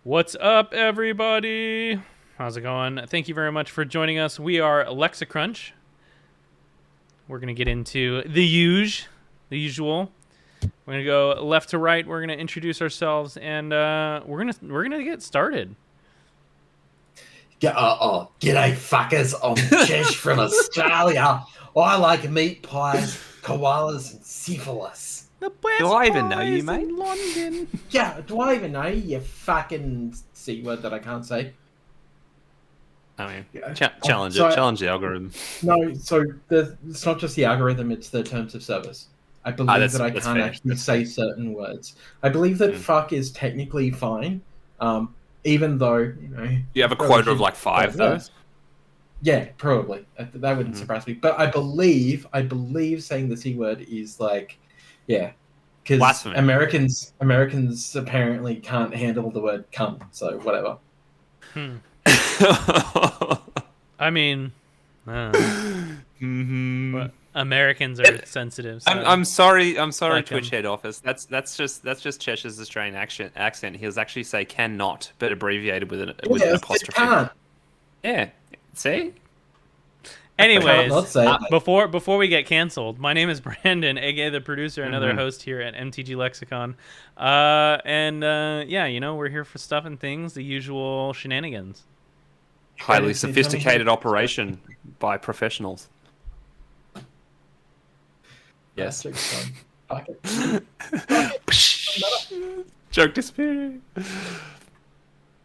What's up, everybody? How's it going? Thank you very much for joining us. We are LexaCrunch. We're going to get into the usual. We're going to go left to right. We're going to introduce ourselves, and we're gonna get started. G'day fuckers, I'm Jesh from Australia. I like meat pies, koalas, and syphilis. The best Do I even know you, pies mate? in London. Yeah, do I even know you fucking C word that I can't say? I mean, Yeah. challenge So- it. Challenge the algorithm. No, so it's not just the algorithm, it's the terms of service. I believe that's- that I that's can't fair, actually that's say certain words. I believe that Mm. fuck is technically fine, even though, you know... You have a probably quota of should- like 5, though. Yeah, probably. That wouldn't Mhm. surprise me. But I believe saying the C word is like, yeah, because Blasphemy. Americans apparently can't handle the word cunt. So whatever. I mean, Mhm. but Americans are sensitive. So I'm sorry. I'm sorry, Like Twitch head office. That's just Chesh's Australian accent. He'll actually say cannot, but abbreviated with an apostrophe. Can't. Yeah. See. Anyways, Not say it. before we get canceled, my name is Brandon, aka the producer, another Mhm. host here at MTG Lexicon. Yeah, you know, we're here for stuff and things, the usual shenanigans. Highly Say sophisticated something. operation by professionals. Yes. Fuck it. Joke disappearing.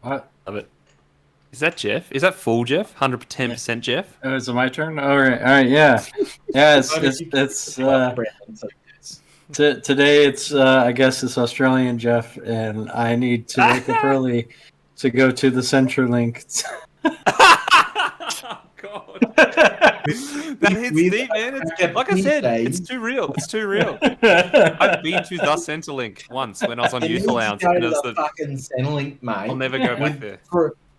What? Love it. Is that Jeff? Is that full Jeff? 110% Jeff? Oh, is it my turn? All right, yeah. Yeah, today it's, I guess it's Australian Jeff, and I need to wake up early to go to the Centrelink. Oh, God. That hits We've- deep, man. It's, Okay, like I said, days. it's too real. It's too real. I've been to the Centrelink once when I was on You Youth need to Allowance. go And to it was the the, fucking Centrelink, mate. I'll never go back there.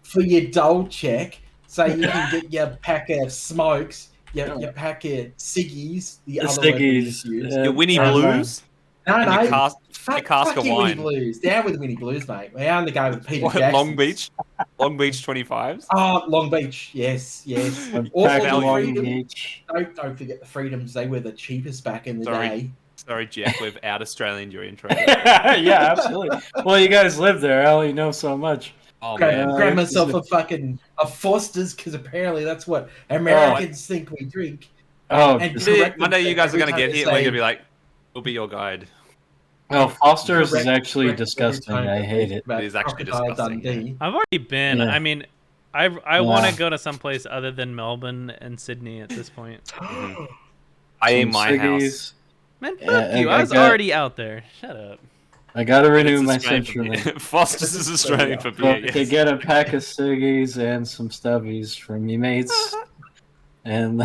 For your dole check, so you can get your pack of smokes, your pack of ciggies, the other word we Ciggies, use. yeah. Your Winnie and, Blues No, and no. your cask Fuck of your Winnie wine. Blues. Down with the Winnie Blues, mate. We're on the go with Peter What, Jackson. Long Beach 25s. Oh, Long Beach. Yes. Or Pack the of Long Freedom. Beach. Don't forget the Freedoms. They were the cheapest back in the day. Sorry, Jeff, we've out Australian your intro. Yeah, absolutely. Well, you guys live there. I only know so much. Oh, Grab man. myself a Foster's because apparently that's what Americans think we drink. Oh, And Monday, correct you guys are every going to time get they here. We're going to say- be like, we'll be your guide. oh, Foster's is correct actually every disgusting. time I they hate say it. about It is actually Crocodile disgusting, Dundee. I've already been. Yeah. I mean, I want Yeah. to go to someplace other than Melbourne and Sydney at this point. I am Some my house. ciggies. Man, fuck Yeah, you. I I was got- already out there. Shut up. I gotta renew It's my Australian for beer. Centrelink. Foster's is Australian for So beer. I could Yes. get a pack of ciggies and some stubbies from me mates. And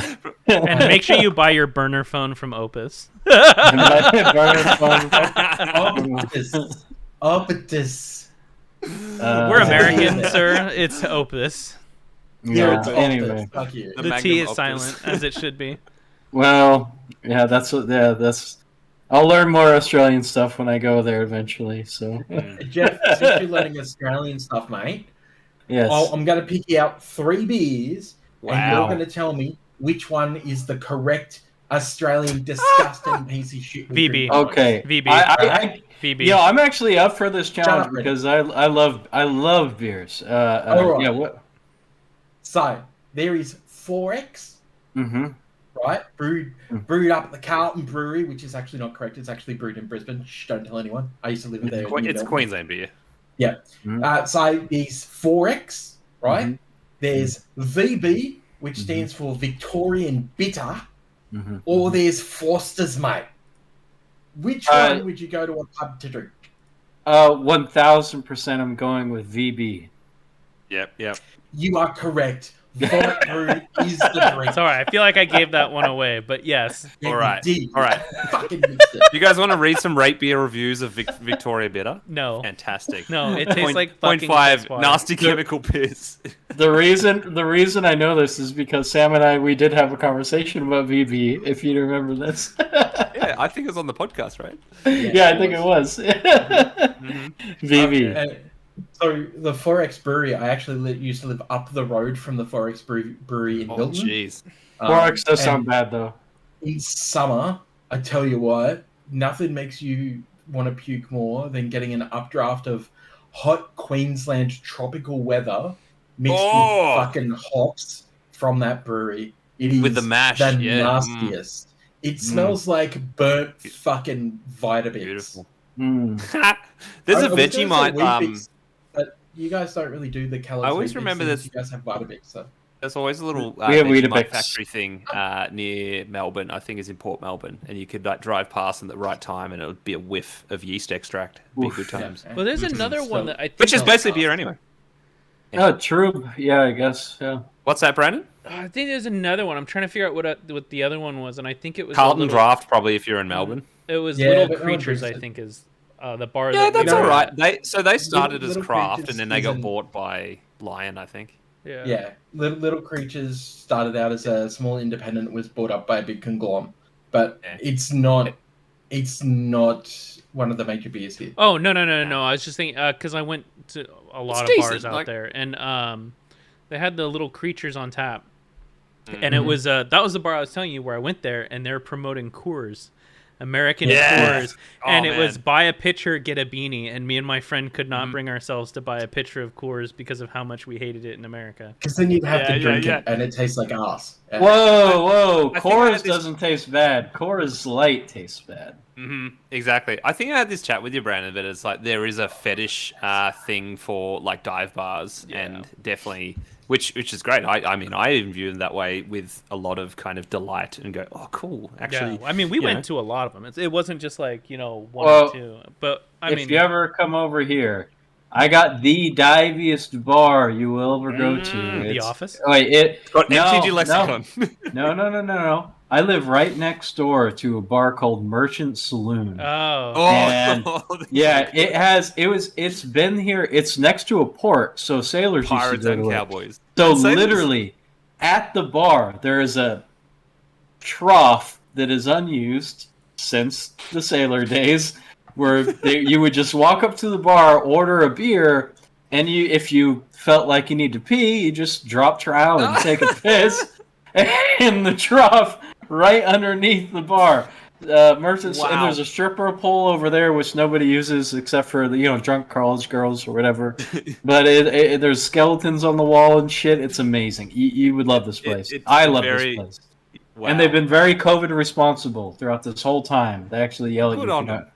And make sure you buy your burner phone from Opus. Optus. We're American, sir. It's Opus. Yeah, it's anyway. Optus. Fuck you. The The Magnum T is Opus. silent, as it should be. Well, yeah, that's. I'll learn more Australian stuff when I go there eventually. So Jeff, since you're learning Australian stuff, mate, yes, I'm going to pick you out 3 beers, and you're Wow. going to tell me which one is the correct Australian disgusting piece of shit. we VB. drink most. okay. VB. VB. Yeah, I'm actually up for this challenge up, Rick. because I love beers. Alright. Yeah. What? So there is 4X, Mm-hmm. right? Brewed up at the Carlton Brewery, which is actually not correct. It's actually brewed in Brisbane. Shh, don't tell anyone. I used to live there. in It's Melbourne. Queensland beer. Yeah. Mhm. So there's 4X, right? Mhm. There's VB, which stands for Victorian Bitter, Mm-hmm. or there's Foster's, mate. Which one would you go to a pub to drink? 1000%. I'm going with VB. Yep. You are correct. Vomit Brew is the drink. Sorry, I feel like I gave that one away, but yes. Yeah, All right. you did. All right. Fucking missed it. You guys want to read some rate beer reviews of Victoria Bitter? No. Fantastic. No, it tastes like Point fucking five piss water. nasty chemical piss. The reason I know this is because Sam and I we did have a conversation about VB. If you remember this. Yeah, I think it was on the podcast, right? Yeah, I think it was. Mhm. VB. Okay. So the Forex Brewery, I actually used to live up the road from the Forex Brewery in Oh, Milton. jeez. Forex does And sound bad though. in summer, I tell you what, nothing makes you want to puke more than getting an updraft of hot Queensland tropical weather mixed with Oh, fucking hops from that brewery. It with the is mash, the yeah. nastiest. It Mm. smells like burnt fucking Vitabix. Beautiful. Mm. There's a I was gonna say Vegemite. Weet-Bix, but you guys don't really do the I Kellogg's always Weet-Bix remember things. this. You guys have Vitabix, so. There's always a little We have Vegemite Weetabix. factory thing near Melbourne. I think is in Port Melbourne, and you could like drive past at the right time, and it would be a whiff of yeast extract. Be Oof. good times. Well, there's Which another is one so- that I think Which is Oh, basically God. beer anyway. Oh, true. Yeah, I guess. Yeah. What's that, Brandon? I think there's another one. I'm trying to figure out what the other one was, and I think it was Carlton little, Draft, probably if you're in Melbourne. It was Yeah, Little but no one Creatures, drinks I it. think is the bar. Yeah, that we that's No, all were right. at. They started as Little craft, Creatures and then they got isn't- bought by Lion, I think. Yeah. Yeah, Little Creatures started out as a small independent, was bought up by a big conglomerate, but Yeah. it's not one of the major beers here. Oh no! I was just thinking because I went to a lot of decent, bars out like- there, and they had the Little Creatures on tap, and Mhm. it was that was the bar I was telling you where I went there, and they're promoting Coors, American Yeah. Coors, Oh, and it was man. buy a pitcher, get a beanie, and me and my friend could not Mhm. bring ourselves to buy a pitcher of Coors because of how much we hated it in America. Because then you'd have Yeah, to yeah, drink yeah. it, and it tastes like ass. Yeah. Whoa! I think I had Coors this- doesn't taste bad. Coors Light tastes bad. Exactly. I think I had this chat with you, Brandon, that it's like there is a fetish thing for like dive bars, Yeah. and definitely which is great. I mean, I even view them that way with a lot of kind of delight and go, oh, cool. Actually, Yeah, I mean, we you went know. to a lot of them. It wasn't just like one Well, or two, but I if mean, you ever come over here, I got the diviest bar you will ever go to. Mm. The It's- Office? Wait, It's got no, MTG no. lexicon. No. I live right next door to a bar called Merchant Saloon. oh, And- Yeah, it's been here. It's next to a port, so sailors Pirates used to and go to it. Cowboys. So And sailors. literally, at the bar, there is a trough that is unused since the sailor days, where you would just walk up to the bar, order a beer, and if you felt like you need to pee, you just drop trowel and take a piss in the trough right underneath the bar. Merchants, and Wow. there's a stripper pole over there which nobody uses except for the drunk college girls or whatever. But there's skeletons on the wall and shit. It's amazing. You would love this place. it's I love very- this place. Wow. And they've been very COVID responsible throughout this whole time. They actually yell at Good you. on if you're them. not-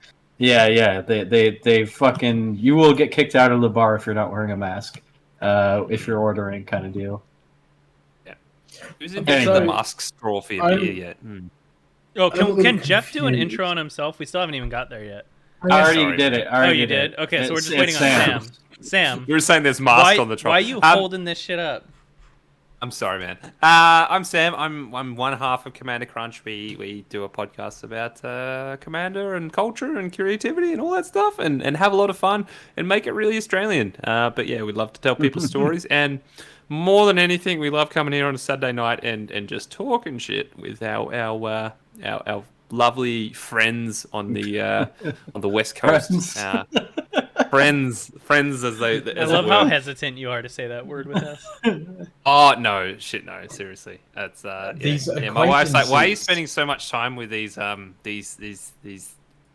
Yeah. They fucking. You will get kicked out of the bar if you're not wearing a mask. If you're ordering, kind of deal. Who's Okay, invented so the mask straw for your I'm- beer yet? oh, I'm a can little Jeff do an confused. intro on himself? We still haven't even got there yet. I already sorry, did man. it. I already Oh, you did. did? Okay, so we're It's- just waiting it's on Sam. Sam, You were saying there's mask why, on the trough. why are you Um, holding this shit up? I'm sorry, man. I'm Sam. I'm one half of Commander Crunch. We do a podcast about Commander and culture and creativity and all that stuff, and have a lot of fun and make it really Australian. But yeah, we'd love to tell people stories, and more than anything, we love coming here on a Saturday night and just talking shit with our lovely friends on the West Coast. Friends as they. I As love it how were. hesitant you are to say that word with us. Oh no, shit no, seriously. That's These my wife's like, why are you acquaintances- spending so much time with these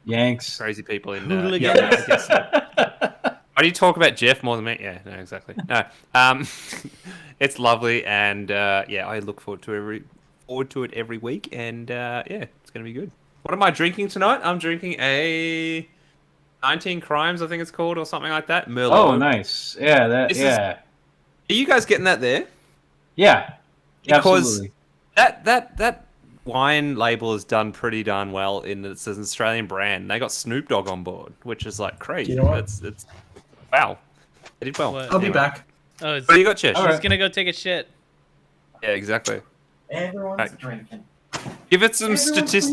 Yanks. crazy people in Hooligans. yeah, I guess so. Why do you talk about Jeff more than me? Yeah, no, exactly. No. It's lovely and I look forward to it every week and it's gonna be good. What am I drinking tonight? I'm drinking a 19 Crimes, I think it's called, or something like that. Merlot. Oh, nice. Yeah, This is- yeah. Are you guys getting that there? Yeah. Because Absolutely. that wine label is done pretty darn well in that it's an Australian brand. They got Snoop Dogg on board, which is like crazy. You know what? It's wow. They did well. What? I'll be Anyway. back. Oh, it's, What do you got, Chesh? All he's right. gonna go take a shit. Yeah, exactly. Everyone's Right. drinking. Give it some Everyone's statistics.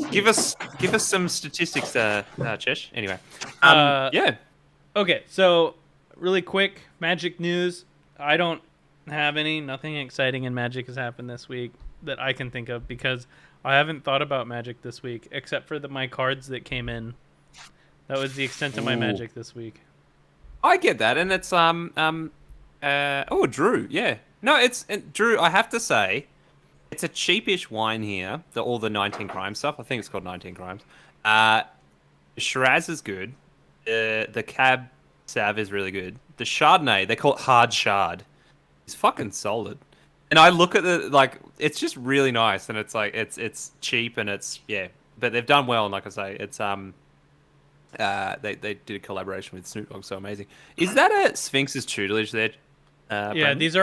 drinking. Give us some statistics, Chesh. Anyway, yeah. Okay, so really quick Magic news. I don't have any. Nothing exciting in Magic has happened this week that I can think of because I haven't thought about Magic this week except for my cards that came in. That was the extent of my Ooh. Magic this week. I get that, and it's oh, Drew, yeah. No, Drew. I have to say, it's a cheapish wine here. All the 19 Crimes stuff. I think it's called 19 Crimes. Shiraz is good. The Cab Sav is really good. The Chardonnay, they call it hard Chard. It's fucking solid. And I look at it's just really nice, and it's like it's cheap, and it's but they've done well. And like I say, it's they did a collaboration with Snoop Dogg, so amazing. Is that a Sphinx's tutelage there? Yeah, Brandon? these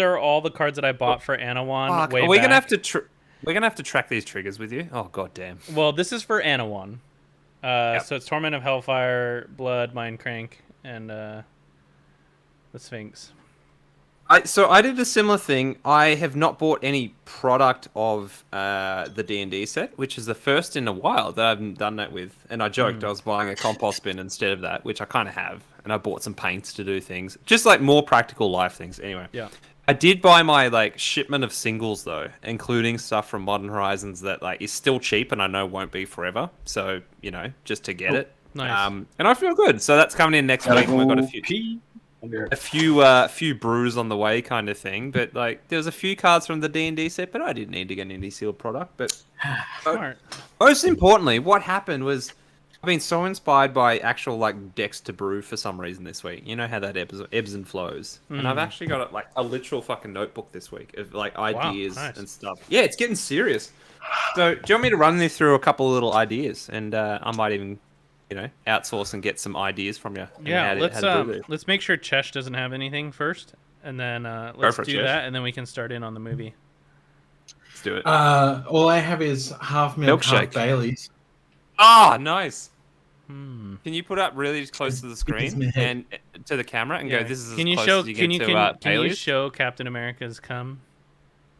are all the cards that I bought for Anawan. Fuck, Way are we back. gonna have to we're gonna have to track these triggers with you? Oh god damn. Well, this is for Anawan. Yep. So it's Torment of Hellfire, Blood, Mind Crank, and the Sphinx. I did a similar thing. I have not bought any product of the D&D set, which is the first in a while that I haven't done that with. And I joked I was buying a compost bin instead of that, which I kind of have. And I bought some paints to do things, just like more practical life things. Anyway, Yeah. I did buy my shipment of singles though, including stuff from Modern Horizons that is still cheap and I know won't be forever. So just to get it. Nice. And I feel good. So that's coming in next Gotta week. And we've got a few brews on the way, kind of thing. But there was a few cards from the D&D set, but I didn't need to get an indie sealed product. But Smart. most importantly, what happened was I've been so inspired by actual decks to brew for some reason this week. You know how that ebbs and flows, and I've actually got a literal fucking notebook this week of ideas nice. and stuff. Yeah, it's getting serious. So do you want me to run you through a couple of little ideas, and I might even outsource and get some ideas from you. Yeah, how to do this. let's make sure Chesh doesn't have anything first, and then let's for it, do Chesh. that, and then we can start in on the movie. Let's do it. All I have is half milk, half Milkshake. Bailey's. Ah, nice. Hmm. Can you put up really close to the It's screen my head. and to the camera and Yeah. go? This is Can as you close show? as you Can get you to can you Bailey's? show Captain America's cum?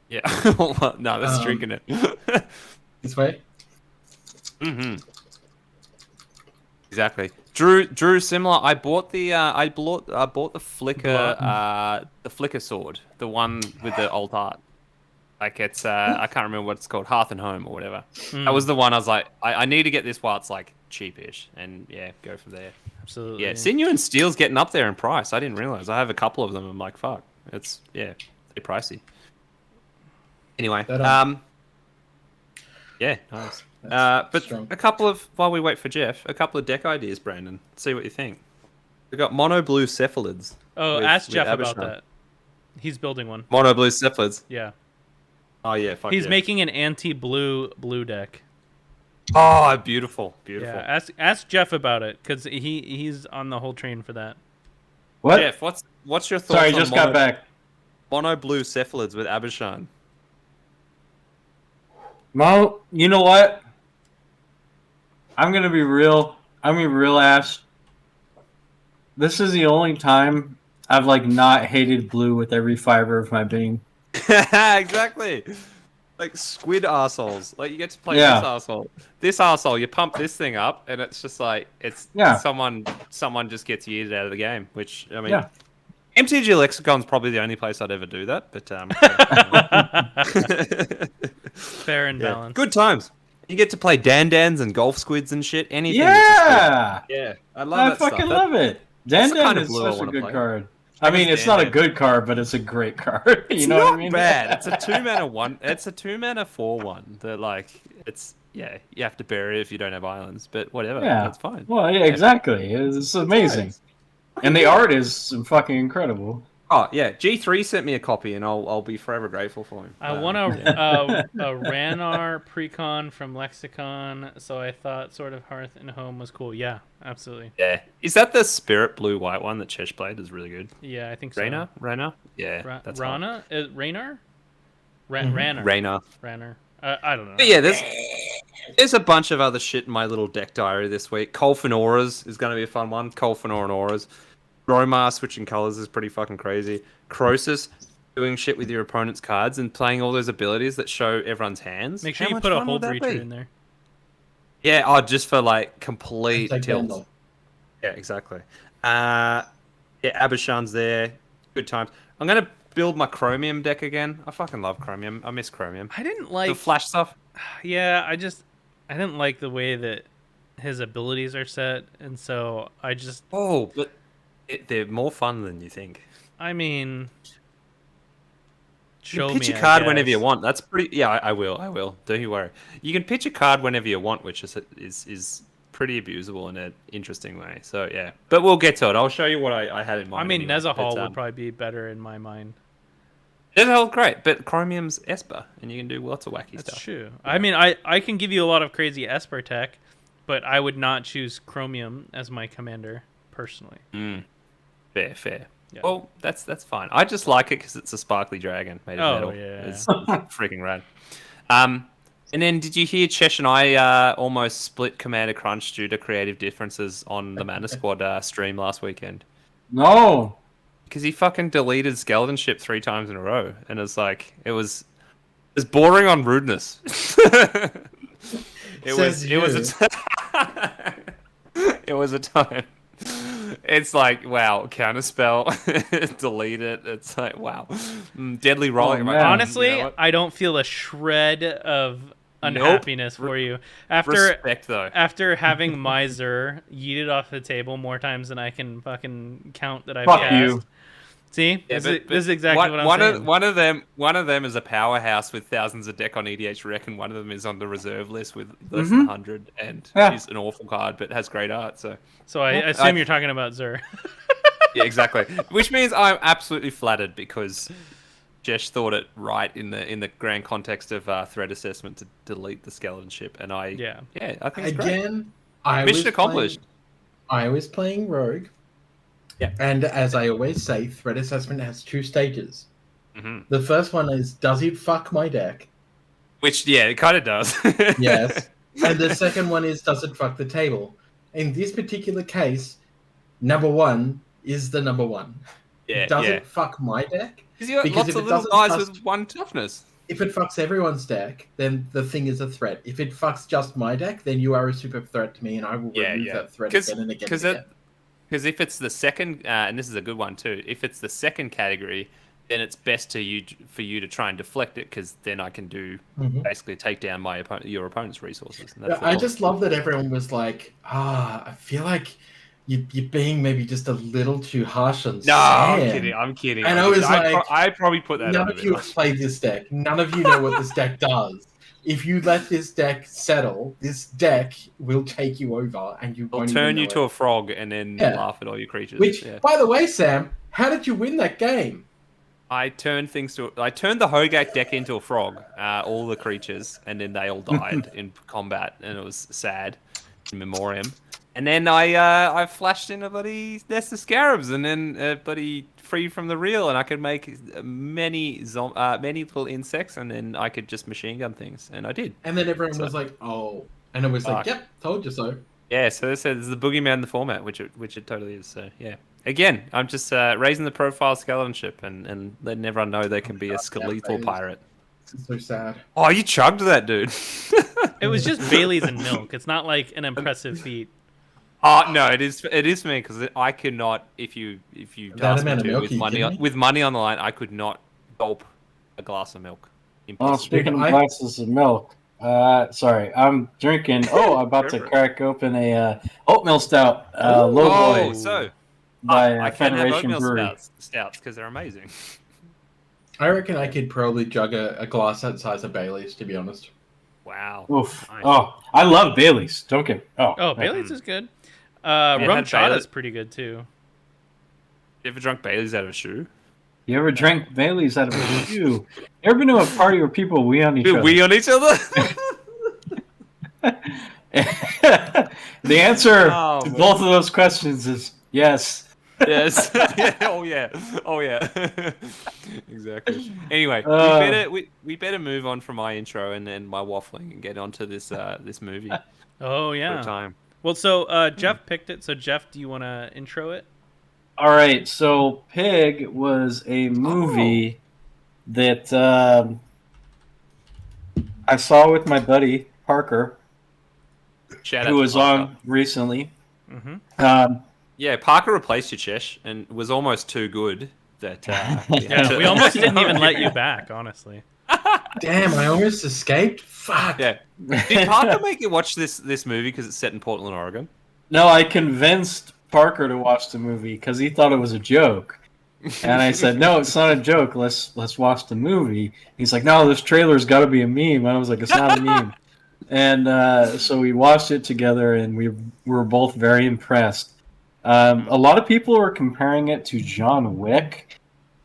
Yeah. Well, no, that's drinking it. This way. Mm-hmm. Exactly. Drew, similar. I bought the I bought the flicker sword, the one with the alt art. It's I can't remember what it's called, Hearth and Home or whatever. That was the one I was like, I need to get this while it's cheapish, and go from there. Absolutely. Yeah, Sinew and Steel's getting up there in price. I didn't realize. I have a couple of them. I'm like, fuck, it's they're pricey. Anyway, yeah, nice. But strong. a couple of while we wait for Jeff, a couple of deck ideas, Brandon. See what you think. We got mono blue cephalids. Oh, with- ask with Jeff about Abishai. that. He's building one. Mono blue cephalids. Yeah. Oh yeah, fuck He's yeah. making an anti-blue deck. Oh, beautiful, beautiful. Yeah. Ask Jeff about it, because he's on the whole train for that. What? Jeff, what's your thoughts Sorry, on just got back. mono blue cephalids with Abishai? Mo, you know what? I'm gonna be real. I'm gonna be real ass. This is the only time I've not hated blue with every fiber of my being. Exactly. Like squid arseholes. You get to play Yeah. this arsehole. This arsehole, you pump this thing up, and it's just someone just gets yeeted out of the game. Which I mean, Yeah. MTG Lexicon's probably the only place I'd ever do that. But Fair and balanced. good times. You get to play dandans and golf squids and shit. Anything. is just Yeah, good. Yeah. I love I that fucking stuff. love it. that's the Dandan kind of is blue I such a wanna good play. card. I mean, it's not a good card, but it's a great card. You It's know not what I mean? bad. It's a 2-mana 1. It's a 2-mana 4/1. That it's you have to bury it if you don't have islands, but whatever. Yeah. That's fine. Well, yeah, exactly. It's amazing, and the art is fucking incredible. Oh yeah, G3 sent me a copy, and I'll be forever grateful for him. I want a Ranar precon from Lexicon, so I thought sort of Hearth and Home was cool. Yeah, absolutely. Yeah, is that the spirit blue white one that Chesh played? Is really good. Yeah, I think so. Raina, yeah, that's hot. Rana? Raynar? Mhm. Ranar. Raina. Ranar. I don't know. But yeah, there's a bunch of other shit in my little deck diary this week. Colfin Auras is going to be a fun one. Colfin and Auras. Gromar switching colors is pretty fucking crazy. Croesus doing shit with your opponent's cards and playing all those abilities that show everyone's hands. Make sure How you much put a fun whole would that breacher be? in there. Yeah, just for complete Take tilt. Bendel. Yeah, exactly. Yeah, Abishan's there. Good times. I'm gonna build my Chromium deck again. I fucking love Chromium. I miss Chromium. I didn't The like. flash stuff. Yeah, I didn't like the way that his abilities are set, and so I just. Oh, but They're more fun than you think. I mean, You show can pitch me, a I card whenever you guess. want. That's pretty. Yeah, I will. I will. Don't you worry. You can pitch a card whenever you want, which is pretty abusable in an interesting way. So yeah, but we'll get to it. I'll show you what I had in mind. I mean, anyway. Nezahal But, would probably be better in my mind. Nezahal, great, but Chromium's Esper, and you can do lots of wacky That's stuff. true. I mean, I can give you a lot of crazy Esper tech, but I would not choose Chromium as my commander personally. Fair. Yeah. Well, that's fine. I just like it because it's a sparkly dragon made of metal. Yeah. It's freaking rad. And then did you hear Chesh and I almost split Commander Crunch due to creative differences on the Mana Squad stream last weekend? No. Because he fucking deleted Skeleton Ship 3 times in a row, and it's like it was bordering on rudeness. it was a time. It's like, wow, counterspell, delete it. It's like, wow, deadly rolling. man. Honestly, You know what? I don't feel a shred of unhappiness for you Respect though. after having Miser yeeted off the table more times than I can fucking count that I've Fuck cast. you. See, Yeah, this is exactly what I'm saying. One of them is a powerhouse with thousands of deck on EDH Rec, and one of them is on the reserve list with less than 100, and Yeah. is an awful card, but has great art. So So I assume you're talking about Zur. yeah, exactly. Which means I'm absolutely flattered because Jesh thought it right in the grand context of threat assessment to delete the Skeleton Ship, and I I think it's great. Again, Mission accomplished. I was playing Rogue. Yeah. And as I always say, threat assessment has 2 stages. Mm-hmm. The first one is, does it fuck my deck? Which it kind of does. Yes. And the second one is, does it fuck the table? In this particular case, number 1 is the number 1. Does it fuck my deck? Because you got Because lots if of it little doesn't guys trust- with 1 toughness. If it fucks everyone's deck, then the thing is a threat. If it fucks just my deck, then you are a super threat to me, and I will remove that threat again and again and again. Because if it's the second, and this is a good one too, if it's the second category, then it's best for you to try and deflect it, because then I can do basically take down your opponent's resources. And that's I just love that everyone was like, I feel like you're being maybe just a little too harsh on Sam. I'm kidding. And I was like, I probably put that. None of you have played this deck. None of you know what this deck does. If you let this deck settle, this deck will take you over, and you won't turn even you know to it. a frog and then laugh at all your creatures. Which, by the way, Sam, how did you win that game? I turned the Hogak deck into a frog, all the creatures, and then they all died in combat, and it was sad in memoriam. And then I flashed in a bloody nest of scarabs, and then bloody free from the reel, and I could make many little insects, and then I could just machine gun things, and I did. And then everyone was like, "Oh," and it was like, "Yep, told you so." Yeah, so they said it's the boogeyman in the format, which it totally is. So yeah, again, I'm just raising the profile Skeleton Ship and letting everyone know they can be a skeletal pirate. This is so sad. Oh, you chugged that, dude. It was just Bailey's and milk. It's not like an impressive feat. Oh no, it is for me, because I cannot, if you That ask me amount of to, milk, with money on the line, I could not gulp a glass of milk. Oh, Impossible. speaking of glasses of milk, sorry, I'm drinking. Oh, I'm about to crack open a oatmeal stout, low boy so by I can have Federation oatmeal Brewery. stouts because they're amazing. I reckon I could probably jug a glass that size of Bailey's, to be honest. Wow. Oof. Nice. Oh, I love Bailey's. Don't get. Oh, Bailey's is good. Rum had chata Bailey- is pretty good too. You ever drunk Bailey's out of a shoe? You ever drank Bailey's out of a shoe? You ever been to a party where people wee on each other? We on each other? The answer Oh, to man. both of those questions is yes. Yes. Oh yeah. Exactly. Anyway, we better move on from my intro and then my waffling and get onto this this movie. Oh For yeah. time. Well, so Jeff picked it. So Jeff, do you want to intro it? All right. So Pig was a movie that I saw with my buddy Parker, Shout out who to was Parker. on recently. Mm-hmm. Yeah, Parker replaced you, Chesh, and was almost too good that Yeah, we almost didn't even let you back, honestly. Damn, I almost escaped. Fuck. Yeah. Did Parker make you watch this movie because it's set in Portland, Oregon? No, I convinced Parker to watch the movie because he thought it was a joke. And I said, "No, it's not a joke. Let's watch the movie." He's like, "No, this trailer's got to be a meme." I was like, "It's not a meme." And so we watched it together, and we were both very impressed. A lot of people were comparing it to John Wick,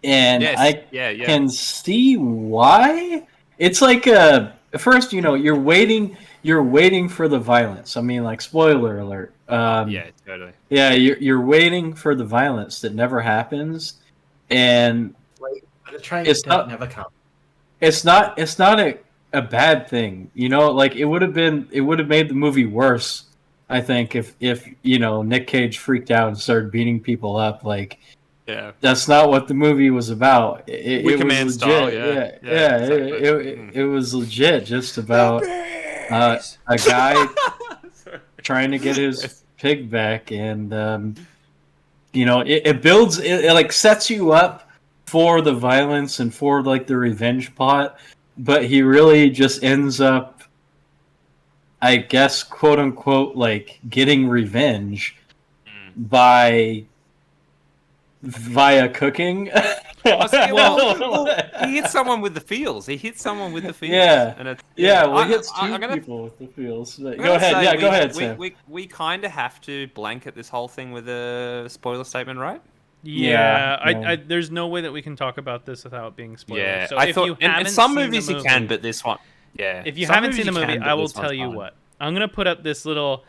and Yes. I Yeah. can see why. It's like at first, you're waiting for the violence. I mean, like, spoiler alert. Yeah, totally. Yeah, you're waiting for the violence that never happens, and The train It's of not- death never comes. it's not a bad thing. Like, it would have made the movie worse, I think, if Nick Cage freaked out and started beating people up. Like, Yeah. that's not what the movie was about. It Wicker was Man legit. style, yeah. Yeah, exactly. It was legit, just about a guy trying to get his pig back, and it builds, it like sets you up for the violence and for like the revenge plot, but he really just ends up, I guess, quote unquote, like getting revenge via cooking. Well, he hits someone with the feels. Yeah. And it's, Well, he I- hits I'm two gonna- people with the feels. I'm Go gonna ahead. say Yeah, go ahead, we, Sam. we kind of have to blanket this whole thing with a spoiler statement, right? Yeah, Yeah. I there's no way that we can talk about this without being spoiled. Yeah. So I if thought, you and haven't some seen movies the you can, movie- but this one, yeah. If you Some haven't movies seen the you movie, can, but I will this one's tell you fine. what. I'm gonna put up this little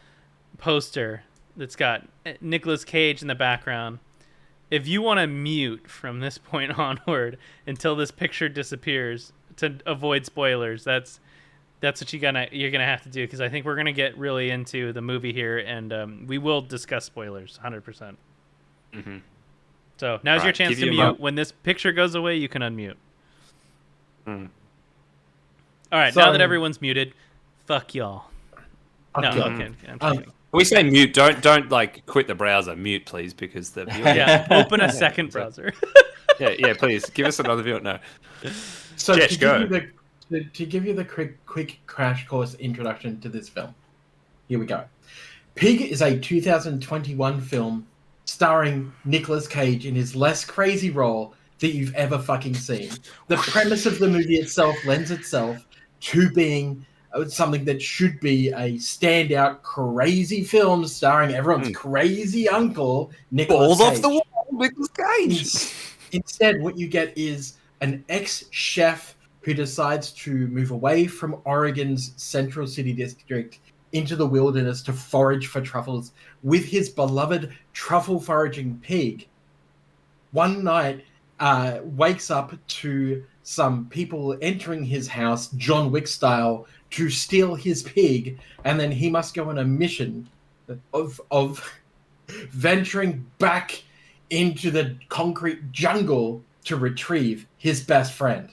poster that's got Nicolas Cage in the background. If you want to mute from this point onward until this picture disappears to avoid spoilers, that's what you're gonna have to do, because I think we're gonna get really into the movie here, and we will discuss spoilers 100%. Mhm. So now's your Right, chance give to you a mute. moment. When this picture goes away, you can unmute. Mm. All right, now that Sorry. everyone's muted, fuck y'all. No, Okay. I'm kidding. I'm Um, kidding. We say mute. Don't like quit the browser. Mute, please, because the viewer. Yeah, open a second browser. yeah. Please give us another viewer. No. So Jetch, go. to give you the quick crash course introduction to this film, here we go. Pig is a 2021 film starring Nicolas Cage in his less crazy role that you've ever fucking seen. The premise of the movie itself lends itself to being something that should be a standout crazy film starring everyone's crazy uncle, Nicolas Balls off Cage. the wall, Nicolas Cage. Instead, what you get is an ex-chef who decides to move away from Oregon's Central City District into the wilderness to forage for truffles with his beloved truffle foraging pig. One night, wakes up to some people entering his house, John Wick style, to steal his pig, and then he must go on a mission of venturing back into the concrete jungle to retrieve his best friend.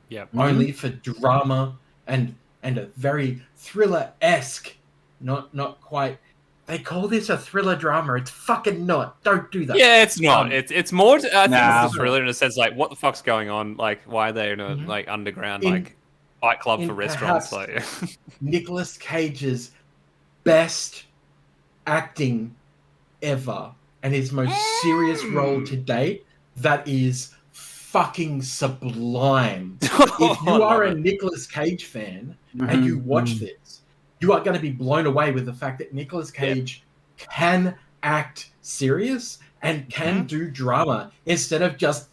Yep. Only for drama and a very thriller-esque, not quite. They call this a thriller drama. It's fucking not. Don't do that. Yeah, it's not. It's more. I think Nah. it's a thriller in a sense. Like, what the fuck's going on? Like, why are they in a like underground like fight club for restaurants? perhaps- Like, Nicolas Cage's best acting ever and his most serious role to date, that is fucking sublime. If you are a Nicolas Cage fan and you watch this, you are going to be blown away with the fact that Nicolas Cage can act serious and can do drama instead of just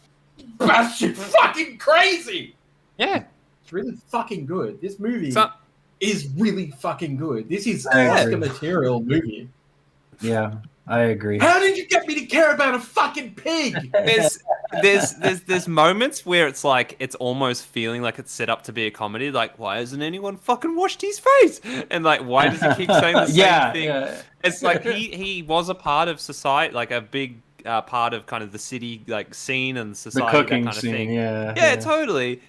batshit fucking crazy. yeah, It's really fucking good. This movie So- is really fucking good. This is I agree. Oscar material movie. Yeah, I agree. How did you get me to care about a fucking pig? there's moments where it's like it's almost feeling like it's set up to be a comedy. Like, why hasn't anyone fucking washed his face? And like, why does he keep saying the same thing? Yeah. It's like he was a part of society, like a big part of kind of the city like scene and The society, cooking that kind of scene, thing. yeah. Yeah, totally.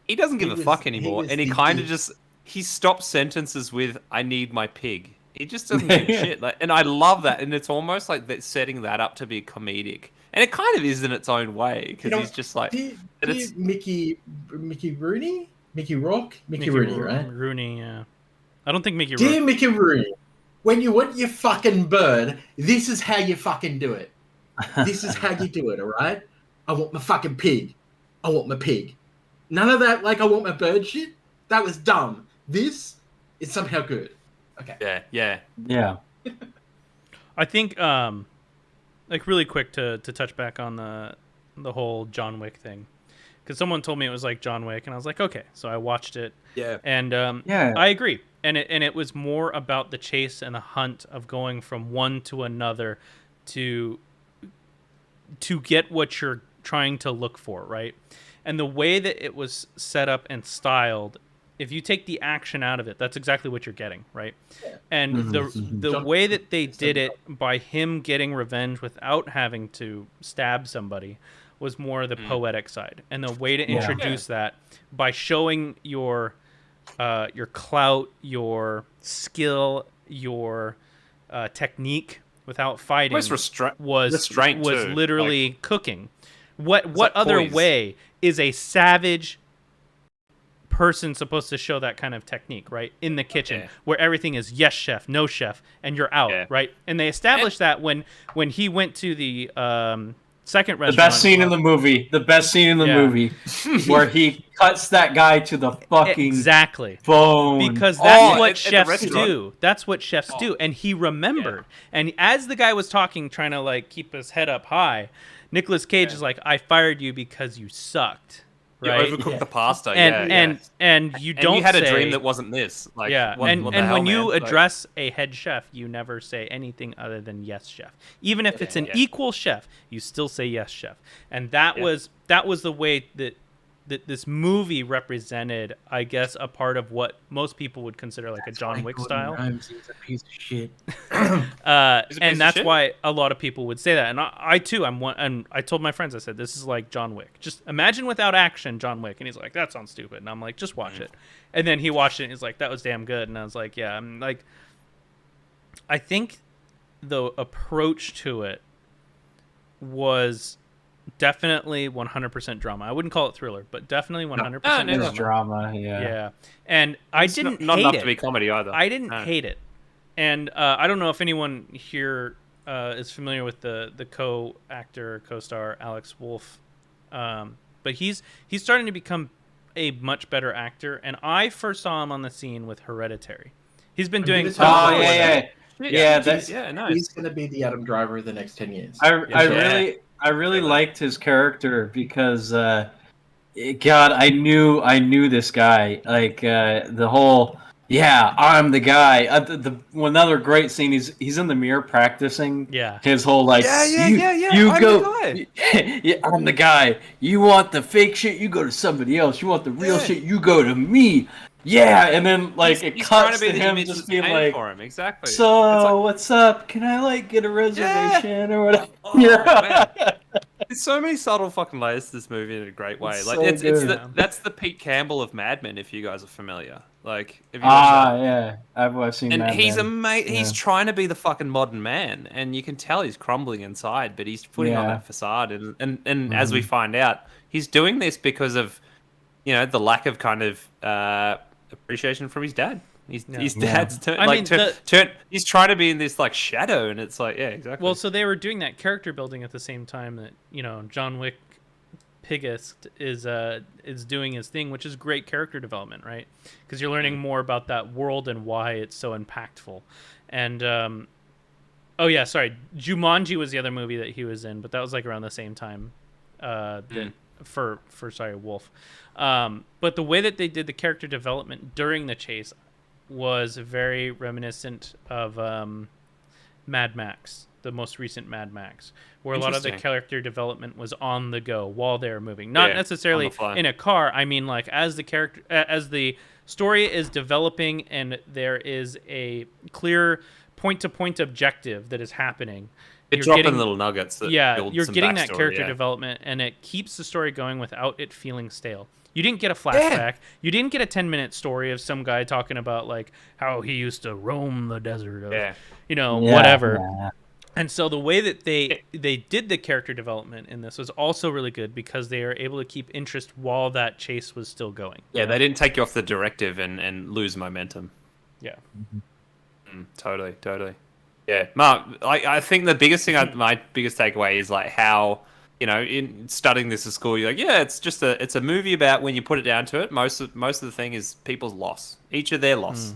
He doesn't give He a was- fuck he anymore, was and he the kind of dude. just he stops sentences with "I need my pig." He just doesn't give a shit, like, and I love that, and it's almost like that setting that up to be comedic, and it kind of is in its own way because You know, he's just like, Dear and it's- Mickey Rooney? Mickey Rourke? Mickey Rooney, right? Rooney, yeah. I don't think Mickey Dear Rourke. Mickey Rooney, when you want your fucking bird, this is how you fucking do it. This is how you do it, all right? I want my fucking pig. I want my pig. None of that, like, I want my bird shit. That was dumb. This is somehow good. Okay. Yeah. I think, like, really quick to touch back on the whole John Wick thing, because someone told me it was like John Wick, and I was like, okay. So I watched it. Yeah. And I agree. And it was more about the chase and the hunt of going from one to another to get what you're trying to look for, right? And the way that it was set up and styled, if you take the action out of it, that's exactly what you're getting, right? Yeah. And the way that they did it by him getting revenge without having to stab somebody was more the poetic side. And the way to introduce that by showing your clout, your skill, your technique without fighting was restraint was too. literally Like, cooking. What like other poise. way is a savage person supposed to show that kind of technique, right? In the kitchen, where everything is yes chef, no chef, and you're out, right? And they established that when he went to the second restaurant. The best scene in the movie. The best scene in the movie, where he cuts that guy to the fucking bone. Because that's what at the chefs restaurant. do. That's what chefs do. And he remembered. And as the guy was talking, trying to like keep his head up high, Nicolas Cage is like, "I fired you because you sucked." Right? You overcooked the pasta. And you don't. And you had say, a dream that wasn't this. Like, yeah. what And the hell, when you man? address a head chef, you never say anything other than yes, chef. Even if it's an equal chef, you still say yes, chef. And that was the way that this movie represented, I guess, a part of what most people would consider like a John Wick style. He's a piece of shit. And that's why a lot of people would say that. And I too, I'm one. And I told my friends, I said, this is like John Wick. Just imagine without action, John Wick. And he's like, that sounds stupid. And I'm like, just watch it. And then he watched it and he's like, that was damn good. And I was like, yeah. I'm like, I think the approach to it was definitely 100% drama. I wouldn't call it thriller, but definitely 100% drama. Yeah. And I didn't not hate enough it. to be comedy either. I didn't hate it. And I don't know if anyone here is familiar with the co-star Alex Wolff, but he's starting to become a much better actor. And I first saw him on the scene with Hereditary. He's been doing. Nice. Nice. He's going to be the Adam Driver of the next 10 years. I really liked his character because, God, I knew this guy. Like the whole, I'm the guy. Another great scene. He's in the mirror practicing. Yeah. His whole like, You I'm go. the Yeah, I'm the guy. You want the fake shit? You go to somebody else. You want the real shit? You go to me. Yeah, and then like he's cuts trying to to be the him image just that's being painted like, for him. Exactly. so It's like, what's up? Can I like get a reservation or whatever? man. There's so many subtle fucking layers to this movie in a great way. It's Like so that's the Pete Campbell of Mad Men, if you guys are familiar. Like, if you watched that. yeah, I've seen. And Mad he's Men. He's trying to be the fucking modern man, and you can tell he's crumbling inside. But he's putting on that facade, and as we find out, he's doing this because of, the lack of kind of appreciation from his dad. His dad's he's trying to be in this like shadow, and it's like, exactly. Well, so they were doing that character building at the same time that John Wick Piggest is doing his thing, which is great character development, right? Because you're learning more about that world and why it's so impactful. And Jumanji was the other movie that he was in, but that was like around the same time for Wolf. But the way that they did the character development during the chase was very reminiscent of Mad Max, the most recent Mad Max, where a lot of the character development was on the go while they were moving, not necessarily in a car. I mean, like as the story is developing and there is a clear point-to-point objective that is happening. You're dropping little nuggets. That you're some getting that backstory, character development, and it keeps the story going without it feeling stale. You didn't get a flashback. You didn't get a 10-minute story of some guy talking about like how he used to roam the desert of, whatever. Yeah. And so the way that they did the character development in this was also really good because they are able to keep interest while that chase was still going. Yeah, they didn't take you off the directive and lose momentum. Yeah. Totally. Yeah, Mark. I think the biggest thing, my biggest takeaway is like how, in studying this at school, you're like, yeah, it's a movie about, when you put it down to it, most of the thing is people's loss, each of their loss,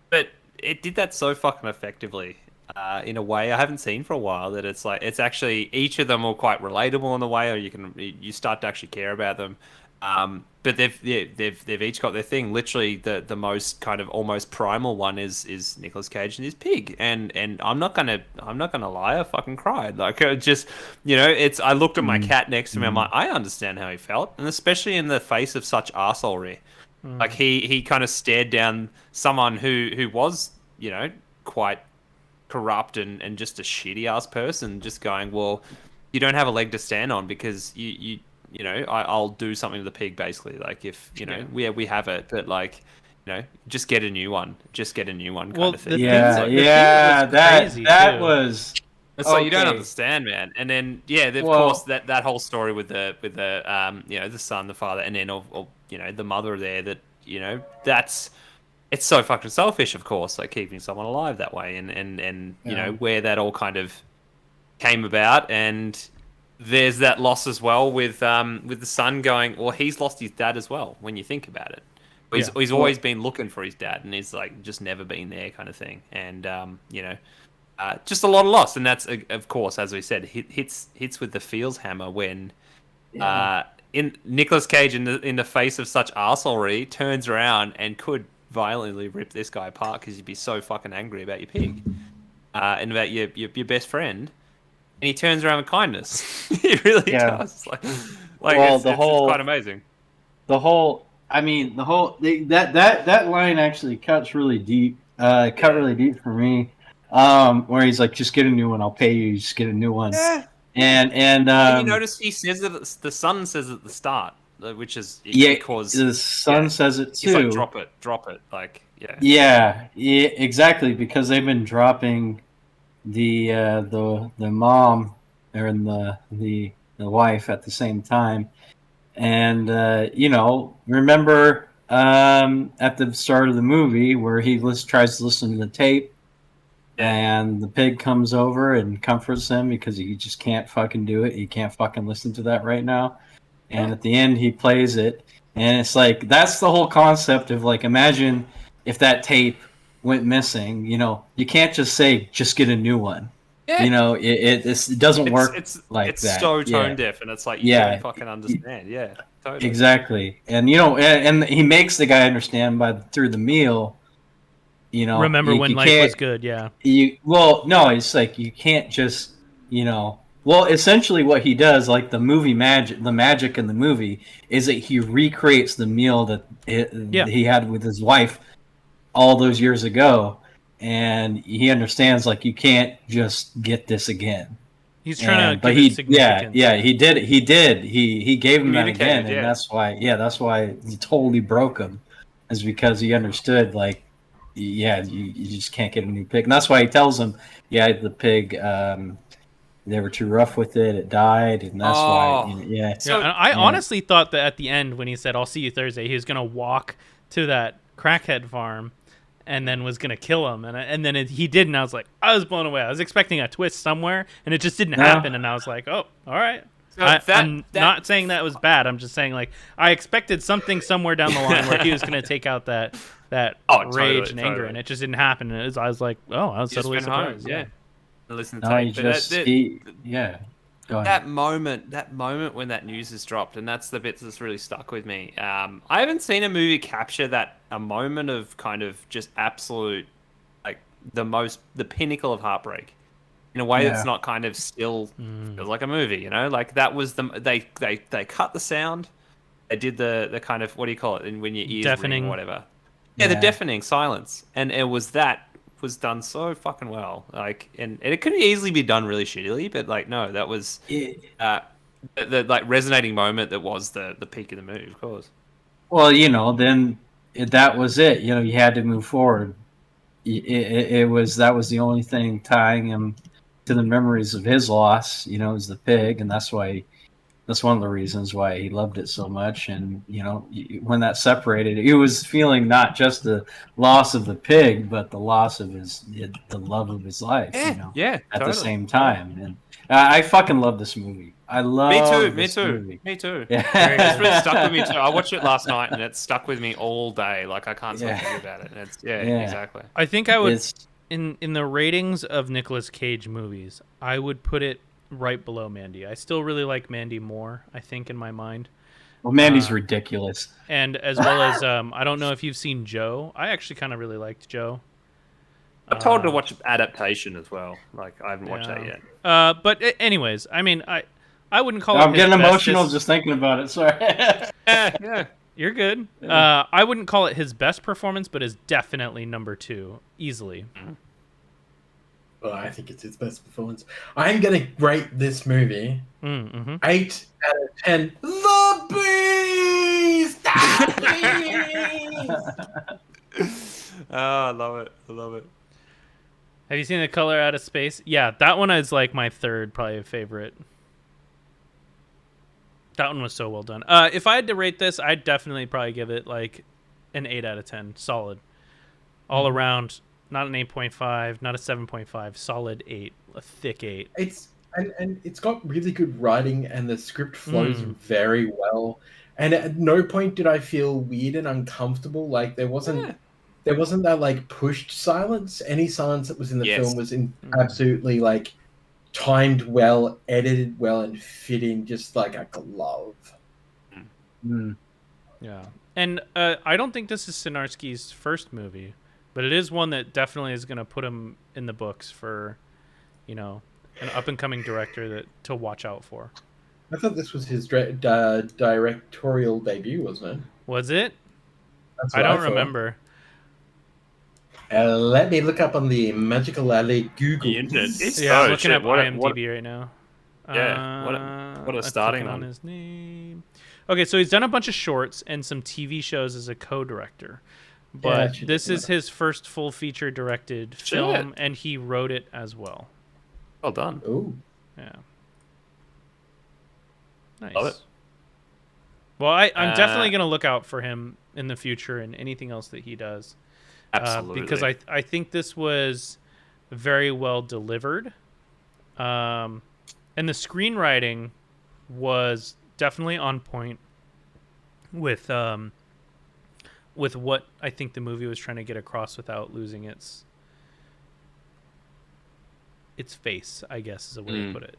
but it did that so fucking effectively, in a way I haven't seen for a while. That it's like, it's actually, each of them are quite relatable in the way, or you start to actually care about them. But they've each got their thing. Literally, the most kind of almost primal one is Nicolas Cage and his pig. And I'm not gonna lie, I fucking cried. Like, just, it's, I looked at my cat next to me. I'm like, I understand how he felt, and especially in the face of such arseholery. Like, he kind of stared down someone who was, quite corrupt and just a shitty ass person, just going, well, you don't have a leg to stand on because I'll do something to the pig, basically. Like, if we have it, but like, just get a new one, kind of thing. That was. It's like, you don't understand, man. And then of course that whole story with the the son, the father, and then of the mother there, that it's so fucking selfish, of course, like keeping someone alive that way, and where that all kind of came about. And there's that loss as well with the son going, well, he's lost his dad as well, when you think about it. He's always been looking for his dad, and he's like just never been there, kind of thing. And just a lot of loss. And that's, of course, as we said, hits with the feels hammer when in Nicolas Cage, in the face of such arseholery, turns around and could violently rip this guy apart, because you'd be so fucking angry about your pig and about your best friend. And he turns around with kindness. He really does. Like it's quite amazing. That line actually cuts really deep. Cut really deep for me. Where he's like, just get a new one, I'll pay you, just get a new one. Yeah. And you notice he says it, the son says at the start, which is because the son says it too. He's like, drop it. Like, yeah, exactly, because they've been dropping the mom and the wife at the same time. And remember at the start of the movie where he tries to listen to the tape, and the pig comes over and comforts him because he just can't fucking do it. He can't fucking listen to that right now. And at the end he plays it, and it's like, that's the whole concept of, like, imagine if that tape went missing. You can't just say, just get a new one. It doesn't work like that. It's so tone deaf, and it's like, you don't fucking understand. Yeah, totally. Exactly. And and he makes the guy understand through the meal. Remember when life was good? Yeah. No, it's like, you can't just Well, essentially what he does, like the magic in the movie, is that he recreates the meal that he had with his wife all those years ago. And he understands, like, you can't just get this again. He's trying to give it significance. He did. He gave him that again, and that's why he totally broke him, is because he understood, like, you just can't get a new pig. And that's why he tells him, the pig, they were too rough with it, it died, and that's why. So, and I honestly thought that at the end, when he said, I'll see you Thursday, he was going to walk to that crackhead farm and then was going to kill him. And then he did, and I was blown away. I was expecting a twist somewhere, and it just didn't happen, and I was like, oh, all right. So I'm not saying that was bad. I'm just saying, like, I expected something somewhere down the line where he was going to take out that rage and anger, and it just didn't happen. And I was like, oh, I was totally surprised. Yeah. Listen to that moment when that news is dropped, and that's the bit that's really stuck with me. I haven't seen a movie capture a moment of kind of just absolute, like, the pinnacle of heartbreak in a way that's not kind of still feels like a movie, like that was they cut the sound, they did the kind of, what do you call it, and when your ears deafening ring, whatever, the deafening silence, and it was done so fucking well, like, and it could easily be done really shittily, but like, no, that was the like resonating moment that was the peak of the movie, of course. Well, then that was it. You had to move forward. That was the only thing tying him to the memories of his loss. Was the pig, and that's why That's one of the reasons why he loved it so much. And when that separated, he was feeling not just the loss of the pig, but the loss of the love of his life. Yeah, at totally. the same time. And I fucking love this movie. I love Me this too. movie. Me too. Yeah. It's really stuck with me too. I watched it last night and it stuck with me all day. Like I can't stop Yeah. thinking about it. And it's Yeah. exactly. I think I would It's in the ratings of Nicolas Cage movies, I would put it right below Mandy. I still really like Mandy more, I think, in my mind. well, Mandy's ridiculous. And as well as I don't know if you've seen Joe. I actually kind of really liked Joe. I told her to watch adaptation as well. Like I haven't watched that yet. Anyways, I mean, I wouldn't call it. I'm his getting emotional bestest- just thinking about it. Sorry. Yeah. You're good. I wouldn't call it his best performance, but is definitely number 2 easily. Well, I think it's his best performance. I'm going to rate this movie 8 out of 10. The Beast! The Beast! Oh, I love it. I love it. Have you seen The Color Out of Space? Yeah, that one is like my third probably favorite. That one was so well done. If I had to rate this, I'd definitely probably give it like an 8 out of 10. Solid. All around. Not an 8.5, not a 7.5. Solid 8. A thick 8. It's got really good writing, and the script flows very well. And at no point did I feel weird and uncomfortable. Like there wasn't that like pushed silence. Any silence that was in the film was absolutely like timed well, edited well, and fit in just like a glove. Yeah. And I don't think this is Sinarski's first movie, but it is one that definitely is going to put him in the books for, an up-and-coming director to watch out for. I thought this was his directorial debut, wasn't it? Was it? That's I what don't thought. remember. Let me look up on the Magical Alley Google. I'm looking up IMDb right now. What a starting on his name. Okay, so he's done a bunch of shorts and some TV shows as a co-director. But this is his first full feature directed film, and he wrote it as well. Well done. Oh. Yeah. Nice. Love it. Well, I'm definitely going to look out for him in the future and anything else that he does. Absolutely. Because I think this was very well delivered. And the screenwriting was definitely on point with what I think the movie was trying to get across without losing its face, I guess is a way to put it.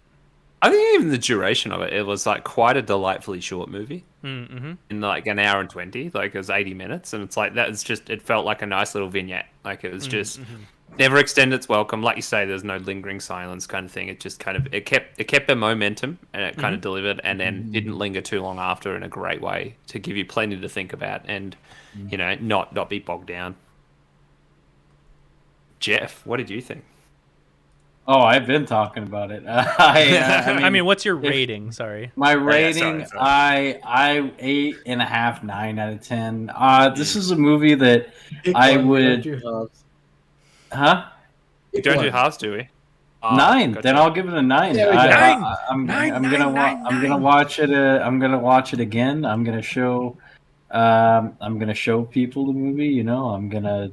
I think even the duration of it was like quite a delightfully short movie. Mm-hmm. In like an hour and 20, like it was 80 minutes, and it's like it felt like a nice little vignette. Like it was just never extend its welcome. Like you say, there's no lingering silence kind of thing. It just kind of it kept the momentum, and it kind of delivered, and then didn't linger too long after in a great way to give you plenty to think about and not be bogged down. Jeff, what did you think? Oh, I've been talking about it. I mean, what's your rating? Sorry. My rating, sorry. I 8.5, 9 out of 10. This is a movie that I would. Huh? We don't do halves, do we? 9. Gotcha. Then I'll give it a 9. There we go. I'm gonna watch it. I'm gonna watch it again. I'm gonna show people the movie. I'm gonna.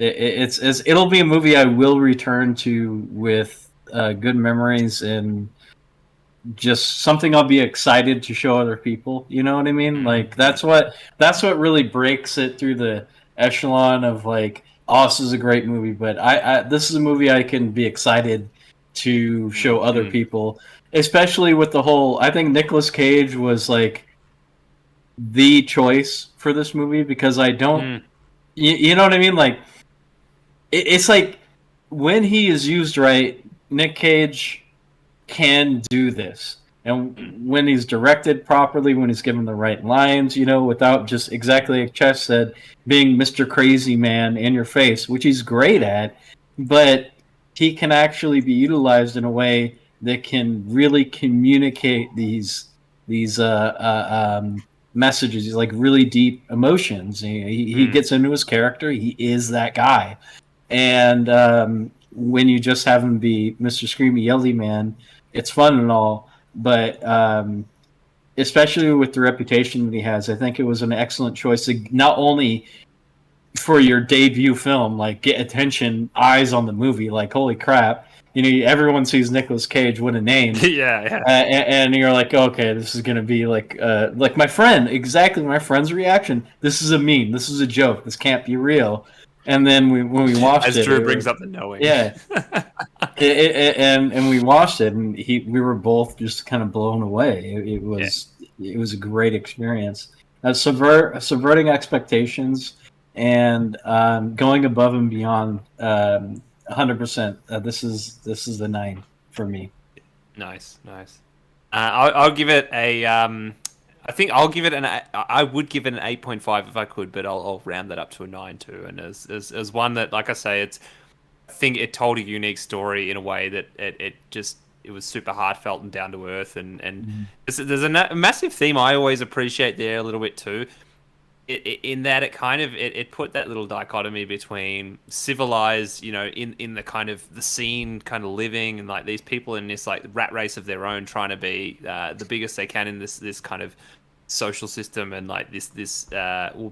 It'll be a movie I will return to with good memories and just something I'll be excited to show other people. You know what I mean? Like that's what really breaks it through the echelon of like, oh, this is a great movie, but this is a movie I can be excited to show other people, especially with the whole. I think Nicolas Cage was like the choice for this movie because I don't. You know what I mean? Like. It's like when he is used right, Nick Cage can do this. And when he's directed properly, when he's given the right lines, without just exactly like Chess said, being Mr. Crazy Man in your face, which he's great at, but he can actually be utilized in a way that can really communicate these messages, these like really deep emotions. He gets into his character. He is that guy. And when you just have him be Mr. Screamy Yelly Man, it's fun and all, but especially with the reputation that he has, I think it was an excellent choice to not only for your debut film, like get attention, eyes on the movie, like holy crap, everyone sees Nicolas Cage, what a name. Yeah. And you're like, okay, this is gonna be like my friend's reaction. This is a meme. This is a joke. This can't be real. And then when we watched As Drew brings up the knowing. Yeah. And we watched it, and we were both just kind of blown away. It was a great experience. Subverting expectations and going above and beyond. 100%. This is the 9 for me. Nice. I'll give it a. I think I'll give it I would give it an 8.5 if I could, but I'll round that up to a 9 too. And as one that, like I say, I think it told a unique story in a way that it was super heartfelt and down to earth. And there's a massive theme I always appreciate there a little bit too. In that it kind of it put that little dichotomy between civilized, in the kind of the scene kind of living, and like these people in this like rat race of their own, trying to be the biggest they can in this kind of social system, and like this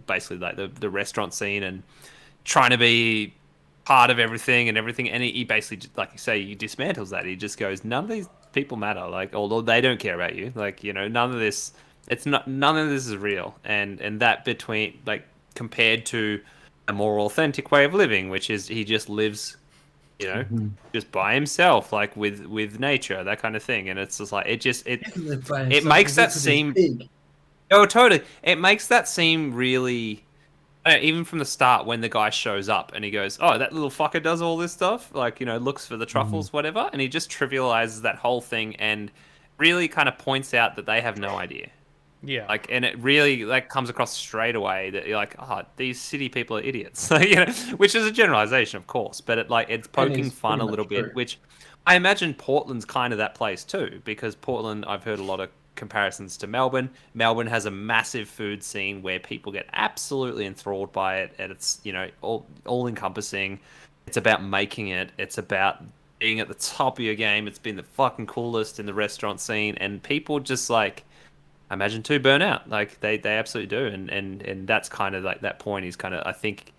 basically like the restaurant scene, and trying to be part of everything. And he basically, like you say, he dismantles that. He just goes, none of these people matter, like, although they don't care about you, like, none of this is real. And that between, like, compared to a more authentic way of living, which is he just lives, just by himself, like with nature, that kind of thing. And it's just like it makes that seem. Oh, totally. It makes that seem really. Even from the start, when the guy shows up and he goes, "Oh, that little fucker does all this stuff," like, looks for the truffles, whatever, and he just trivializes that whole thing and really kind of points out that they have no idea. Yeah. Like, and it really like comes across straight away that you're like, oh, these city people are idiots. Which is a generalization, of course, but it's poking fun a little bit, which I imagine Portland's kind of that place too, because Portland, I've heard a lot of comparisons to Melbourne. Melbourne has a massive food scene where people get absolutely enthralled by it, and it's, all encompassing. It's about making it. It's about being at the top of your game. It's been the fucking coolest in the restaurant scene, and people just like, I imagine too, burn out. Like they absolutely do, and that's kind of like that point. He's kind of, I think,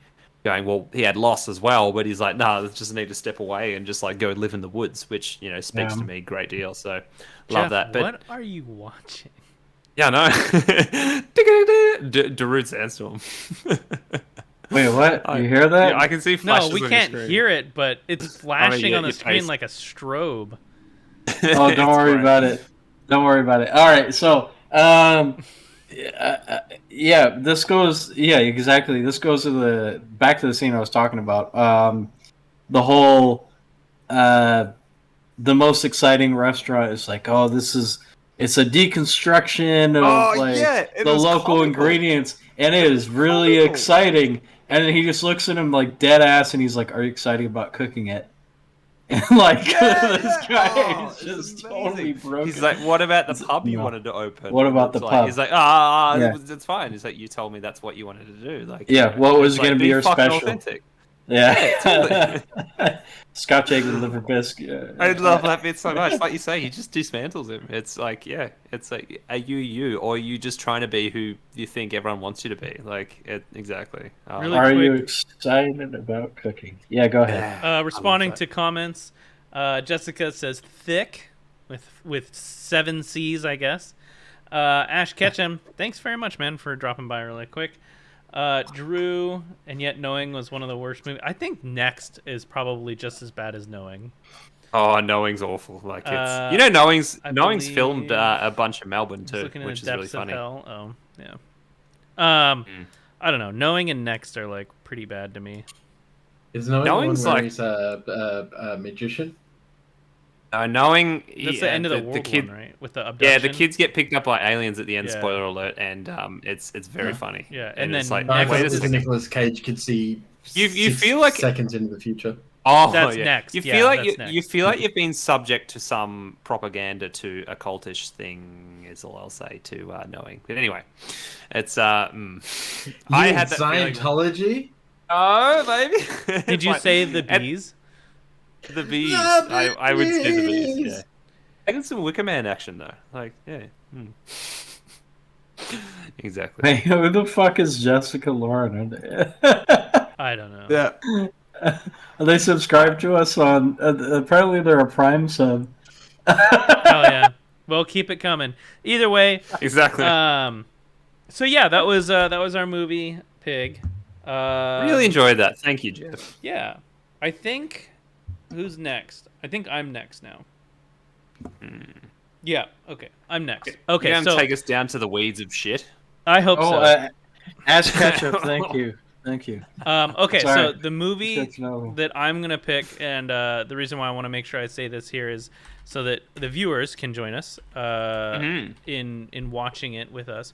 going, well, he had loss as well, but he's like, no, I just need to step away and just like go live in the woods, which speaks to me a great deal. So love Jeff, that. But what are you watching? yeah, no, Darude Sandstorm. Wait, what? You hear that? Yeah, I can see flashes. No, we on can't your screen. hear it, but it's flashing on the your screen face. like a strobe. Oh, don't worry about it. Don't worry about it. All right, so this goes. Yeah, exactly. This goes to back to the scene I was talking about. The whole the most exciting restaurant is like, oh, it's a deconstruction of the local comical ingredients, and it is really exciting. And then he just looks at him like dead ass, and he's like, "Are you excited about cooking it?" And this guy is just totally broken. He's like, what about the pub you wanted to open? What about the pub? He's like, it's fine. He's like, you told me that's what you wanted to do. Like, what was going to be your fucking special? Authentic. Yeah, totally. Scotch egg and liver bisque. Yeah. I love that bit so much. Like you say, he just dismantles him. It's like, it's like, are you, or are you just trying to be who you think everyone wants you to be? Like, exactly. Really Are quick. you excited about cooking? Yeah, go ahead. Responding to comments, Jessica says thick with 7 C's, I guess. Ash Ketchum, thanks very much, man, for dropping by really quick. Drew, and yet Knowing was one of the worst movies. I think Next is probably just as bad as Knowing. Oh, Knowing's awful. Like, it's Knowing's believe filmed a bunch of Melbourne too, which is really funny. Oh, yeah. I don't know. Knowing and Next are like pretty bad to me. Is Knowing Knowing's one where like- he's a magician? Knowing That's the end of the world kid, one, right? With the abduction. yeah, the kids get picked up by aliens at the end. Yeah. Spoiler alert, and it's very funny. Yeah, and and it's then like, Next wait a Because second. Nicolas Cage could see You 6 feel like- seconds into the future. Oh, That's yeah. Next. You Yeah, feel like that's you Next. feel like you've been subject to some propaganda to a cultish thing, is all I'll say to Knowing. But anyway, it's I had that feeling. Scientology. Oh, maybe. Did you say the And bees? the bees? The I would say the bees. bees. Yeah. Even some Wicker Man action though. Like, yeah. Exactly. Hey, who the fuck is Jessica Lauren? I don't know. Yeah. They subscribe to us on. Apparently, they're a Prime sub. Hell yeah. Well, keep it coming. Either way, Exactly. so yeah, that was our movie Pig. Really enjoyed that. Thank you, Jeff. Yeah. I think who's next? I think I'm next now. Yeah, okay. I'm next. Okay, You're gonna so take us down to the weeds of shit. I hope Oh, so. Ash Ketchup, thank you. Thank you. Okay, so Sorry. the movie That's no- that I'm gonna pick, and the reason why I want to make sure I say this here is so that the viewers can join us in watching it with us.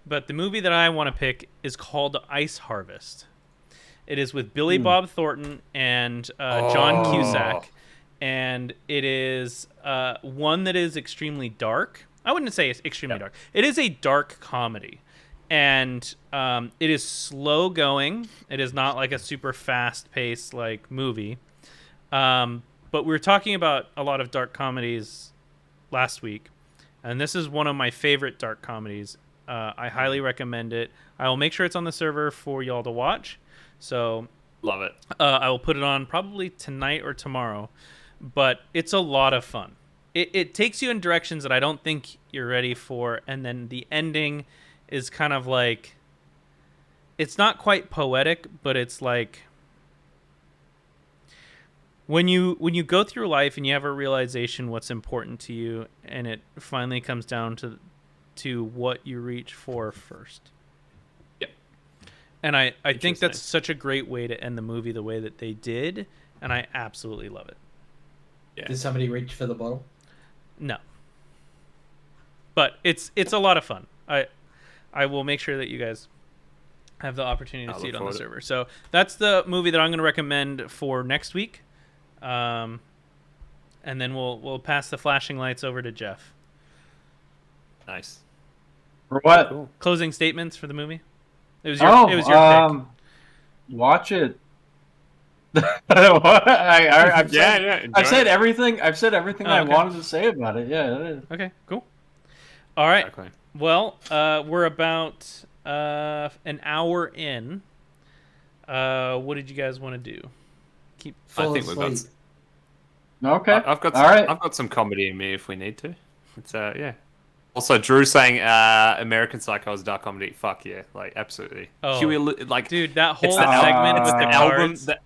But the movie that I want to pick is called Ice Harvest. It is with Billy Bob Thornton and John Cusack, and it is one that is extremely dark. I wouldn't say it's extremely dark. It is a dark comedy. And it is slow going. It is not like a super fast paced like movie. But we were talking about a lot of dark comedies last week, and this is one of my favorite dark comedies. I highly recommend it. I will make sure it's on the server for y'all to watch. So Love it. I will put it on probably tonight or tomorrow. But it's a lot of fun. It takes you in directions that I don't think you're ready for, and then the ending is kind of like, it's not quite poetic, but it's like when you go through life and you have a realization what's important to you, and it finally comes down to what you reach for first. Yep. And I think that's such a great way to end the movie the way that they did, and I absolutely love it. Yeah. Did somebody reach for the bottle? No. But it's a lot of fun. I will make sure that you guys have the opportunity to see it on the server. So that's the movie that I'm going to recommend for next week. And then we'll pass the flashing lights over to Jeff. Nice. For what? Cool. Closing statements for the movie? It was your pick. Watch it. I've said everything. I've said everything I wanted to say about it. Yeah. Okay, cool. All right. Exactly. Well, we're about an hour in. What did you guys want to do? I think we've got. Okay. I've got. All right. I've got some comedy in me if we need to. It's yeah. Also, Drew saying American Psycho is dark comedy. Fuck yeah, like absolutely. Oh, Huey, like dude, that whole it's the segment it's with the the album. cards. The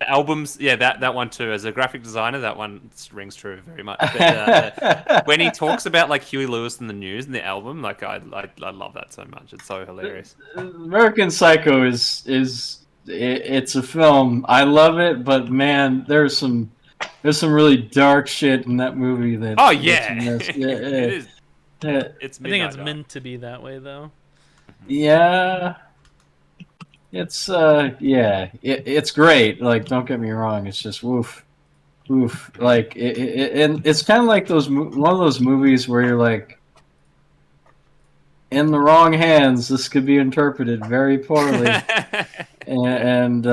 albums, yeah, that one too. As a graphic designer, that one rings true very much. But, when he talks about like Huey Lewis and the News and the album, like I love that so much. It's so hilarious. American Psycho is it's a film. I love it, but man, there's some really dark shit in that movie. That Oh yeah, it is. It's I think it's meant to be that way, though. Yeah. It's it's great. Like, don't get me wrong. It's just woof. Like, and it's kind of like one of those movies where you're like, in the wrong hands, this could be interpreted very poorly, and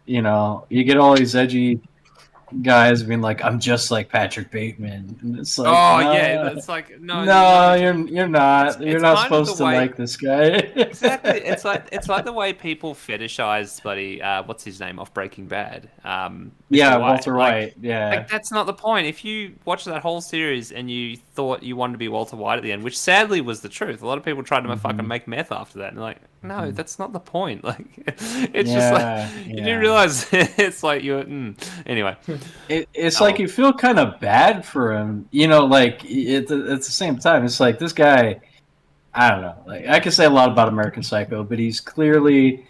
you know, you get all these edgy guys being like, "I'm just like Patrick Bateman," and it's like, yeah, it's like no, you're not. You're not supposed to like this guy. Exactly. It's like the way people fetishize bloody what's his name off Breaking Bad. Walter White. Yeah, like that's not the point. If you watch that whole series and you thought you wanted to be Walter White at the end, which sadly was the truth, a lot of people tried to fucking make meth after that, and like, no, that's not the point. Like, it's just like you didn't realize it's like you're anyway. It's like you feel kind of bad for him, you know. Like at the same time, it's like this guy. I don't know. Like, I can say a lot about American Psycho, but he's clearly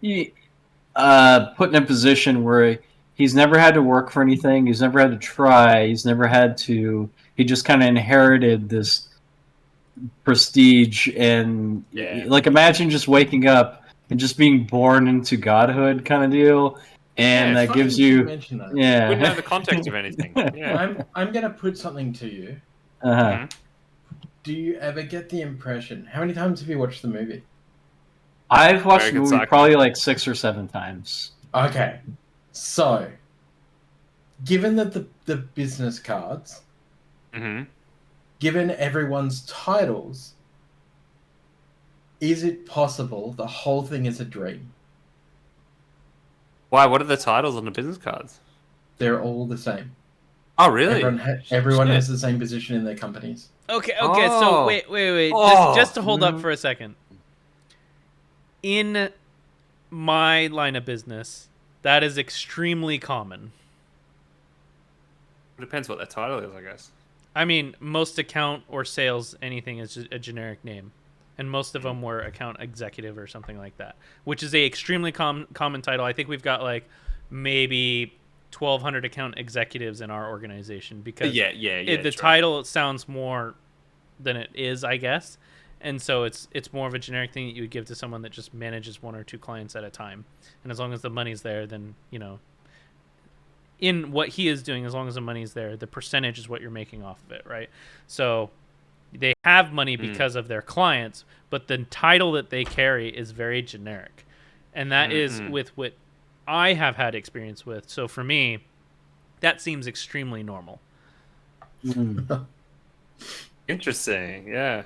put in a position where he's never had to work for anything. He's never had to try. He's never had to. He just kind of inherited this prestige, and like, imagine just waking up and just being born into godhood, kind of deal. And that gives you, wouldn't know the context of anything. Yeah. I'm gonna put something to you. Do you ever get the impression? How many times have you watched the movie? I've watched the movie probably like 6 or 7 times. Okay, so given that the business cards Mm-hmm. Given everyone's titles, is it possible the whole thing is a dream? Why? What are the titles on the business cards? They're all the same. Oh, really? Everyone Shit. has the same position in their companies. Okay. So Oh. wait. Oh. Just to hold up for a second. In my line of business, that is extremely common. It depends what that title is, I guess. I mean, most account or sales, anything is a generic name. And most of them were account executive or something like that, which is a extremely common title. I think we've got like maybe 1,200 account executives in our organization because the title sounds more than it is, I guess. And so it's more of a generic thing that you would give to someone that just manages one or two clients at a time. And as long as the money's there, then, you know, in what he is doing, as long as the money's there, the percentage is what you're making off of it, right? So they have money because of their clients, but the title that they carry is very generic. And that is with what I have had experience with. So for me, that seems extremely normal. Interesting, yeah.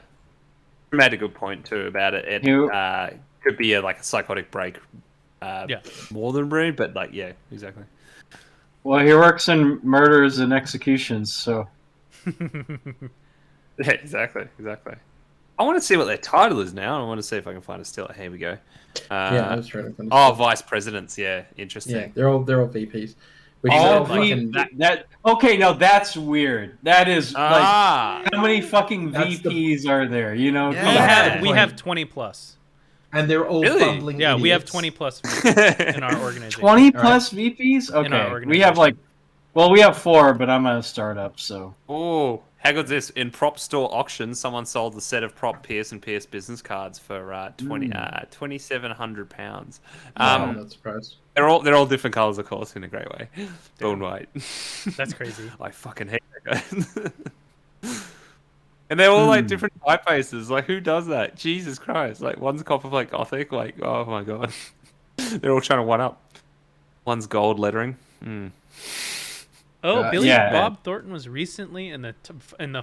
You made a good point too about it. It could be like a psychotic break, more than brain, but like exactly. Well, he works in murders and executions, so. Yeah, exactly. I want to see what their title is now. I want to see if I can find it still. Here we go. I was trying to find Oh, vice presidents. Yeah, interesting. Yeah, they're all VPs. Which okay, no, that's weird. That is like how many fucking VPs are there? You know, we have 20 plus. And they're all bumbling idiots. We have 20 plus VPs in our organization. 20 plus VPs? Okay. We have we have 4, but I'm a startup, so. Oh, how good's this? In prop store auction, someone sold a set of prop Pierce and Pierce business cards for £2,700. I'm not surprised. They're all different colors, of course, in a great way. Blue and white. That's crazy. I fucking hate that guy. And they're all like different typefaces. Like, who does that? Jesus Christ! Like, one's copper like Gothic. Like, oh my god, they're all trying to one up. One's gold lettering. Oh, Billy Bob Thornton was recently in the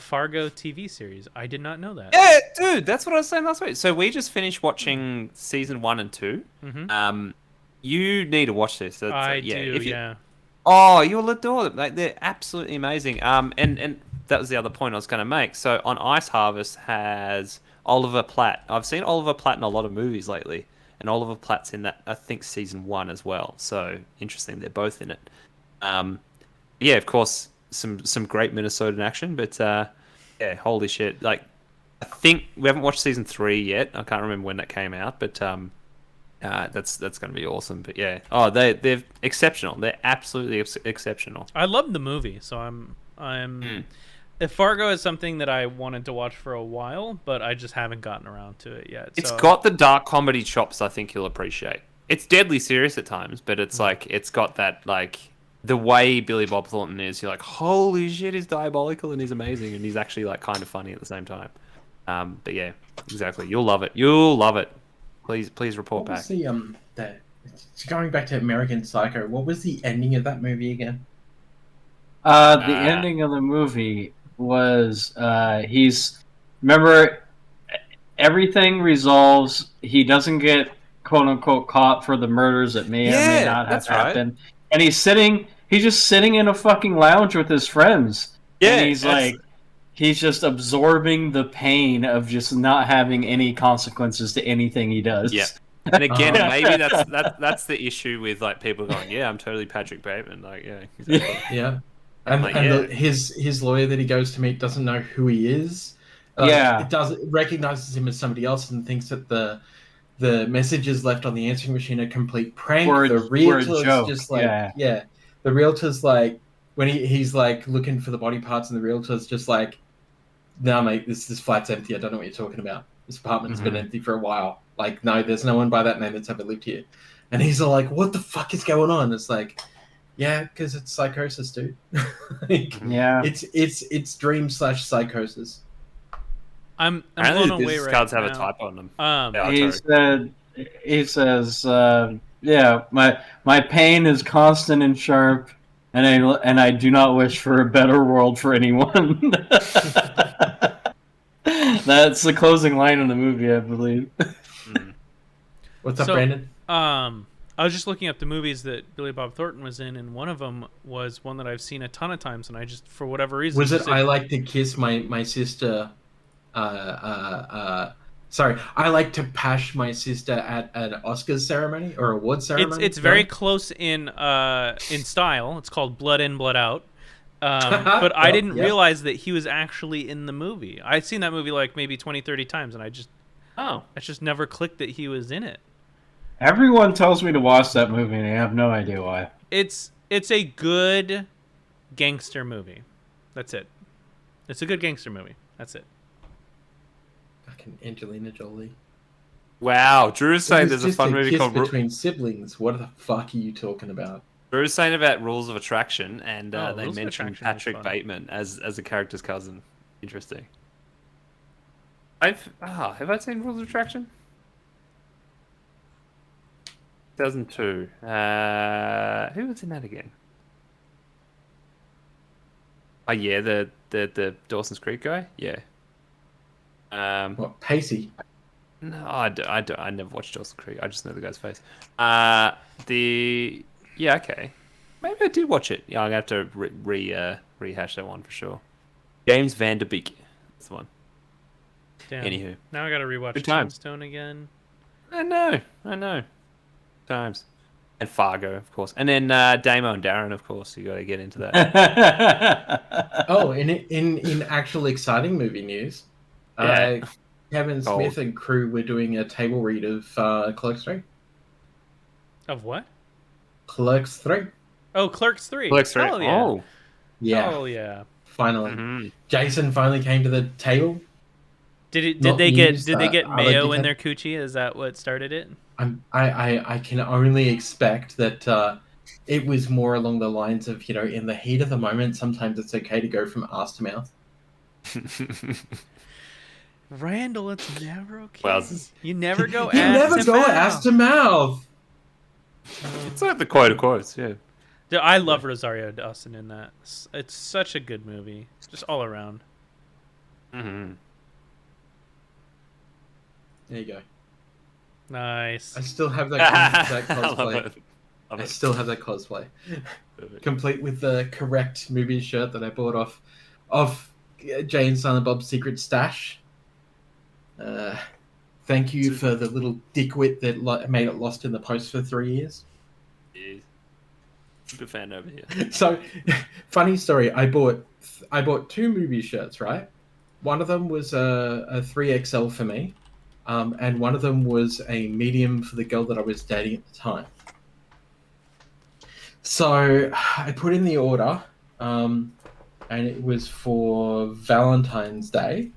Fargo TV series. I did not know that. Yeah, dude, that's what I was saying last week. So we just finished watching season 1 and 2. You need to watch this. I do. Yeah. Oh, you'll adore them. Like, they're absolutely amazing. And that was the other point I was going to make. So on Ice Harvest has Oliver Platt. I've seen Oliver Platt in a lot of movies lately, and Oliver Platt's in that, I think, season 1 as well. So interesting, they're both in it. Yeah, of course, some great Minnesotan action, but yeah, holy shit! Like, I think we haven't watched season 3 yet. I can't remember when that came out, but that's going to be awesome. But yeah, they're exceptional. They're absolutely exceptional. I love the movie, so I'm. If Fargo is something that I wanted to watch for a while, but I just haven't gotten around to it yet. It's got the dark comedy chops. I think you'll appreciate. It's deadly serious at times, but it's like it's got that like. The way Billy Bob Thornton is, you're like, holy shit, he's diabolical and he's amazing, and he's actually like kind of funny at the same time. But yeah, exactly. You'll love it. Please report back. Going back to American Psycho, what was the ending of that movie again? The ending of the movie was remember, everything resolves. He doesn't get quote unquote caught for the murders that may or may not have happened. Right. And he's just sitting in a fucking lounge with his friends. Yeah, and he's just absorbing the pain of just not having any consequences to anything he does. Yeah. And again, maybe that's the issue with like people going, yeah, I'm totally Patrick Bateman. Like, yeah, exactly. Yeah. His lawyer that he goes to meet doesn't know who he is. It recognizes him as somebody else and thinks that the messages left on the answering machine are a complete prank. The realtor's just like, the realtor's like, when he's like looking for the body parts, and the realtor's just like, no, mate, this flat's empty. I don't know what you're talking about. This apartment's been empty for a while. Like, no, there's no one by that name that's ever lived here. And he's like, what the fuck is going on? It's like, yeah, because it's psychosis, dude. It's dream/psychosis. I'm blown away these right cards now. have a typo on them. He says, my pain is constant and sharp. and I do not wish for a better world for anyone. That's the closing line in the movie, I believe. What's up, So, Brandon? I was just looking up the movies that Billy Bob Thornton was in, and one of them was one that I've seen a ton of times, and I just, for whatever reason, Was it just- I Like to Kiss My Sister? Sorry, I like to pash my sister at an Oscars ceremony or award ceremony. It's very close in style. It's called Blood In, Blood Out. But I didn't realize that he was actually in the movie. I'd seen that movie like maybe 20, 30 times, and it just never clicked that he was in it. Everyone tells me to watch that movie, and I have no idea why. It's a good gangster movie. That's it. It's a good gangster movie. That's it. Fucking Angelina Jolie. Wow, Drew's saying It was there's a just fun movie kiss called. Between Siblings. What the fuck are you talking about? Drew's saying about Rules of Attraction, and they Rules of mentioned Attraction was Patrick fun. Bateman as a character's cousin. Interesting. Have I seen Rules of Attraction? 2002. Who was in that again? Oh yeah, the Dawson's Creek guy. Yeah. What, Pacey? No, I never watched Dawson's Creek. I just know the guy's face. Okay. Maybe I did watch it. Yeah, I'm gonna have to rehash that one for sure. James Van Der Beek. That's the one. Damn. Anywho. Now I gotta rewatch Good times. Tombstone again. I know. Times. And Fargo, of course. And then Damo and Darren, of course. You got to get into that. Oh, in actual exciting movie news, Yeah. Kevin Cold. Smith and crew were doing a table read of Clerks 3. Of what? Clerks 3. Oh, Clerks 3. Clerks 3. Oh, yeah. Oh. Yeah, Oh, yeah. finally. Mhm. Jason finally came to the table. Did Not they news, get other mayo in dickhead. their coochie? Is that what started it? I can only expect that it was more along the lines of, in the heat of the moment, sometimes it's okay to go from ass to mouth. Randall, it's never okay. Well, You never go You ass never to go mouth. ass to mouth. It's like the quote of quotes, yeah. Dude, I love Rosario Dawson in that. It's such a good movie, just all around. Mm-hmm. There you go. Nice. I still have that I love cosplay. it. Love I it. still have that cosplay, Perfect. complete with the correct movie shirt that I bought off Jay and Silent Bob's secret stash. Thank you for the little dickwit that made it lost in the post for 3 years. Yeah. Super fan over here. So, funny story. I bought 2 movie shirts. Right, one of them was a 3XL for me, and one of them was a medium for the girl that I was dating at the time. So I put in the order, and it was for Valentine's Day,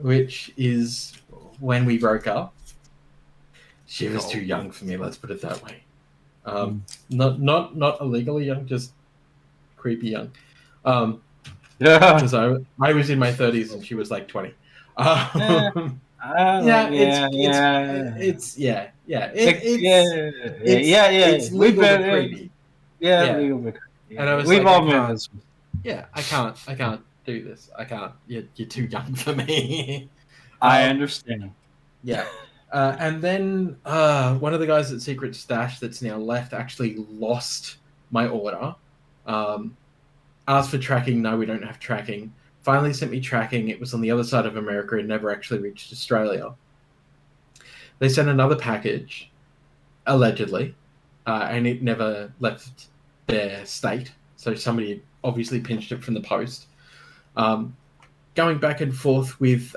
which is when we broke up. She was too young for me. Let's put it that way. Not illegally young, just creepy young. Yeah. Because I was in my 30s and she was like 20. It's We've legal been but creepy. Yeah, Yeah. legal but creepy. And I was We've like, all I been can't. this. Yeah, I can't do this. I can't. You're too young for me. I understand. Yeah. And then one of the guys at Secret Stash that's now left actually lost my order. Asked for tracking. No, we don't have tracking. Finally sent me tracking. It was on the other side of America and never actually reached Australia. They sent another package, allegedly, and it never left their state. So somebody obviously pinched it from the post. Going back and forth with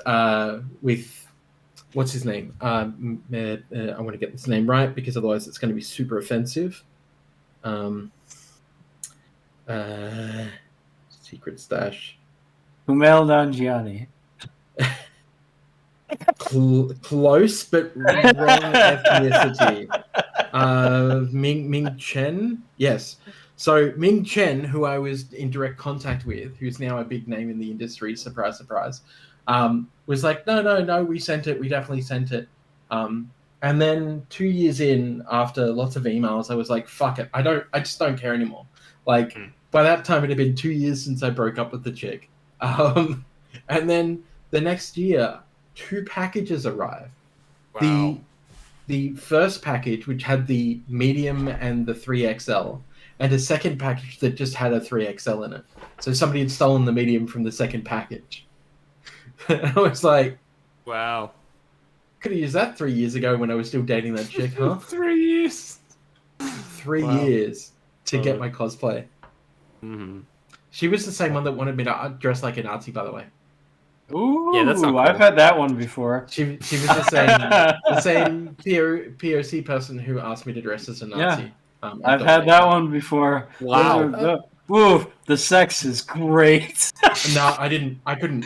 what's his name? I want to get this name right because otherwise it's going to be super offensive. Secret Stash. Kumail Nanjiani. Close, but wrong ethnicity. Ming Chen? Yes. So Ming Chen, who I was in direct contact with, who's now a big name in the industry, surprise, surprise, was like, no, we sent it. We definitely sent it. And then 2 years in, after lots of emails, I was like, fuck it. I just don't care anymore. Like by that time, it had been 2 years since I broke up with the chick. And then the next year, 2 packages arrived. Wow. The first package, which had the medium and the 3XL, and a second package that just had a 3XL in it. So somebody had stolen the medium from the second package. And I was like, Wow. could have used that 3 years ago when I was still dating that chick, huh? 3 years. 3 Wow. years to get my cosplay. Mm-hmm. She was the same one that wanted me to dress like a Nazi, by the way. Ooh, Yeah, that's not cool. I've had that one before. She was the same POC person who asked me to dress as a Nazi. Yeah. At I've the had wedding. that one before. Wow. Ooh, the sex is great. No, I didn't. I couldn't.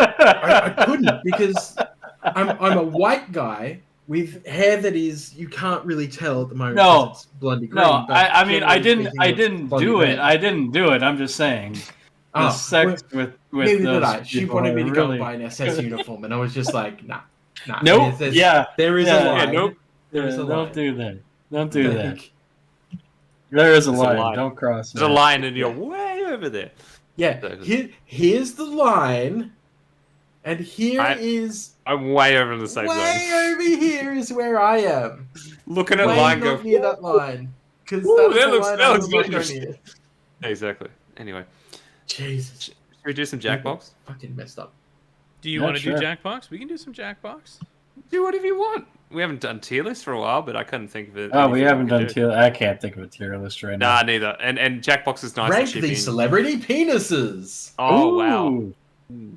I couldn't because I'm a white guy with hair that is you can't really tell at the moment. No. Because it's blondie green. No, but I mean, I generally didn't speaking, it's blondie do red. it. I didn't do it. I'm just saying. The Oh, sex with neither those did I. She people wanted me are to really... go buy an SS uniform, and I was just like, nah. Nope. There is a line. nope. There is a line. Don't do that. Don't do that. Like, There is a There's a line. line. Don't cross There's a that. line, and you're way over there. yeah. Here's the line, and is I'm way over in the safe way zone. over here is where I am. Looking at Way line, not go. near that line, because Ooh, that's that the looks- line that I'm looks not good. going near. Exactly. Anyway, Jesus, should we do some Jackbox? fucking messed up. Do you Yeah, want to sure. do Jackbox? We can do some Jackbox. Do whatever you want. We haven't done tier lists for a while, but I couldn't think of it. Oh, we anything haven't could done do. tier. I can't think of a tier list right now. Nah, neither. And Jackbox is nice Rank to chip the in. celebrity penises. Oh wow. Ooh.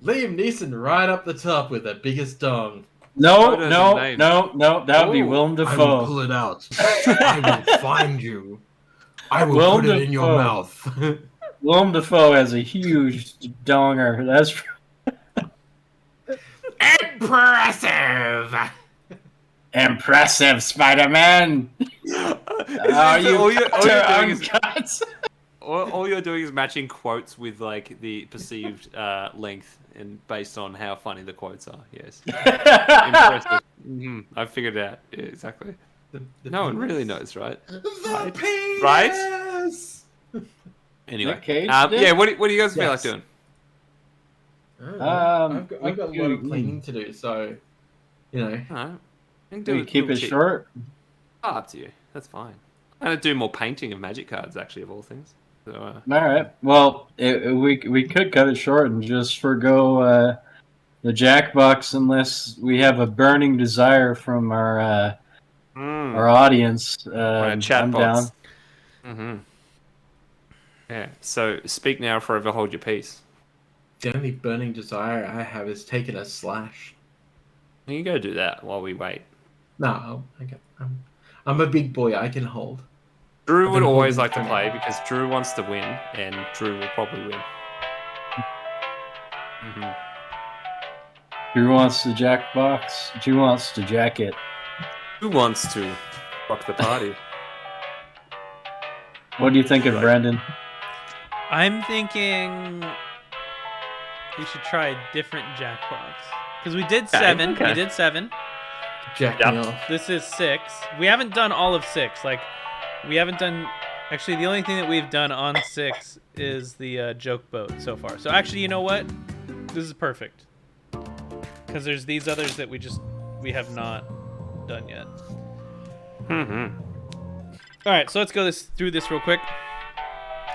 Liam Neeson right up the top with the biggest dong. No, Photos no, and names. no. That would be Ooh, Willem I will Dafoe. pull it out. I will find you. I will Willem put it in your Dafoe. mouth. Willem Dafoe has a huge donger. That's Impressive. impressive, Spider-Man. Are you all you're doing is uncut? all you're doing is matching quotes with like the perceived length and based on how funny the quotes are. Yes, impressive. I figured it out. Yeah, exactly. No one really knows, right? The penis. Right? Anyway, Nick Cage yeah. did? What do you guys feel like Yes. doing? I've got a lot of cleaning to do, so you know. Alright. Do you keep it short? Up to you. That's fine. I'm gonna do more painting of magic cards, actually, of all things. So, All right. Well, we could cut it short and just forgo the Jackbox unless we have a burning desire from our audience. chat I'm bots. down. Mm-hmm. Yeah. So speak now, or forever hold your peace. The only burning desire I have is taking a slash. You can go do that while we wait. No, I'm a big boy. I can hold. Drew I've would been always holding like to time. play because Drew wants to win, and Drew will probably win. Drew wants the Jackbox. Drew wants to jack it. Who wants to rock the party? What do you think of Brandon? I'm thinking we should try a different Jackbox. Because we did 7. okay. We did 7. Jack Yep. me off. This is 6. We haven't done all of 6. Like, we haven't done... Actually, the only thing that we've done on 6 is the joke boat so far. So actually, you know what? This is perfect. Because there's these others that we have not done yet. All right, so let's go through this real quick.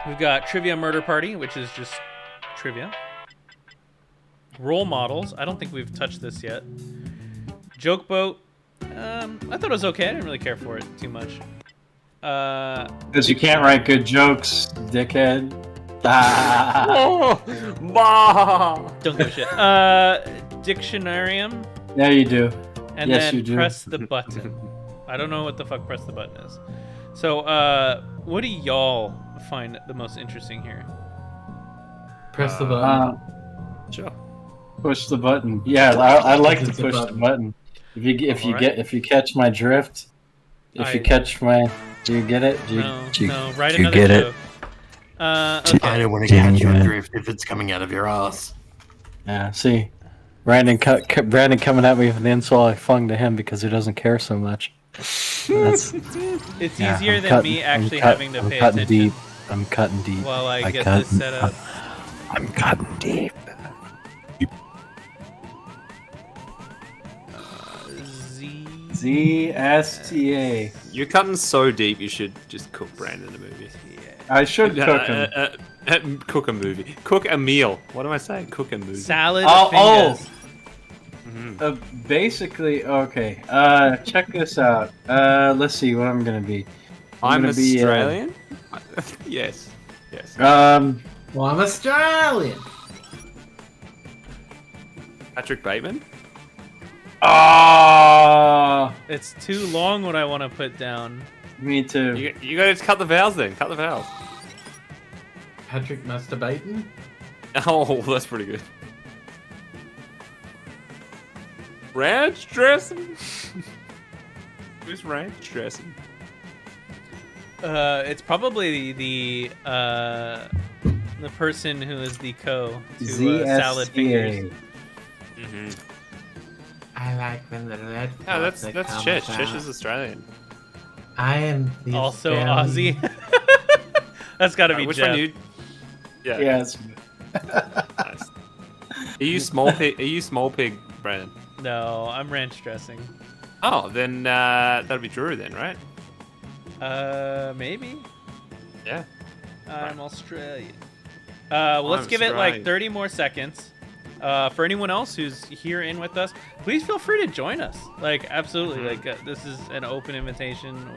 We've got Trivia Murder Party, which is just trivia. Role models. I don't think we've touched this yet. Joke boat. I thought it was okay. I didn't really care for it too much. Because you can't write good jokes, dickhead. Ah. Oh, bah! Don't give a shit. Dictionarium. Yeah, you do. And Yes, then you do. press the button. I don't know what the fuck press the button is. So, what do y'all find the most interesting here? Press the button. Sure. Push the button. Yeah, I like to It's a push the button. button. If you catch my drift, if you I- catch my, do you get it? Do you, No, write do you another get it? joke. Okay. I don't want to catch your drift if it's coming out of your ass. Yeah. See, Brandon coming at me with an insult I flung to him because he doesn't care so much. That's, It's yeah, easier I'm than cutting- me actually I'm having to I'm pay cutting attention. deep. I'm cutting deep. While I get cut- this set up. I'm cutting deep. Z. ZSTA. You're cutting so deep. You should just cook Brandon a movie. I should cook him. Cook a movie. Cook a meal. What am I saying? Cook a movie. Salad Oh, fingers. Basically, okay. Check this out. Let's see what I'm gonna be. I'm gonna be, Australian. Yes. Yes. Well, I'm Australian. Patrick Bateman. It's too long what I want to put down. Me too. You gotta cut the vowels then. Cut the vowels. Patrick masturbating. Oh, that's pretty good. Ranch dressing. Who's ranch dressing? It's probably the person who is the to salad fingers. Mm-hmm. I like when the red. Oh, that's Chesh. Chesh is Australian. I am the Also Australian. Aussie. That's got to be Which Jeff. one you? Yeah. Yes. Nice. Are you small pig? Are you small pig, Brandon? No, I'm ranch dressing. Oh, then that'll be Drew then, right? Maybe. Yeah. I'm Australian. Well, let's I'm give it like Australian. 30 more seconds. For anyone else who's here in with us, please feel free to join us. Like, absolutely. Like, this is an open invitation.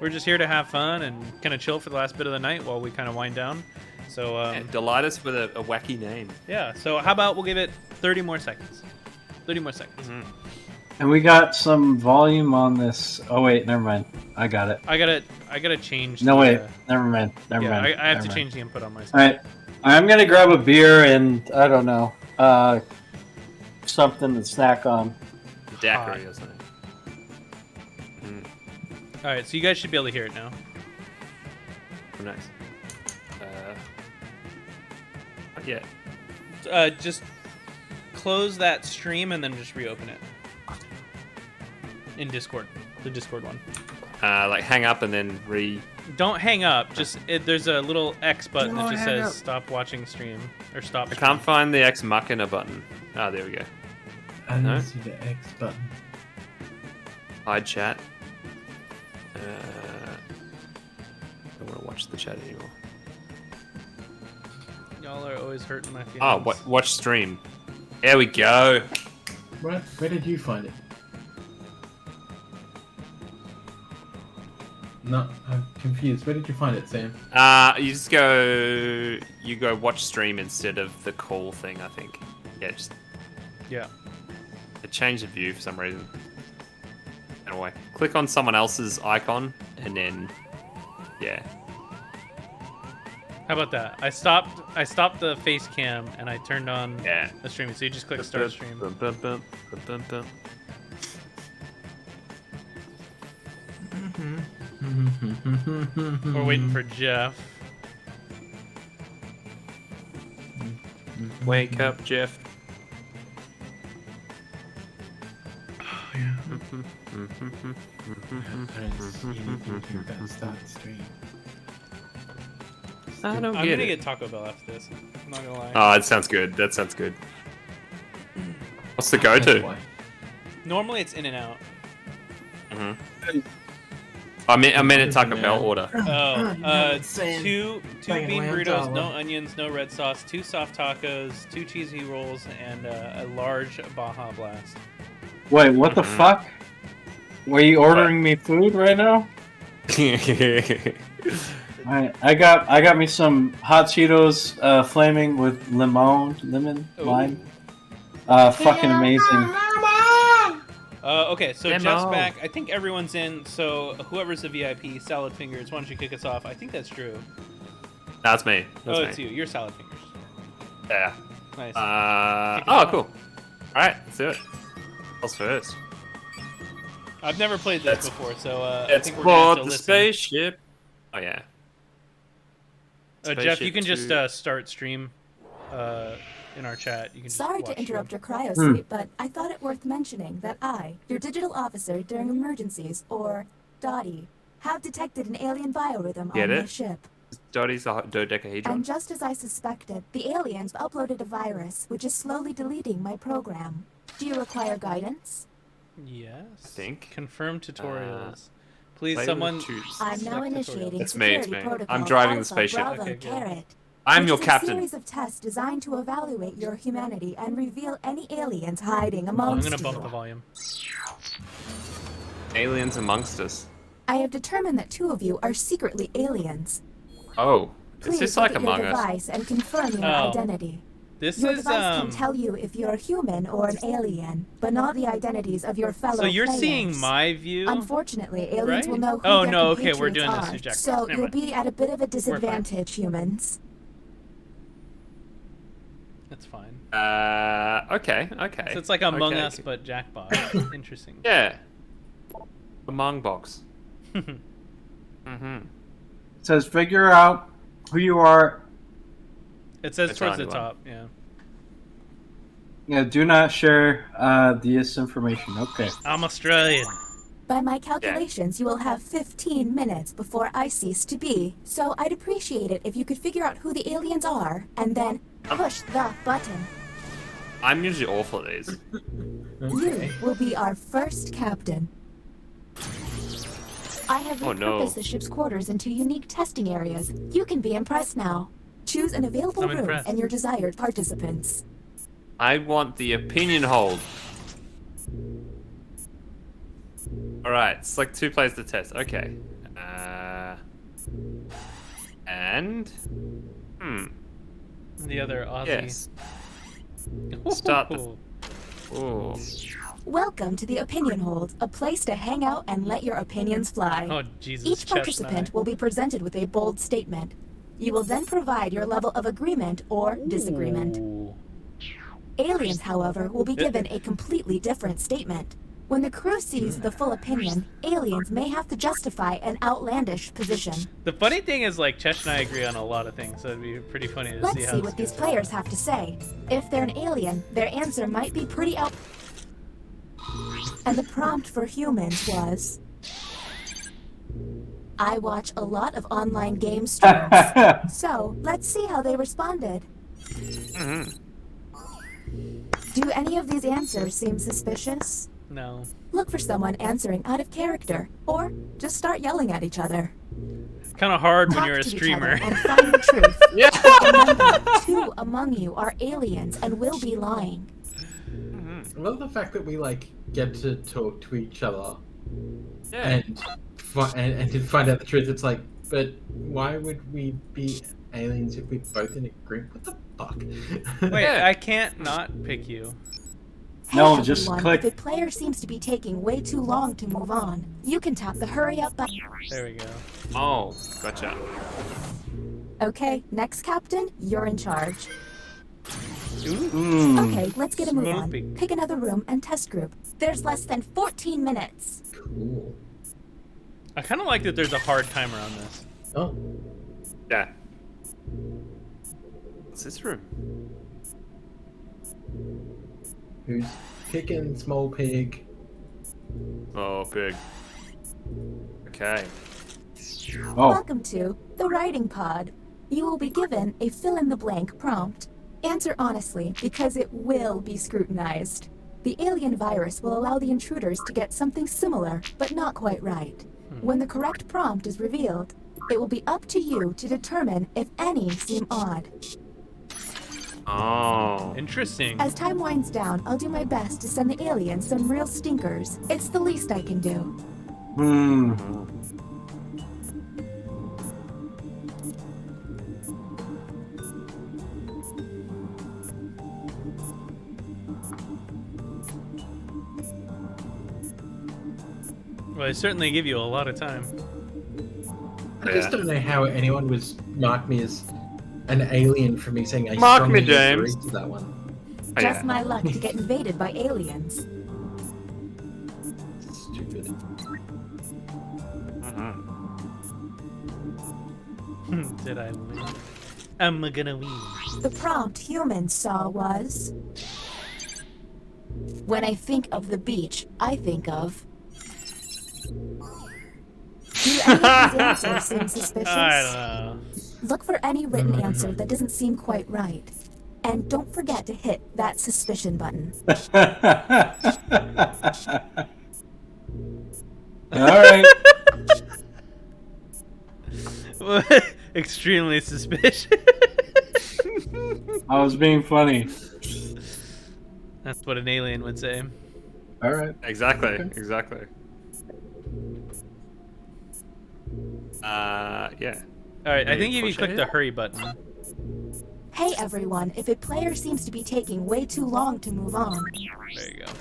We're just here to have fun and kind of chill for the last bit of the night while we kind of wind down. So, And delight us with a wacky name. yeah. So, how about we'll give it 30 more seconds? 30 more seconds. And we got some volume on this. Oh wait, never mind. I got it. I gotta change. No the, wait, never mind. Never yeah, mind. I have never to mind. change the input on my side. All right, I'm gonna grab a beer and I don't know, something to snack on. Daiquiri or something. All right, so you guys should be able to hear it now. Oh, nice. Yeah. Just close that stream and then just reopen it in Discord, the Discord one. Like hang up and then Don't hang up. Just there's a little X button that Don't just hang says up. stop watching stream or stop. I Stream. can't find the X Machina button. Oh, there we go. I No? don't see the X button. Hide chat. I don't want to watch the chat anymore. Y'all are always hurting my feelings. Oh, watch stream. There we go. Where did you find it? No, I'm confused. Where did you find it, Sam? You just go. You go watch stream instead of the call thing. I think. Yeah, just Yeah. it changed the view for some reason. Anyway, click on someone else's icon and then, yeah. How about that? I stopped the face cam and I turned on Yeah. the stream. So you just click start stream. Bum, bum, bum, bum, bum, bum. We're waiting for Jeff. Wake up, Jeff. I don't I'm get gonna it. get Taco Bell after this. I'm not gonna lie. Oh, that sounds good. That sounds good. What's the go-to? Normally it's In and Out. I meant a Taco Bell order. Oh, Sam. two Banging bean lamb burritos, dollar. no onions, no red sauce, 2 soft tacos, 2 cheesy rolls, and a large Baja Blast. Wait, what the fuck? Were you ordering me food right now? Alright, I got me some hot Cheetos, flaming with lemon, Ooh. lime. Fucking amazing. Okay, so Demo. Jeff's back. I think everyone's in. So whoever's the VIP, Salad Fingers, why don't you kick us off? I think that's Drew. That's me. That's Oh, me. it's you. You're Salad Fingers. Yeah. Nice. Oh, cool. Alright, let's do it. What's first? I've never played this before, so I Let's think we're gonna have board to the listen. spaceship. Oh, yeah. Jeff, you can just Spaceship start stream in our chat. You can just Sorry watch to interrupt them. your cryo sleep, but I thought it worth mentioning that I, your digital officer during emergencies, or Dottie, have detected an alien biorhythm Get on it? my ship. Dotty's a dodecahedron. And just as I suspected, the aliens uploaded a virus which is slowly deleting my program. Do you require guidance? Yes. I think. Confirm tutorials. Please, Play with someone. choose. I'm now select tutorial. initiating It's me, it's security me. protocol I'm driving the Alpha spaceship. Bravo Okay, good. Carrot, I'm which your is captain. a series of tests designed to evaluate your humanity and reveal any aliens hiding I'm amongst gonna you. bump the volume. Aliens amongst us. I have determined that 2 of you are secretly aliens. Oh, Please is this look like at your Among Us? device and confirm your Oh. identity. This Your is device can tell you if you're a human or an alien, but not the identities of your fellow So you're players. seeing my view. Unfortunately, aliens will right? know who Oh, their no, okay, we're compatriots doing this are, through Jack. so Never you'll mind. be at a bit of a fine. disadvantage, humans. That's fine. Okay. So it's like Among Okay, Us, okay. but Jackbot. Interesting. Yeah. Among box. Mm-hmm. It says figure out who you are. It says It's towards the on top. Yeah. Yeah, do not share this information. Okay. I'm Australian. By my calculations, you will have 15 minutes before I cease to be, so I'd appreciate it if you could figure out who the aliens are, and then push the button. I'm usually awful at these. You will be our first captain. I have Oh, repurposed no. the ship's quarters into unique testing areas. You can be impressed now. Choose an available I'm room impressed. and your desired participants. I want the opinion hold. Alright, select 2 players to test. Okay. And... The other Aussie. Yes. Start the- Ooh. Welcome to the Opinion Hold, a place to hang out and let your opinions fly. Oh Jesus. Each participant will be presented with a bold statement. You will then provide your level of agreement or disagreement. Ooh. Aliens, however, will be given a completely different statement. When the crew sees the full opinion, aliens may have to justify an outlandish position. The funny thing is, like, Chesh and I agree on a lot of things, so it'd be pretty funny to Let's see how see this what these goes. players have to say. If they're an alien, their answer might be pretty out. And the prompt for humans was... I watch a lot of online game streams. So, let's see how they responded. Do any of these answers seem suspicious? No. Look for someone answering out of character, or just start yelling at each other. Kind of hard when Talk you're a to each streamer. other and find the truth. Yeah. Remember, 2 among you are aliens and will be lying. I love the fact that we like get to talk to each other Yeah. and to find out the truth. It's like, but why would we be aliens if we're both in agreement? What the fuck? Wait, Yeah. I can't not pick you. Hey, No, just everyone, click. If a player seems to be taking way too long to move on, you can tap the hurry up button. There we go. Oh, gotcha. Okay, next captain, you're in charge. Ooh. Okay, let's get a move on. Smoothie. Pick another room and test group. There's less than 14 minutes. Cool. I kind of like that there's a hard timer on this. Oh, Yeah. What's this room? who's picking small pig? Oh, big. Okay. Oh, Welcome to the Writing Pod. You will be given a fill-in-the-blank prompt. Answer honestly, because it will be scrutinized. The alien virus will allow the intruders to get something similar, but not quite right. When the correct prompt is revealed, it will be up to you to determine if any seem odd. Oh. Interesting. As time winds down, I'll do my best to send the aliens some real stinkers. It's the least I can do. Well, I certainly give you a lot of time. I just don't know how anyone was mark me as an alien for me saying I Mark me, strongly James. agree to that one. Oh, Just yeah. my luck to get invaded by aliens. Stupid. Did I win? I'm gonna win. The prompt humans saw was... When I think of the beach, I think of... Do any of these answers seem suspicious? I don't know. Look for any written answer that doesn't seem quite right. And don't forget to hit that suspicion button. All right. Extremely suspicious. I was being funny. That's what an alien would say. All right. Exactly. Okay. Exactly. Yeah. All right, I Maybe think if you push click it. the hurry button. Hey everyone, if a player seems to be taking way too long to move on. There you go.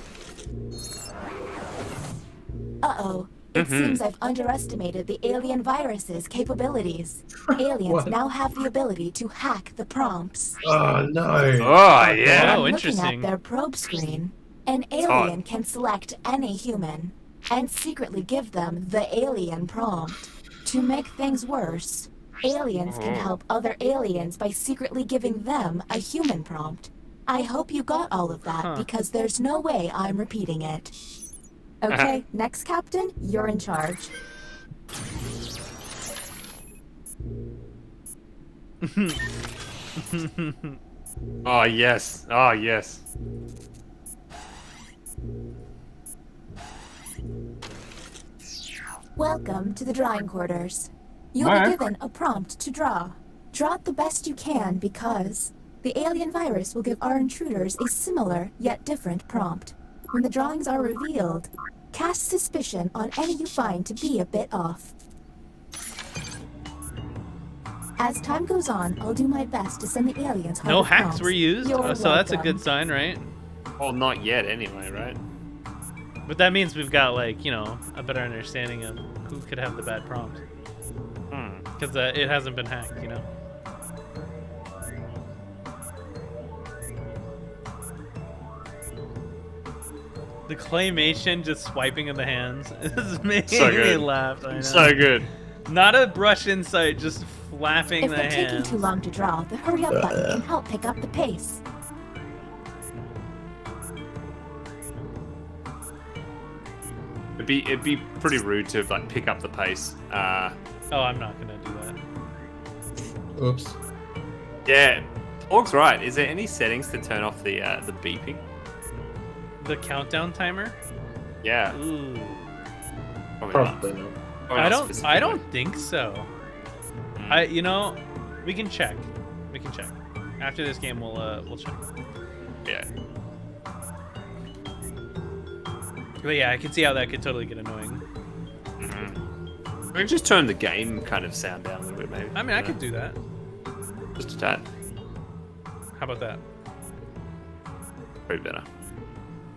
Uh-oh. It seems I've underestimated the alien virus's capabilities. Aliens What? now have the ability to hack the prompts. Oh no. Oh yeah. Oh, When interesting. looking at their probe screen, an hot. alien can select any human and secretly give them the alien prompt. To make things worse, aliens can help other aliens by secretly giving them a human prompt. I hope you got all of that because there's no way I'm repeating it. Okay, next captain, you're in charge. Oh yes. Oh yes. Welcome to the drawing quarters. You'll Alright. be given a prompt to draw. Draw it the best you can because the alien virus will give our intruders a similar yet different prompt. When the drawings are revealed, cast suspicion on any you find to be a bit off. As time goes on, I'll do my best to send the aliens No harder hacks prompts. were used, You're so that's a welcome. good sign, right? Well, not yet anyway, right? But that means we've got, like, you know, a better understanding of who could have the bad prompt. Because it hasn't been hacked, you know? The claymation just swiping of the hands is making So me good. laugh. I know. So good. Not a brush insight, just flapping If the they're taking hands. too long to draw, the hurry up button can help pick up the pace. It'd be pretty rude to like pick up the pace. Oh, I'm not gonna do that. Oops. Yeah. Org's right. Is there any settings to turn off the beeping? The countdown timer? Yeah. Ooh. Probably not. Probably I not don't specifically. think so. Mm. You know, we can check. We can check. After this game we'll check. Yeah. But yeah, I can see how that could totally get annoying. We can just turn the game kind of sound down a little bit, maybe. I mean, I could do that. Just a tad. How about that? Probably better.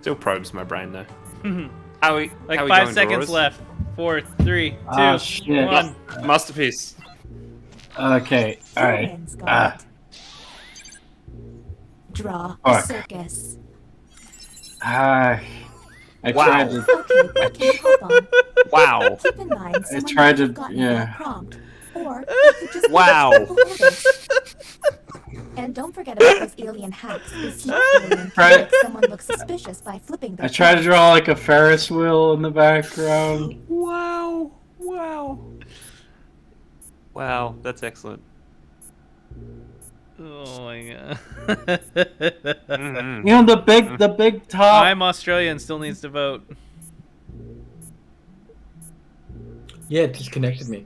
Still probes my brain though. How we? Like how we 5 going, seconds drawers? left. 4, 3, 2, Ah, shit. 1. Masterpiece. Okay. All right. Humans got it. Draw a Fuck. circus. I Wow. tried to. Okay, what can I help on? Wow. Keep in mind, someone tried might to- have gotten yeah. that prompt, or you could just Wow. And don't forget about those alien hacks. The smart alien can Right. make someone look suspicious by flipping their I tried to prompts. draw like a Ferris wheel in the background. Wow. Wow. Wow. That's excellent. Oh my god. Mhm. You know the big top. I'm Australian, still needs to vote. Yeah, it disconnected me.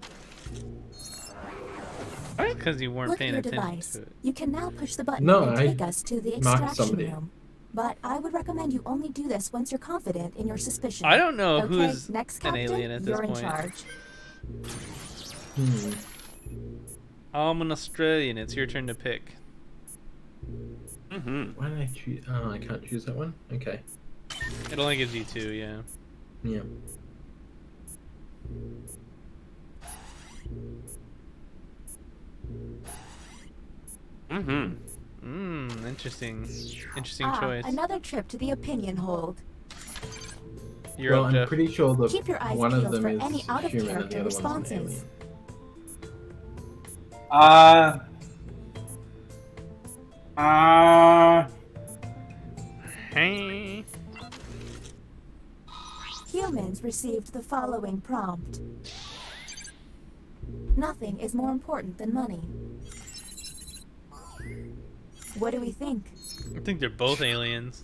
Because you weren't Look at paying your attention device. to it. You can now push the button No, and I take us to the marked extraction somebody. room. But I would recommend you only do this once you're confident in your suspicion. I don't know Okay, who's next an captain, alien at this you're in point. charge. Hmm. I'm an Australian. It's your turn to pick. Why did I choose? Oh, I can't choose that one. Okay. It only gives you 2, yeah. Yeah. Interesting. Interesting Ah, choice. another trip to the opinion hold. You're Well, up, I'm Jeff. pretty sure that Keep your eyes one of peeled them for is any human and out-of-character the other one's an responses. alien. Hey. Humans received the following prompt. Nothing is more important than money. What do we think? I think they're both aliens.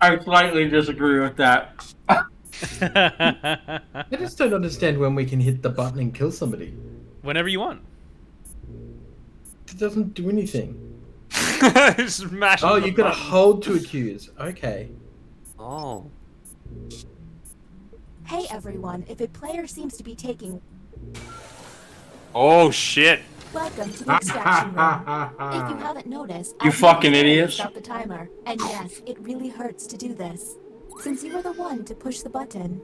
I slightly disagree with that. I just don't understand when we can hit the button and kill somebody. Whenever you want. It doesn't do anything. Smash Oh, the you gotta button. hold to accuse. Okay. Oh. Hey everyone, if a player seems to be taking Oh shit. welcome to the extraction room. If you haven't noticed, You I've fucking been idiots. Stop the timer. And yes, it really hurts to do this. Since you were the one to push the button,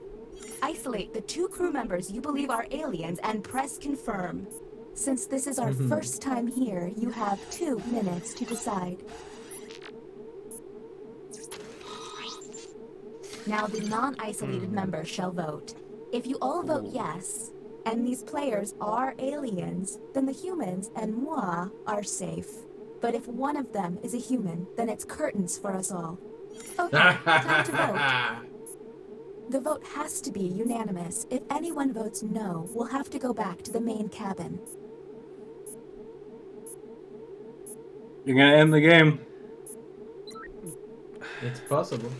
isolate the 2 crew members you believe are aliens and press confirm. Since this is our first time here, you have 2 minutes to decide. Now the non-isolated members shall vote. If you all vote yes, and these players are aliens, then the humans and moi are safe. But if one of them is a human, then it's curtains for us all. Okay, time to vote. The vote has to be unanimous. If anyone votes no, we'll have to go back to the main cabin. You're gonna end the game. It's possible.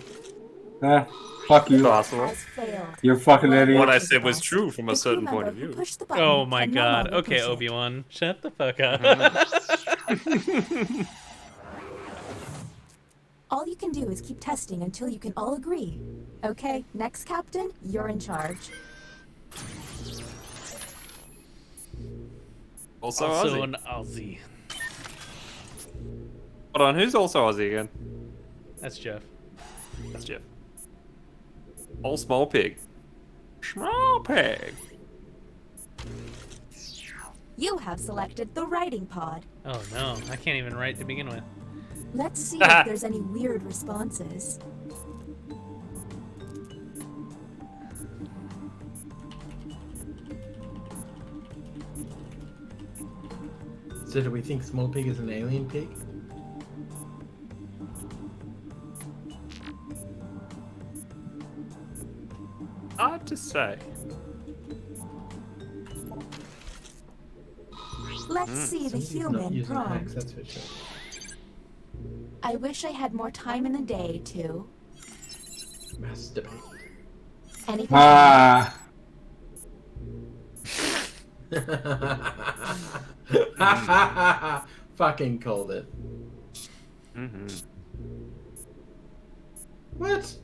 Fuck you. Possible. Has failed. You're fucking Well, idiot. What I that said was best. true from a The certain crew point of member who view. pushed the button Oh my can no god. longer Okay, push it. Obi-Wan. Shut the fuck up. All you can do is keep testing until you can all agree. Okay, next captain, you're in charge. Also, Also Aussie. an Aussie. Hold on, who's also Aussie again? That's Jeff. That's Jeff. Old small pig. Small pig. You have selected the writing pod. Oh no, I can't even write to begin with. Let's see if there's any weird responses. So do we think Small Pig is an alien pig? Hard to say. Let's see the Somebody's not human using hacks, prompt. that's for sure. I wish I had more time in the day to. Masturbate. Anything? Ah. Fucking called it. Mm-hmm. What?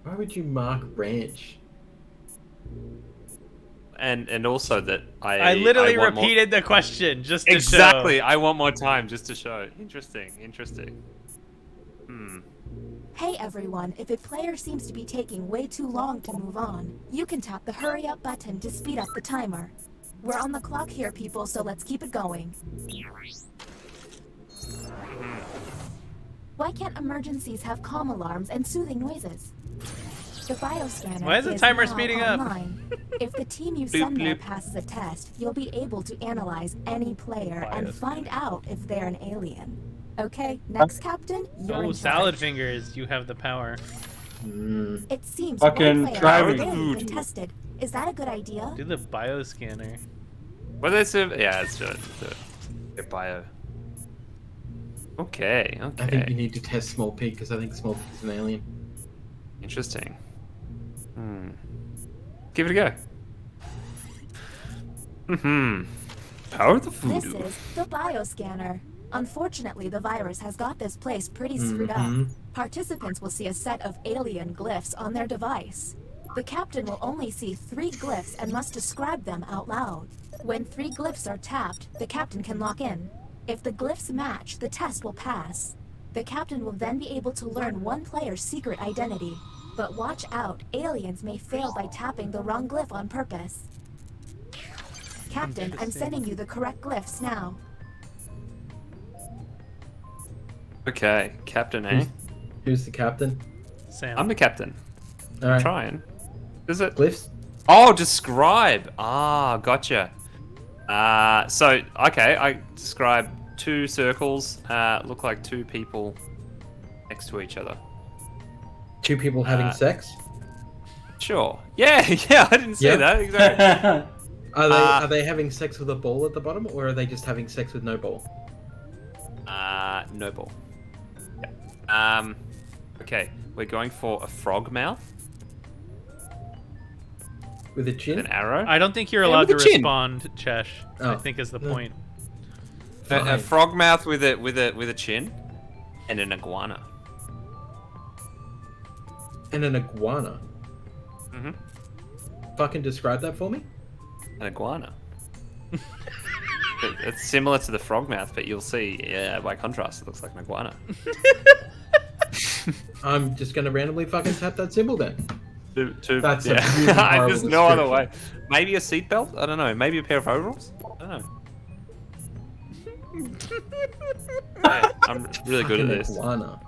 Why would you mark branch? And also that I literally want more- repeated the question just to Exactly. show. I want more time just to show. Interesting. Interesting. Hmm. Hey everyone, if a player seems to be taking way too long to move on, you can tap the hurry up button to speed up the timer. We're on the clock here, people, so let's keep it going. Why can't emergencies have calm alarms and soothing noises? The bioscanner Why is the is timer now speeding up? online. If the team you Bloop, send there bloop. passes a test, you'll be able to analyze any player and Bioscanner. find out if they're an alien. Okay, next captain, you're Oh, in salad charge. fingers, you have the power. Mm. It seems Fucking one player driving. has already been tested. Is that a good idea? Do the bioscanner. What they say? Yeah, let's do it. Let's do it. Get bio. Okay. I think you Okay. need to test Small Pig because I think Small Pig is an alien. Interesting. Hmm. Give it a go. Hmm. Power of the This voodoo. is the bioscanner. Unfortunately, the virus has got this place pretty screwed up. Mhm. Participants will see a set of alien glyphs on their device. The captain will only see 3 glyphs and must describe them out loud. When 3 glyphs are tapped, the captain can lock in. If the glyphs match, the test will pass. The captain will then be able to learn one player's secret identity. But watch out, aliens may fail by tapping the wrong glyph on purpose. Captain, I'm sending you the correct glyphs now. Okay, Captain, eh? Who's the captain? Sam. I'm the captain. All right. Trying. Is it? Glyphs? Oh, describe. Ah, gotcha. So okay, I describe 2 circles. Look like 2 people next to each other. 2 people having sex? Sure. Yeah, yeah. I didn't say Yeah. that exactly. Are they having sex with a ball at the bottom, or are they just having sex with no ball? No ball. Yeah. Okay. We're going for a frog mouth With a with chin? an arrow. I don't think you're Yeah, allowed to with a chin. respond, Chesh. I Oh. think is the No. point. A Fine. frog mouth with a chin, and an iguana. And an iguana. Mm-hmm. Fucking describe that for me? An iguana. It's similar to the frog mouth, but you'll see, yeah, by contrast, it looks like an iguana. I'm just gonna randomly fucking tap that symbol then. That's a yeah. really horrible There's no other way. description. Maybe a seatbelt? I don't know. Maybe a pair of overalls? I don't know. Yeah, I'm really good at Fucking this. Iguana.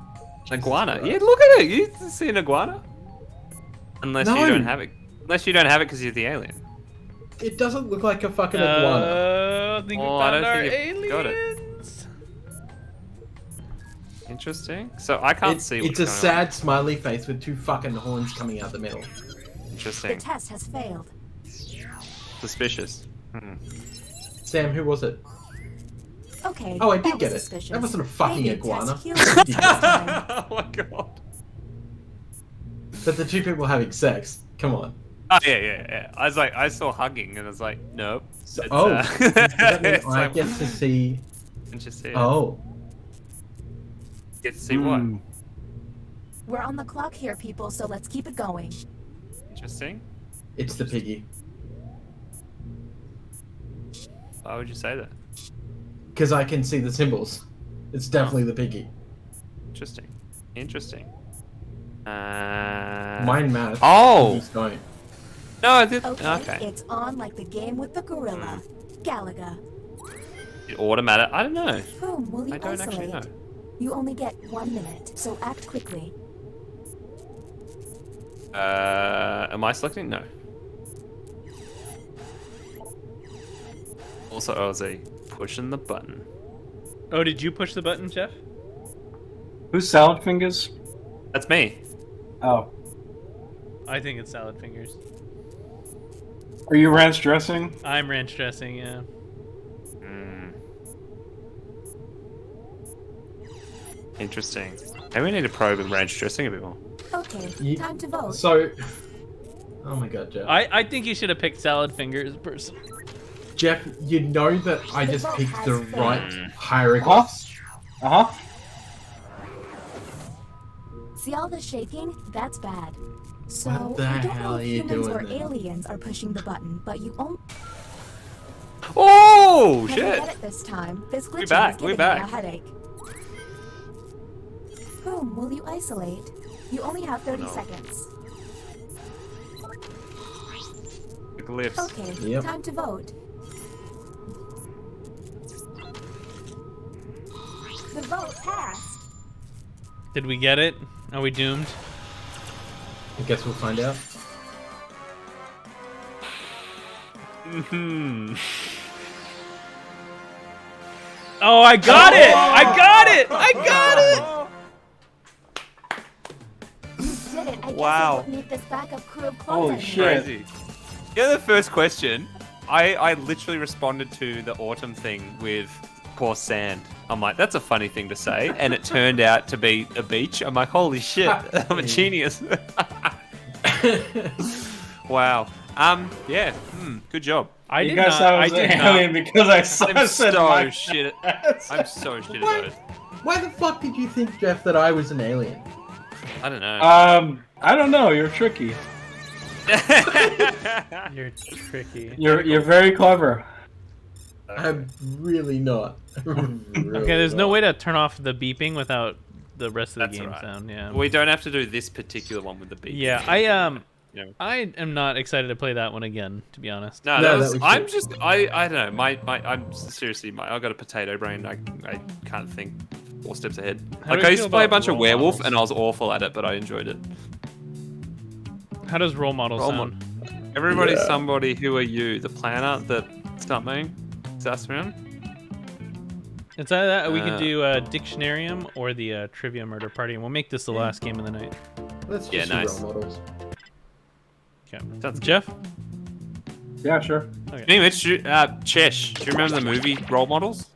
An iguana? Christ. Yeah, look at it. You see an iguana? Unless No. you don't have it. Unless you don't have it because you're the alien. It doesn't look like a fucking iguana. I think we Oh, I found don't our think it got it. aliens. Interesting. So I can't see what's It's a going sad smiley face with two fucking horns coming out the middle. on. The Interesting. test has failed. Suspicious. Sam, who was it? Okay. Oh, I that did was get it. suspicious. That wasn't a fucking Maybe iguana. test healing this time. Oh my god. But the two people having sex. Come on. Oh yeah. I was like, I saw hugging, and I was like, nope. So, It's, oh, does that mean it's I like, get to see? didn't you see it? Oh, Get to see what? We're on the clock here, people, so let's keep it going. Interesting. it's the piggy. Why would you say that? Because I can see the symbols. It's definitely the piggy. Interesting. Interesting. Mine math. Oh! Just don't. No, I did. Okay, Okay. it's on like the game with the gorilla. Galaga. Automatic. I don't know. Whom will you I don't actually isolate? know. You only get 1 minute, so act quickly. Am I selecting? No. Also, OZ pushing the button. Oh, did you push the button, Jeff? Who's Salad Fingers? That's me. Oh. I think it's salad fingers. Are you ranch dressing? I'm ranch dressing, yeah. Hmm. Interesting. Maybe we need to probe and ranch dressing a bit more. Okay, Ye- time to vote. So, oh my god, Jeff. I think you should have picked salad fingers, personally. Jeff, you know that I The just vote picked has the failed. right hieroglyphs. Uh-huh. See all the shaking? That's bad. So, What the I don't hell know are if you humans doing or then? aliens are pushing the button, but you only Oh never shit! get it this time. This glitching back, is we giving me a back. headache. Whom will you isolate? You only have 30 No. seconds. The glyphs. Okay, Yep. time to vote. The vote passed. Did we get it? Are we doomed? I guess we'll find out. Hmm. Oh, I got it! I got it! I got it! You did it. I guess Wow. I won't need this backup crew of clones Holy anymore. shit. Crazy. Yeah, the first question, I literally responded to the autumn thing with poor sand. I'm like, that's a funny thing to say, and it turned out to be a beach. I'm like, holy shit, I'm a genius. Wow. Yeah. Good job. I You did guys not. thought I I was did an not. alien because I I'm said so my shit. I'm so shit What? at Why the fuck did you think, Jeff, that I was an alien? those. I don't know. I don't know. You're tricky. You're tricky. You're very clever. I'm really not. Okay, there's no way to turn off the beeping without the rest of the That's game alright. sound. Yeah. We don't have to do this particular one with the beat. Yeah, You know. I am not excited to play that one again, to be honest. No, No, that that was, was I'm good. just I don't know. I'm seriously I got a potato brain. I can't think 4 steps ahead. How do Like we I used feel to play a about bunch of role werewolf models? and I was awful at it, but I enjoyed it. How does role model Role sound? Everybody's Yeah. somebody. Who are you? The planner that something? Sassarian? It's either that or we could Uh, do Dictionarium or the Trivia Murder Party, and we'll make this the last game of the night. Let's Yeah, just nice. do role models. Okay. Sounds good. Jeff? Yeah, sure. Anyway, Chesh, do you remember the movie Role Models?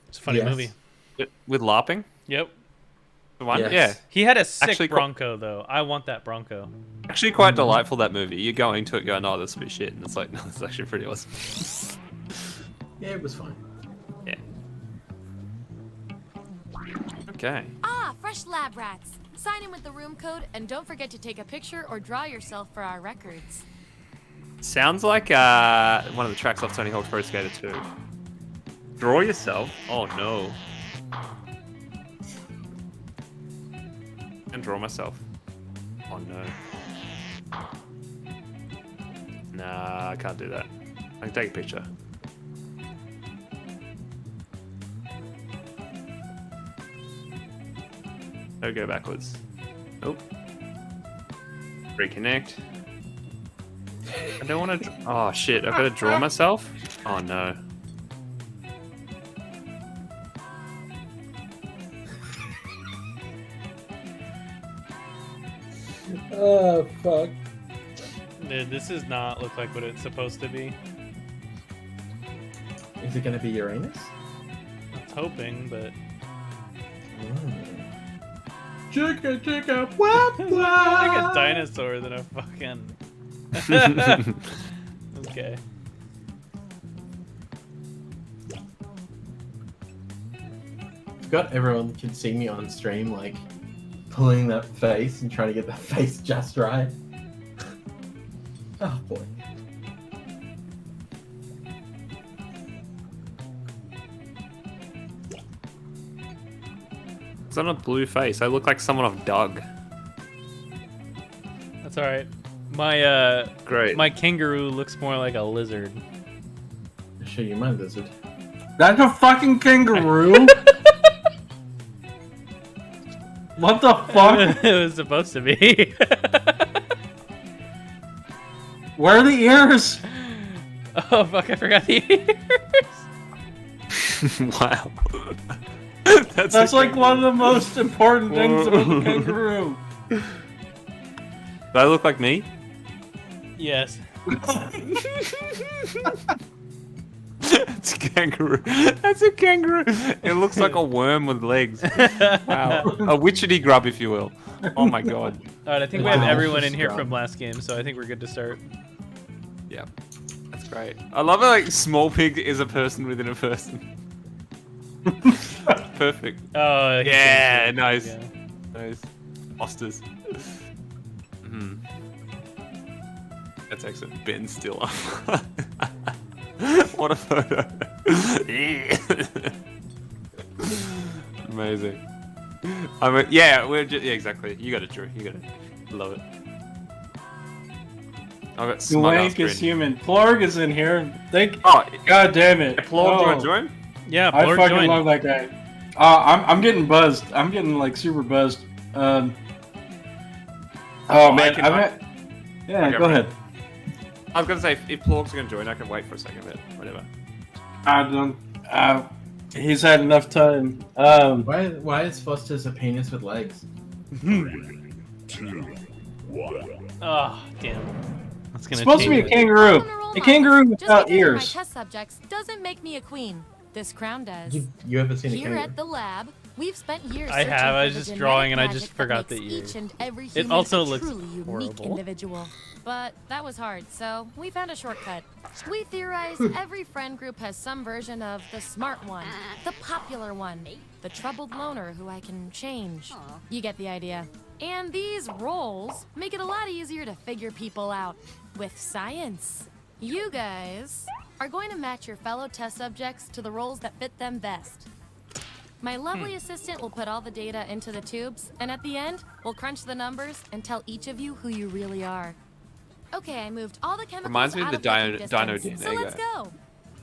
It's a funny Yes. movie. With LARPing? Yep. The one? Yes. Yeah. He had a sick Actually, Bronco, though. I want that Bronco. Actually quite delightful, that movie. You're going to it going, oh, this will be shit. And it's like, no, it's actually pretty awesome. Yeah, it was fine. Yeah. Okay. Ah, fresh lab rats. Sign in with the room code and don't forget to take a picture or draw yourself for our records. Sounds like one of the tracks off Tony Hawk's Pro Skater 2. Draw yourself? Oh no. And draw myself. Oh no. Nah, I can't do that. I can take a picture. No, go backwards. Nope. Reconnect. I don't want to. Oh shit! I've got to draw myself. Oh no. Oh, fuck. Dude, this does not look like what it's supposed to be. Is it going to be Uranus? I was hoping, but Chicka, chicka, wah, like wah. a dinosaur than a fucking. Okay. Forgot everyone could see me on stream, like, pulling that face and trying to get that face just right. Oh, boy. It's on a blue face. I look like someone off Doug. That's alright. My Great. my kangaroo looks more like a lizard. I'll show you my lizard. That's a fucking kangaroo. What the fuck? It was supposed to be. Where are the ears? Oh fuck! I forgot the ears. Wow. That's like one of the most important things about the kangaroo. Do I look like me? Yes. It's a kangaroo. That's a kangaroo. It looks like a worm with legs. Wow. A witchetty grub, if you will. Oh my god. All right, I think we have Wow. everyone in here from last game, so I think we're good to start. Yeah. That's great. I love how like small pig is a person within a person. Perfect. Oh Yeah, he's nice. yeah. Nice. Osters. Hmm. That's excellent. Ben Stiller. What a photo. Amazing. I mean, yeah, we're just, yeah, exactly. You got it, Drew. You got it. Love it. I've got smug ass Swank is grin. human. Plorg is in here. Oh, God damn it. Applaud, do you want Oh, to join? Yeah, I Blord fucking joined. love that guy. I'm getting buzzed. I'm getting like super buzzed. Oh I man, can- I'm at... Yeah, Okay, go right. ahead. I was gonna say if Plorg's gonna join, I can wait for a second, but whatever. I don't. He's had enough time. Why is Foster's a penis with legs? Oh damn. That's gonna It's supposed to be a change it. kangaroo. On roll, A Miles. kangaroo Just without because you're ears. My test subjects doesn't make me a queen. This crown does. You ever seen a Here kangaroo? at the lab, we've spent years. I searching have, I for was the just genetic drawing and I magic just that forgot makes the ears. Each and every It human also a looks truly unique horrible. individual. But that was hard, so we found a shortcut. We theorize every friend group has some version of the smart one, the popular one, the troubled loner who I can change. You get the idea. And these roles make it a lot easier to figure people out with science. You guys are going to match your fellow test subjects to the roles that fit them best. My lovely assistant will put all the data into the tubes, and at the end, we'll crunch the numbers and tell each of you who you really are. Okay, I moved all the chemicals Reminds me of out the of walking Dino distance, DNA so let's guy. go.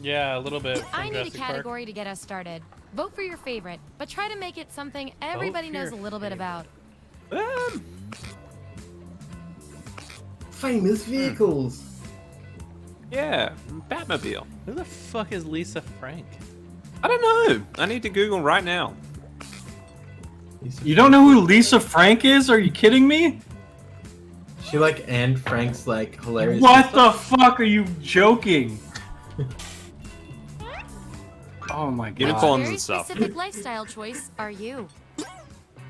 Yeah, a little bit. From I need a Jurassic Park. category to get us started. Vote for your favorite, but try to make it something everybody knows a your little bit about. Famous vehicles. Yeah, Batmobile. Who the fuck is Lisa Frank? I don't know. I need to Google right now. You don't know who Lisa Frank is? Are you kidding me? She like and Frank's like hilarious. What the fuck? Are you joking? Oh my god. Unicorns Very and stuff. specific lifestyle choice are you.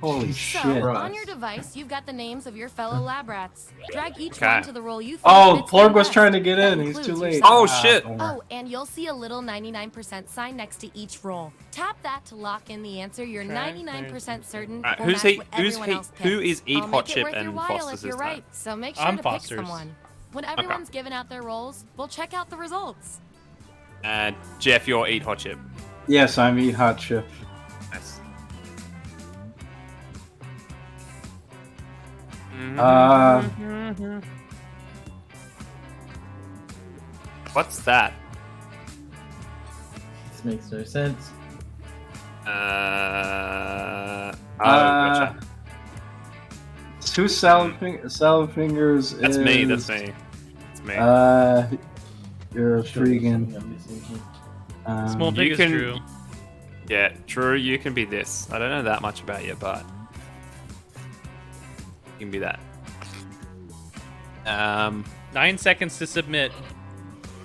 Holy So, shit. Right. on your device, you've got the names of your fellow lab rats. Drag each Okay. one to the role you think Oh, fits Plorg them was best. trying to get That in. He's too includes late. yourself. Oh, shit. bummer. Oh, and you'll see a little 99% sign next to each roll. Tap that to lock in the answer you're 99% certain Alright, will who's match he- what who's everyone he- else who picks. is Eat I'll Hot make it Chip worth your and while Foster's if you're this right, time? so make sure I'm to Foster's. pick someone. When everyone's given out their rolls, we'll check out the results. Jeff, you're Eat Hot Chip. Yes, I'm Eat Hot Chip. Nice. What's that? This makes no sense. Gotcha. Two salad fingers. That's is, me. That's me. It's me. You're a freaking. Small You pig is can- Drew. Yeah, Drew, you can be this. I don't know that much about you, but you can be that. 9 seconds to submit.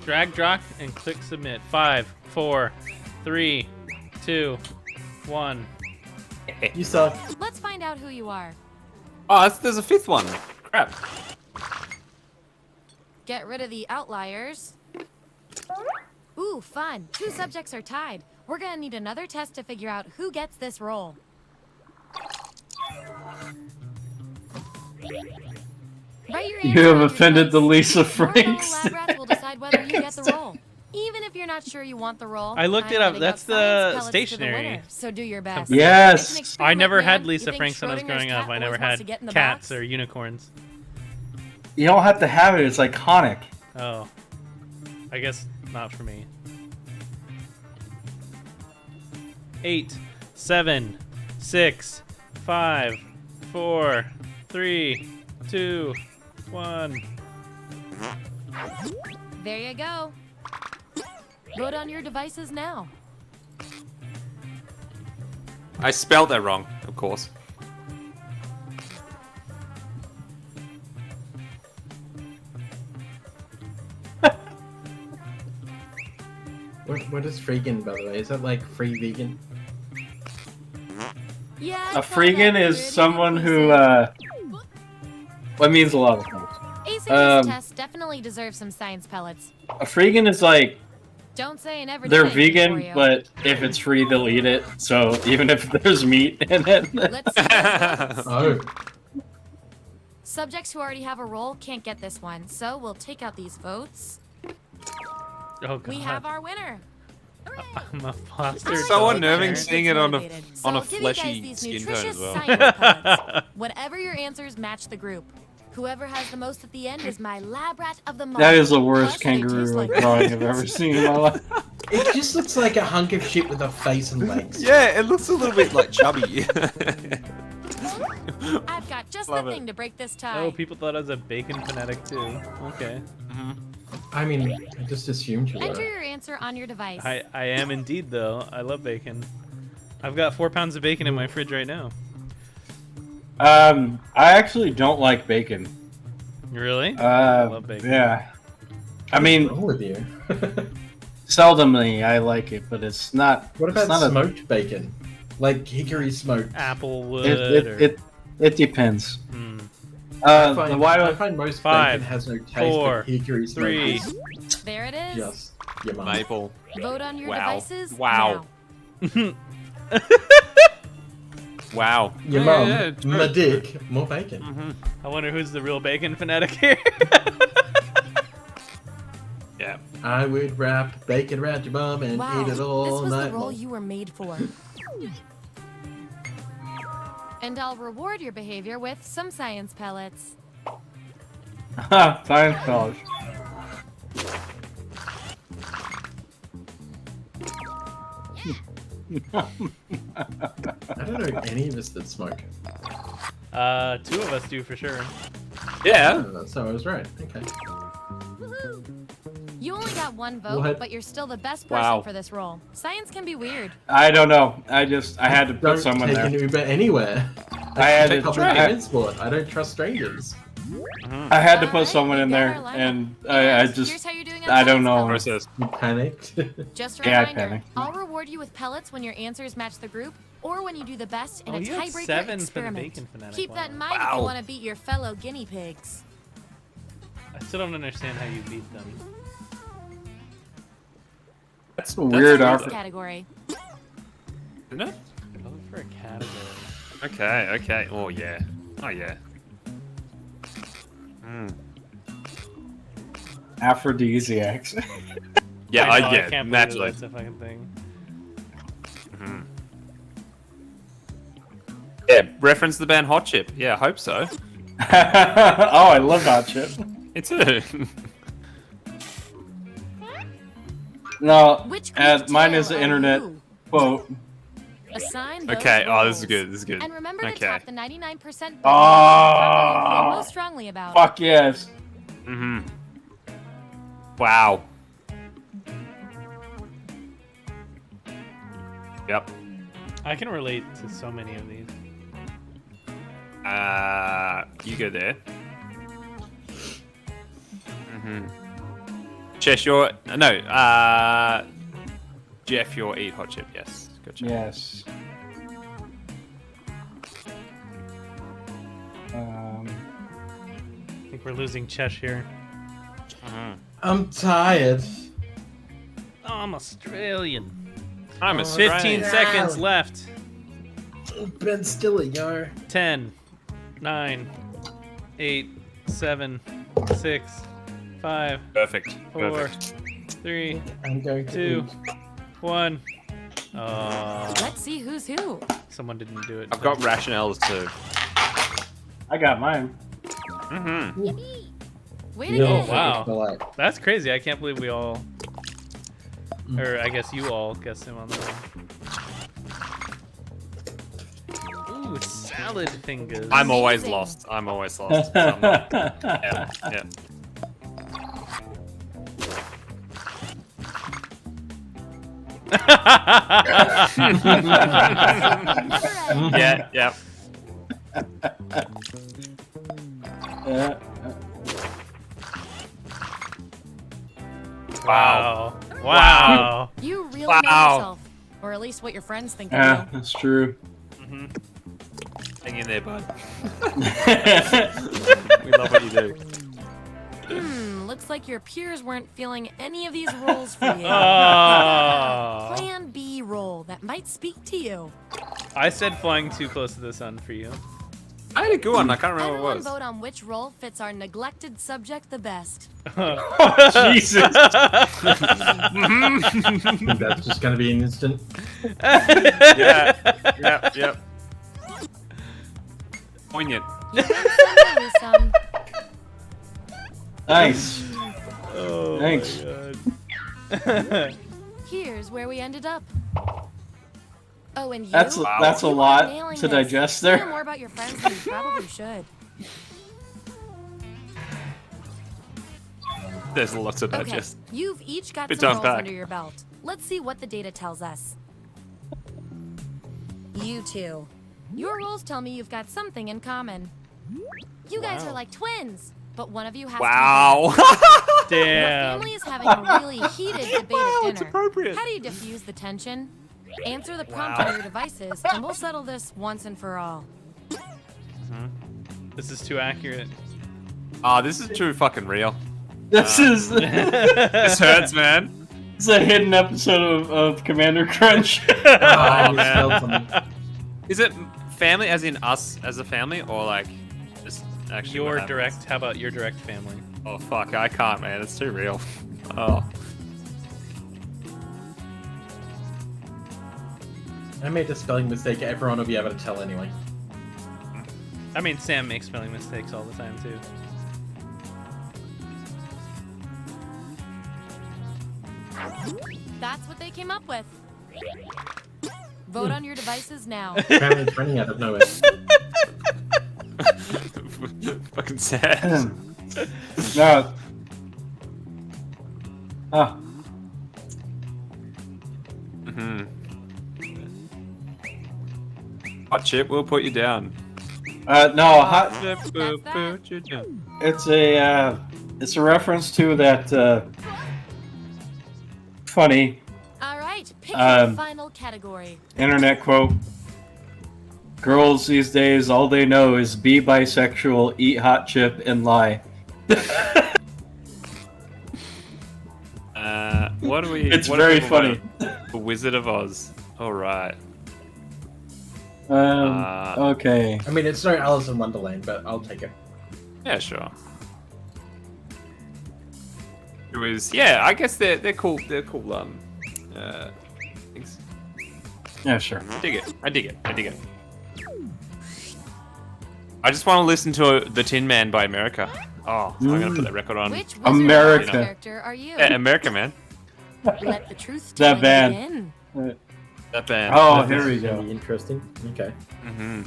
Drag, drop, and click submit. 5, 4, 3, 2, 1. You suck. Let's find out who you are. Oh, there's a fifth one. Crap. Get rid of the outliers. Ooh, fun. 2 subjects are tied. We're gonna need another test to figure out who gets this role. Write your You answer have on your offended the device. Lisa Your fellow Franks. lab rats will decide whether you get the role. Even if you're not sure you want the role, I looked I'm it up. handing That's out the science pellets to the stationery. winner, so do your best. Yes. It's an I experiment, never man. had You Lisa think Franks when I was Schrodinger's growing up. cat I never always wants had to get in the cats box? or unicorns. You don't have to have it. It's iconic. Oh. I guess not for me. 8, 7, 6, 5, 4, 3, 2, 1. There you go. Vote on your devices now. I spelled that wrong, of course. What is freegan, by the way? Is that like free vegan? Yeah. A freegan is someone who, what means a lot of things. Acing this test definitely deserves some science pellets. A freegan is like, Don't say I never they're did anything for vegan, you. but if it's free, they'll eat it. So even if there's meat in it. Let's see those votes. Oh, Subjects who already have a role can't get this one, so we'll take out these votes. Oh, God. We have our winner. I'm a Foster. I It's like so to think unnerving everyone's seeing it on a- motivated, on a so I'll give you guys fleshy these skin tone nutritious as well. science pellets. Whatever your answers match the group. Whoever has the most at the end is my lab rat of the month. That is the worst Plus, they taste kangaroo like drawing I've ever seen in my life. it just looks like a hunk of shit with a face and legs. Yeah, it looks a little bit like chubby. I've got just Love the it. thing to break this tie. Oh, people thought I was a bacon fanatic too. Okay. I mean, I just assumed you Enter were. your answer on your device. I am indeed, though. I love bacon. I've got 4 pounds of bacon in my fridge right now. I actually don't like bacon. Really? I love bacon. Yeah. I What's mean, wrong with you? seldomly I like it, but it's not. What it's about not smoked bacon? Like hickory smoked. Applewood. It depends. Hmm. I Why find most 5, bacon has no taste, 4, but hickory smoked 3. is There it is. just your mum. Maple. Vote on your Wow. devices. Wow. now. Wow. Your Yeah, mum, yeah, true. my dick, more bacon. I wonder who's the real bacon fanatic here. Yeah. I would wrap bacon around your bum and Wow, eat it all this was night the role long. you were made for. And I'll reward your behavior with some science pellets. Science college. I don't know any of us that smoke. 2 of us do for sure. Yeah. So I was right. Okay. You only got 1 vote, What? but you're still the best person Wow. for this role. Science can be weird. I don't know. I had to put Don't someone take there. an Uber anywhere. I had Take to public try- transport. I don't trust strangers. I had to put Alright, someone in we've got there, our lineup. and And I here's just how you're doing on I don't science know. pellets. Process. You panicked. Just a Yeah, I reminder, panicked. I'll reward you with pellets when your answers match the group, or when you do the best in Oh, a you had tiebreaker 7 for the experiment. bacon fanatic. Keep that in mind if Wow. you want to beat your fellow guinea pigs. I still don't understand how you beat them. That's a weird weird. offer. Category. Isn't it? I'm looking for a category. Okay. Oh yeah. Aphrodisiacs. Yeah, I know, I yeah, can't believe naturally. that's a fucking thing. Yeah, reference the band Hot Chip. Yeah, I hope so. Oh, I love Hot Chip. Me too. No, Which mine tail is the are internet you? quote. Assign those Okay, oh, this is roles. good. This is good. And remember to Okay. tap the 99% button Oh. combo you feel most strongly about. Fuck yes. Wow. Yep. I can relate to so many of these. You go there. Chess, you're Jeff, you're eat Hot Chip. Yes, gotcha. Yes. I think we're losing Chesh here. I'm tired. Oh, I'm Australian. I'm a 15 Australian. seconds left. Ben Stiller, yo. 10, 9, 8, 7, 6, 5, Perfect. 4, Perfect. 3, I'm going to 2, eat. 1. Oh, Let's see who's who. someone didn't do it. I've got rationales too. I got mine. Way to Yo, Oh, get it. wow. Like, That's crazy. I can't believe we all, or I guess you all guessed him on that one. Ooh, salad fingers. I'm always Amazing. lost. I'm always lost. So I'm not- yeah. Alright. Yeah. Uh, Wow. Wow. You really know Wow. yourself. Or at least what your friends think of yeah, you. that's true. Hang in there, bud. We love what you do. Looks like your peers weren't feeling any of these roles for you. Oh. Plan B role that might speak to you. I said flying too close to the sun for you. I had a good one. I can't remember Everyone what it was. vote on which role fits our neglected subject the best. Jesus. that's just gonna be an instant. Yep. Poignant. Lose some. Nice. Oh, Thanks. my God. Here's where we ended up. Oh, and you? That's a You are lot nailing to this. digest You know there. more about your friends than you probably should. There's lots of Okay, digest. you've each got Bit some to roles unpack. under your belt. Let's see what the data tells us. You two. Your roles tell me you've got something in common. You guys are like twins, but one of you has to Wow. be Your Damn. family is having a really heated debate Wow, at it's dinner. appropriate. How do you diffuse the tension? Answer the prompt on your devices, and we'll settle this once and for all. This is too accurate. This is too fucking real. This is This hurts, man. it's a hidden episode of Commander Crunch. I man. misspelled something. Is it family as in us as a family, or like just actually what Your happens? direct, how about your direct family? Oh fuck, I can't, man. It's too real. Oh. I made a spelling mistake. Everyone will be able to tell anyway. I mean, Sam makes spelling mistakes all the time, too. That's what they came up with. Vote on your devices now. Apparently, it's running out of nowhere. Fucking sad. No. Oh, Hot Chip, we'll put you down. No, hot. That's It's a reference to that funny All right, pick your final category. internet quote. Girls these days, all they know is be bisexual, eat hot chip, and lie. What do we? It's what very do we funny. want? The Wizard of Oz. All right. Okay. I mean, it's no Alice in Wonderland, but I'll take it. Yeah, sure. It was. Yeah, I guess they're cool. They're cool. Things. Yeah, sure. I dig it. I dig it. I just want to listen to the Tin Man by America. Oh, I'm gonna put that record on. Which Wizard America. of Oz character are you? Yeah, America, man. Let the truth That band. begin. That band. Oh, here we Gonna go. be interesting. Okay. Mm-hmm.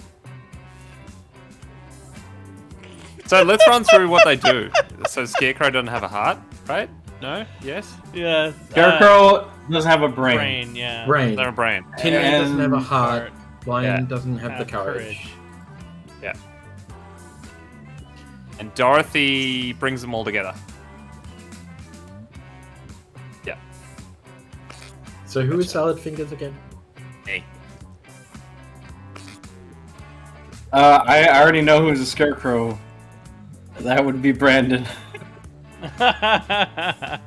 So let's run through what they do. So Scarecrow doesn't have a heart, right? No? Yes? Yeah. Scarecrow doesn't have a brain. Brain, yeah. Brain. They're a brain. Tin Man doesn't have a And- heart. Lion Yeah. doesn't have the courage. Yeah. And Dorothy brings them all together. Yeah. So who is Salad Fingers again? Me. I already know who's a scarecrow. That would be Brandon. I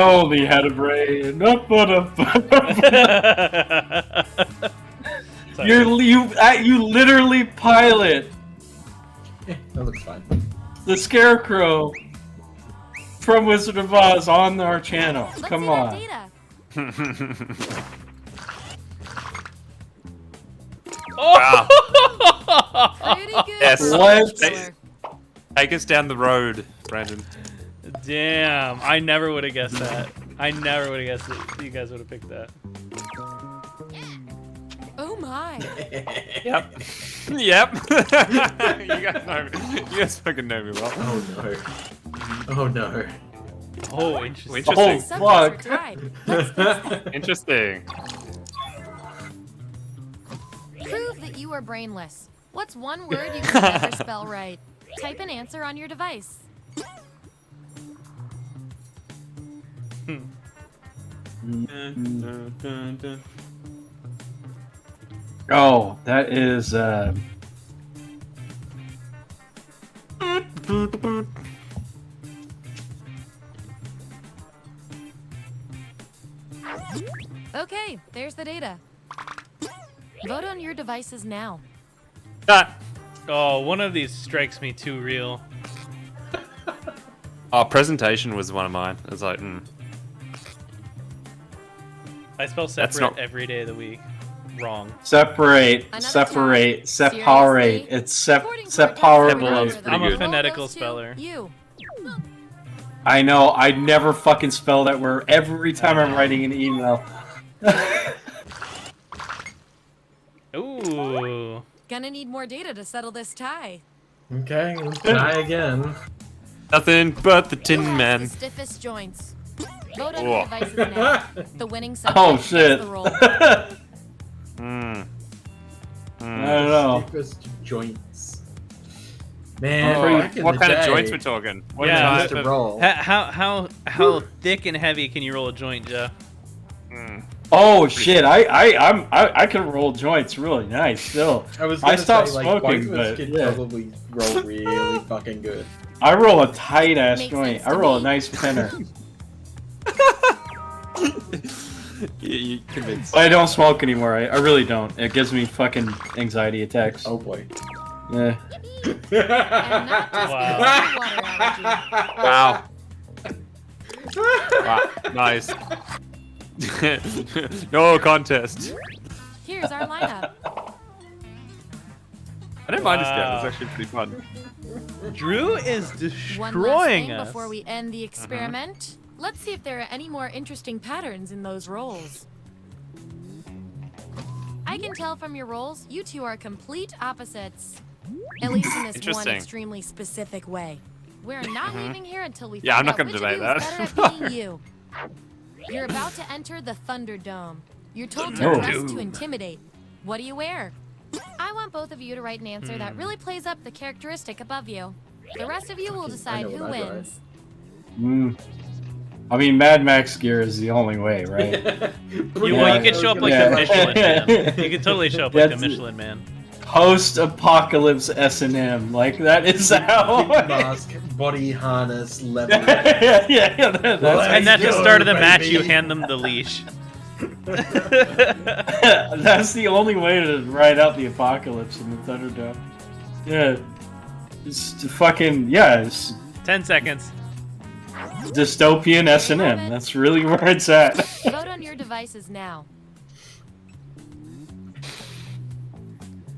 only had a brain. You literally pilot That looks fine. the scarecrow from Wizard of Oz on our channel. Let's Come see that on. data. Wow. Pretty good. Yes. for a What? killer. Take us down the road, Brandon. Damn, I never would have guessed that. I never would have guessed that you guys would have picked that. Oh my. Yep. Yep. You guys know me. You guys fucking know me well. Oh no. Oh no. Oh, interesting. Interesting. Subjects fuck. are tied. Let's fix that. Interesting. Prove that you are brainless. What's one word you can never spell right? Type an answer on your device. Oh, that is Okay, there's the data. Vote on your devices now. Ah. Oh, one of these strikes me too real. Oh, presentation was one of mine. It was like, I spell That's separate not- every day of the week. Wrong. separate, Another separate, time? separate. Seriously? It's According to our separate. Well, test, pretty I'm a good. phonetical goes to speller. You. I know. I never fucking spell that word every time I'm writing an email. Ooh. Gonna need more data to settle this tie. Okay, let's try again. nothing but the Who Tin has Man. the stiffest joints? Vote on Whoa. your devices now. The winning subject Oh gets shit. the roll. Mm. I don't know. Stiffest joints. Man, Oh, back in what the kind of day, joints we're talking? What Yeah, type used to of- roll. How thick and heavy can you roll a joint, Jeff? Mm. Oh shit! I can roll joints really nice still. I was I gonna stopped say, like, smoking, both of us but could yeah. probably roll really fucking good. I roll a tight ass Makes joint. sense I to roll a me. nice pinner. You convinced. But I don't smoke anymore. I really don't. It gives me fucking anxiety attacks. Oh boy. Yeah. And not just Wow. because of water allergy. Wow. Wow. Nice. No contest. Here's our lineup. I don't mind this game. Wow. It's actually pretty fun. Drew is One last destroying thing us. before we end the experiment. Let's see if there are any more interesting patterns in those rolls. I can tell from your rolls, you two are complete opposites. At least in this one Interesting. extremely specific way. We're not leaving here until we Yeah, I'm find not out gonna which debate of you is that. better at being you. You're about to enter the Thunderdome. You're told to Oh. dress to intimidate. What do you wear? I want both of you to write an answer that really plays up the characteristic above you. The rest of you will decide who wins. I mean, Mad Max gear is the only way, right? You could show up like the Michelin Man. You could totally show up like the Michelin Man. Post-apocalypse S&M, like that is how. Mask, body harness, level. And at the start of the match, you hand them the leash. That's the only way to ride out the apocalypse in the Thunderdome. Yeah, it's fucking It's 10 seconds. dystopian S&M. That's really where it's at. Vote on your devices now.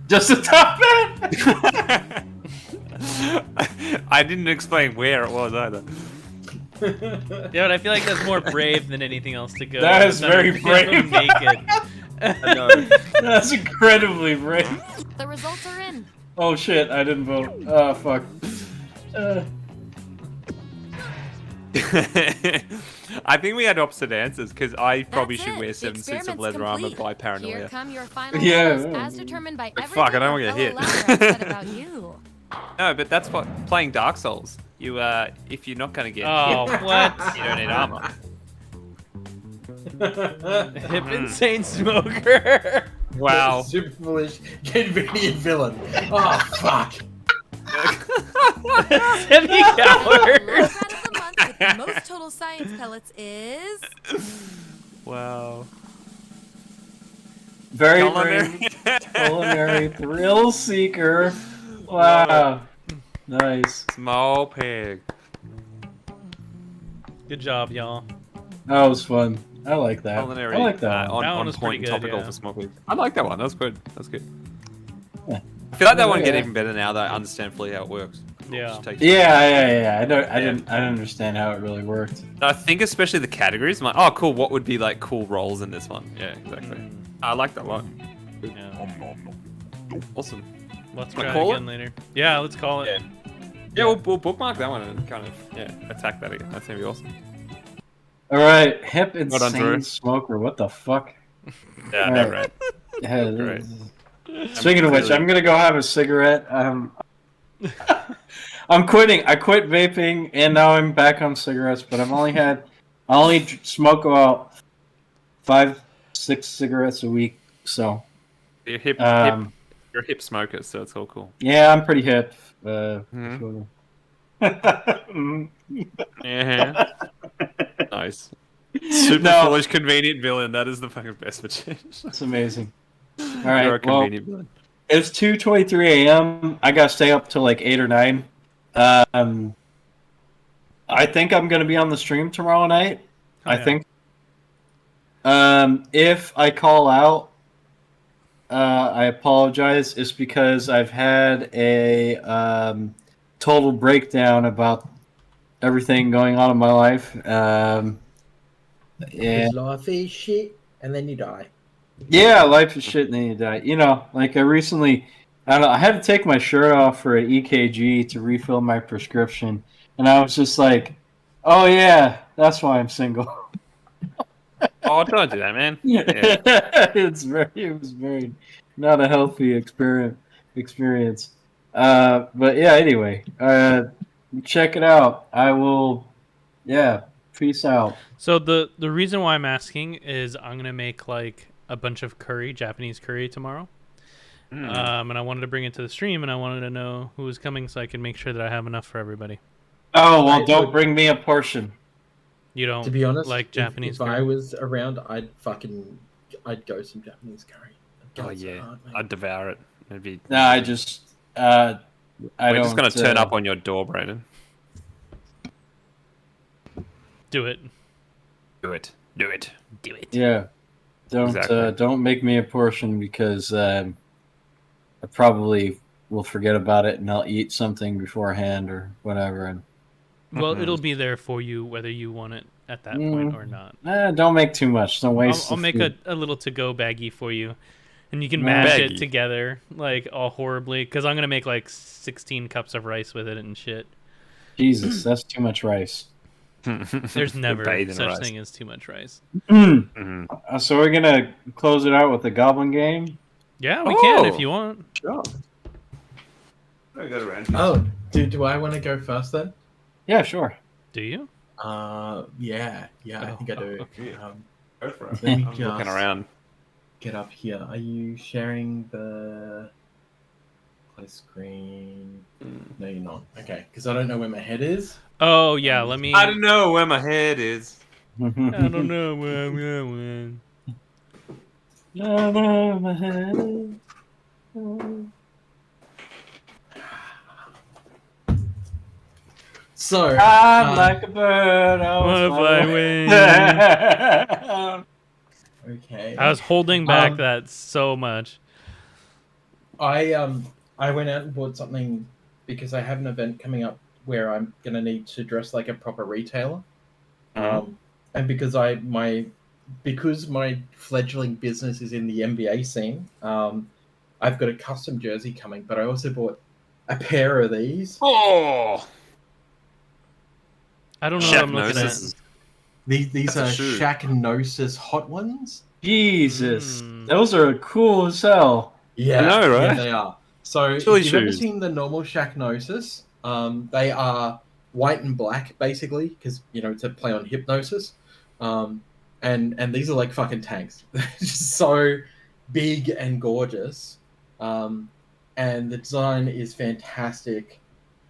Just the top man. I didn't explain where it was either. Yeah, but I feel like that's more brave than anything else to go. That is very brave. Naked. That's incredibly brave. The results are in. Oh shit! I didn't vote. Oh fuck. I think we had opposite answers because I probably should wear The 7 suits of experiment's leather armor complete. by Here paranoia. come your final Yeah. rules, as determined by everything Fuck, I don't wanna your get fellow hit. Ladder said about you. No, but that's what playing Dark Souls. You if you're not gonna get Oh, hit, what? you don't need armor. Hip insane smoker. Wow. Super foolish, convenient villain. Oh fuck. Semi-coward. Last round of the month with the most total science pellets is... Wow. Very Culinary. brave. Culinary thrill seeker. Wow. Nice. Small pig. Good job, y'all. That was fun. I like that. Culinary. I like that. On, That one on was point pretty good, topical yeah. for small pig. I like that one. That was good. That was good. Yeah. I feel like that one get Yeah. even better now that I understand fully how it works. Yeah. Just takes- Yeah. I didn't understand how it really worked. I think especially the categories. I'm like, oh, cool. What would be like cool roles in this one? Yeah, exactly. I like that a lot. Yeah. Awesome. Let's Wanna try call it again later. Yeah, let's call it. Yeah, we'll bookmark that one and kind of attack that again. That's gonna be awesome. All right, hip done, insane Drew. smoker. What the fuck? Yeah, All no, right. right. Yeah, Great. Speaking of which, really- I'm gonna go have a cigarette. I'm quitting. I quit vaping, and now I'm back on cigarettes. But I only smoke about 5-6 cigarettes a week. So You're hip, Um, you're a hip smoker, so it's all cool. yeah, I'm pretty hip. Mhm. Mm. Yeah. Nice. Super No. foolish, convenient villain. That is the fucking best for change. That's amazing. All You're right, a well, convenient villain. it's 2:23 a.m. I gotta stay up till like 8 or 9. I think I'm gonna be on the stream tomorrow night. Oh, I yeah. think. If I call out, I apologize. It's because I've had a total breakdown about everything going on in my life. And Life is shit, and then you die. yeah, life is shit and then you die. You know, like I don't know, I had to take my shirt off for an EKG to refill my prescription. And I was just like, oh yeah, that's why I'm single. Oh, don't do that, man. It was very not a healthy experience. But yeah, anyway, check it out. I will, peace out. So the reason why I'm asking is I'm gonna make like a bunch of curry, Japanese curry tomorrow. And I wanted to bring it to the stream, and I wanted to know who was coming so I can make sure that I have enough for everybody. Oh, well, I don't would- bring me a portion. You don't To be honest, like Japanese if curry? I was around, I'd go some Japanese curry. I'd go Oh so yeah, hard, mate. I'd devour it. It'd be. No, I just, I We're don't. just gonna turn up on your door, Brandon. Do it. Do it. Do it. Do it. Yeah, Exactly. don't make me a portion because I probably will forget about it and I'll eat something beforehand or whatever. And Well, it'll be there for you whether you want it at that point or not. don't make too much. Don't waste. I'll the make food. a little to-go baggie for you, and you can No. mash Baggie. it together like all horribly. Because I'm gonna make like 16 cups of rice with it and shit. Jesus, that's too much rice. There's never bathe in such rice. thing as too much rice. Mhm. So we're gonna close it out with the Goblin game. Yeah, we can if you want. Sure. I got around. Oh, do I want to go first then? Yeah, sure. Do you? Yeah, I think I do. Okay. Go for it. Let me I'm looking just around. get up here. Are you sharing the play screen? No, you're not. Okay, because I don't know where my head is. Oh yeah, let me. I don't know where my head is. I don't know where I'm going. So, I'm like a bird. I Wanna was fly away. okay. I was holding back Um, that so much. I went out and bought something because I have an event coming up where I'm gonna need to dress like a proper retailer. And because my fledgling business is in the NBA scene, I've got a custom jersey coming, but I also bought a pair of these. Oh, I don't know what I'm looking at. Shapnosis. These That's a are shoe. Shacknosis hot ones. Jesus, Mm. those are cool as hell. Yeah, I know, right? Yeah, they are. So Chili if you've ever shoes. seen the normal Shacknosis, they are white and black basically because to play on hypnosis. And these are like fucking tanks. They're just so big and gorgeous. And the design is fantastic.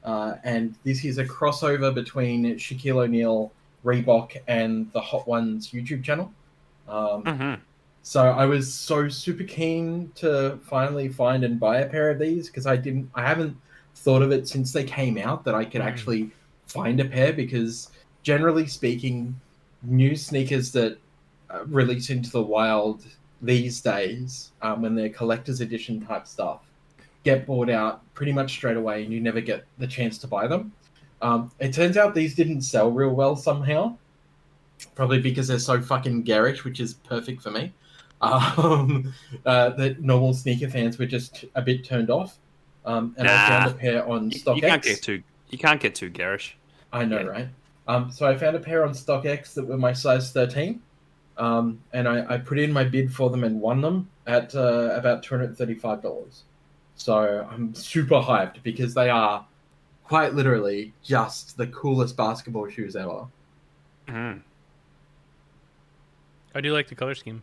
And this is a crossover between Shaquille O'Neal, Reebok, and the Hot Ones YouTube channel. So I was so super keen to finally find and buy a pair of these because I haven't thought of it since they came out that I could actually find a pair because generally speaking, new sneakers that release into the wild these days, when they're collector's edition type stuff, get bought out pretty much straight away and you never get the chance to buy them. It turns out these didn't sell real well somehow, probably because they're so fucking garish, which is perfect for me. That normal sneaker fans were just a bit turned off. And I found a pair on StockX. You can't get too garish. I know, right? So I found a pair on StockX that were my size 13. And I put in my bid for them and won them at about $235. So I'm super hyped because they are quite literally just the coolest basketball shoes ever. Mm-hmm. I do like the color scheme.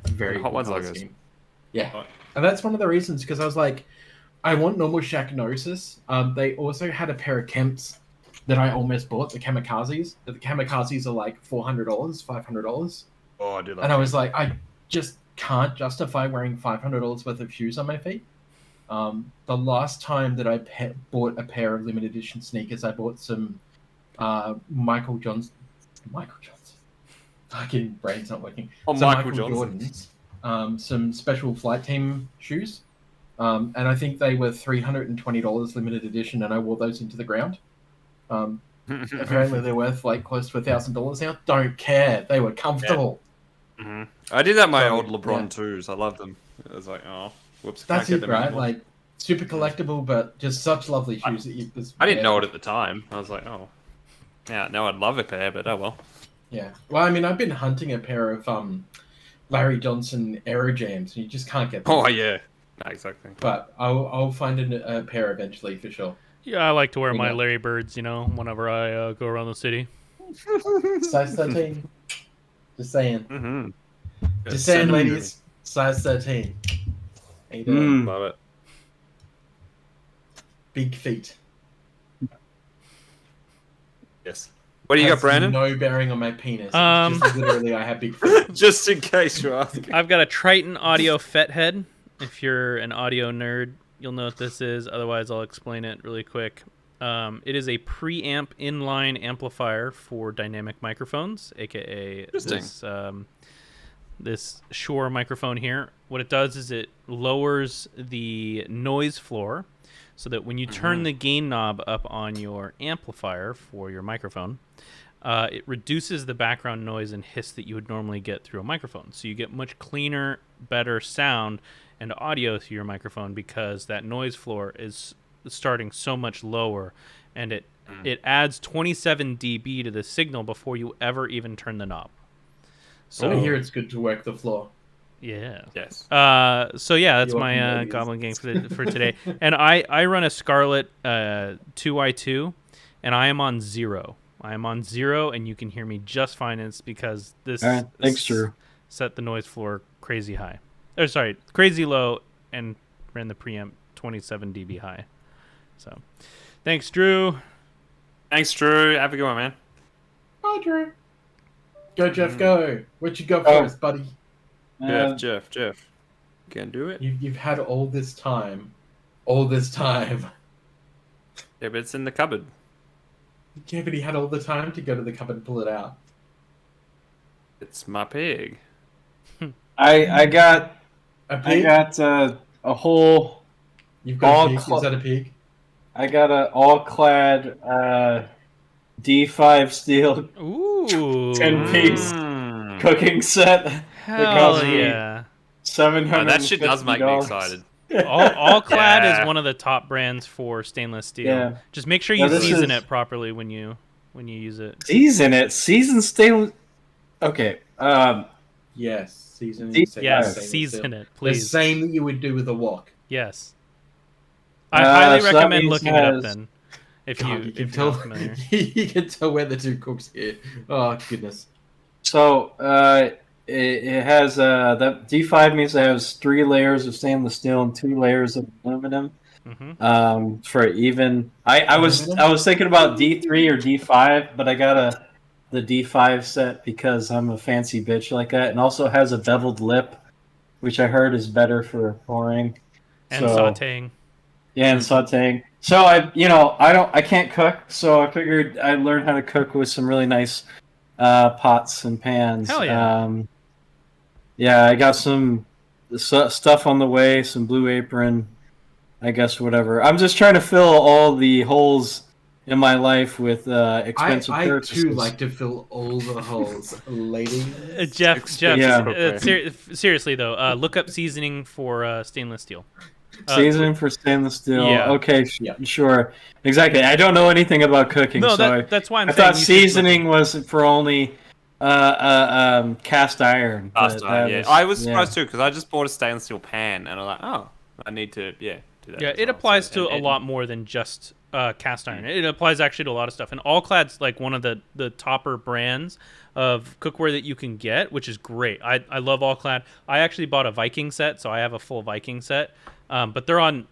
Very Hot cool Ones color logos. scheme. Yeah. And that's one of the reasons because I was like, I want normal Shacknosis. They also had a pair of Kemps that I almost bought, the Kamikazes. The Kamikazes are like $400, $500. Oh, I do love And I was like, I just can't justify wearing $500 worth of shoes on my feet. The last time that I bought a pair of limited edition sneakers, I bought some Michael Johnson. Fucking brain's not working. Oh, Some Michael Johnson. Jordans. Some special flight team shoes. And I think they were $320 limited edition, and I wore those into the ground. Apparently they're worth like close to $1,000 now. Don't care. They were comfortable. Mm-hmm. I did that with my So, old LeBron yeah. twos. I loved them. It was like, oh, whoops. That's can't it, get them right? anymore. Like super collectible, but just such lovely shoes that you just. I didn't know it at the time. I was like, oh, yeah. Now I'd love a pair, but oh well. Yeah. Well, I mean, I've been hunting a pair of Larry Johnson Aerojams, and you just can't get them. Oh yeah, no, exactly. But I'll find a pair eventually for sure. Yeah, I like to wear my Yeah. Larry Birds, whenever I go around the city. Size 13. Just saying. Mm-hmm. Just saying, ladies. Size 13. How you doing? Love it. Big feet. Yes. What do you Has got, Brandon? No bearing on my penis. It's Um, just literally, I have big feet. Just in case you're asking. I've got a Triton Audio FET head. If you're an audio nerd, you'll know what this is. Otherwise, I'll explain it really quick. It is a preamp inline amplifier for dynamic microphones, aka this Shure microphone here. What it does is it lowers the noise floor so that when you turn the gain knob up on your amplifier for your microphone, it reduces the background noise and hiss that you would normally get through a microphone. So you get much cleaner, better sound and audio through your microphone because that noise floor is starting so much lower, and it adds 27 dB to the signal before you ever even turn the knob. So I hear it's good to work the floor. Yeah. Yes. So yeah, that's You're my welcome, ladies. goblin gang for today. And I run a Scarlet 2x2, and I am on 0. I am on 0, and you can hear me just fine. And it's because this All right, thanks, Drew. set the noise floor crazy high. Or sorry, crazy low, and ran the preamp 27 dB high. So, thanks, Drew. Thanks, Drew. Have a good one, man. Bye, Drew. Go, Jeff, go. What you got Oh. for us, buddy? Jeff. Can do it. You've had all this time. All this time. Yeah, but it's in the cupboard. Yeah, but he had all the time to go to the cupboard and pull it out. It's my pig. I got A pig? a whole. You've got all a pig? cl- Is that a pig? I got a all-clad D5 steel Ooh. 10-piece Mm. cooking set. Hell cost me yeah. $750. Oh, that shit does make me excited. All Clad Yeah. is one of the top brands for stainless steel. Yeah. Just make sure Yeah, you this season is- it properly when you use it. Season stainless. Okay. Yes. Season. Yes, season it, The please. same that you would do with a wok. Yes. I highly so that recommend means looking it up has- then. If God, you you can if you're tell. not familiar. You can tell where the two cooks here. Oh goodness. So it has that D5 means it has 3 layers of stainless steel and 2 layers of aluminum. Mm-hmm. For even. I was thinking about D3 or D5, but I got the D5 set because I'm a fancy bitch like that, and also has a beveled lip, which I heard is better for pouring And So- sauteing. Yeah, and sauteing. So I can't cook, so I figured I'd learn how to cook with some really nice pots and pans. Hell yeah. Yeah, I got some stuff on the way, some Blue Apron, I guess whatever. I'm just trying to fill all the holes in my life with expensive I purchases. too like to fill all the holes, lady. Jeff, Yeah. Seriously though, look up seasoning for stainless steel. Seasoning for stainless steel. yeah. Okay, Yeah. sure. Exactly. I don't know anything about cooking, No, so that's why I'm I saying thought you should look- seasoning was for only cast iron. but Cast iron, that yeah. I was surprised too because I just bought a stainless steel pan and I'm like, oh, I need to, do that. Yeah, as it well. applies So- to a lot more than just cast iron. It applies actually to a lot of stuff. And All Clad's like one of the topper brands of cookware that you can get, which is great. I love All Clad. I actually bought a Viking set, so I have a full Viking set. But they're on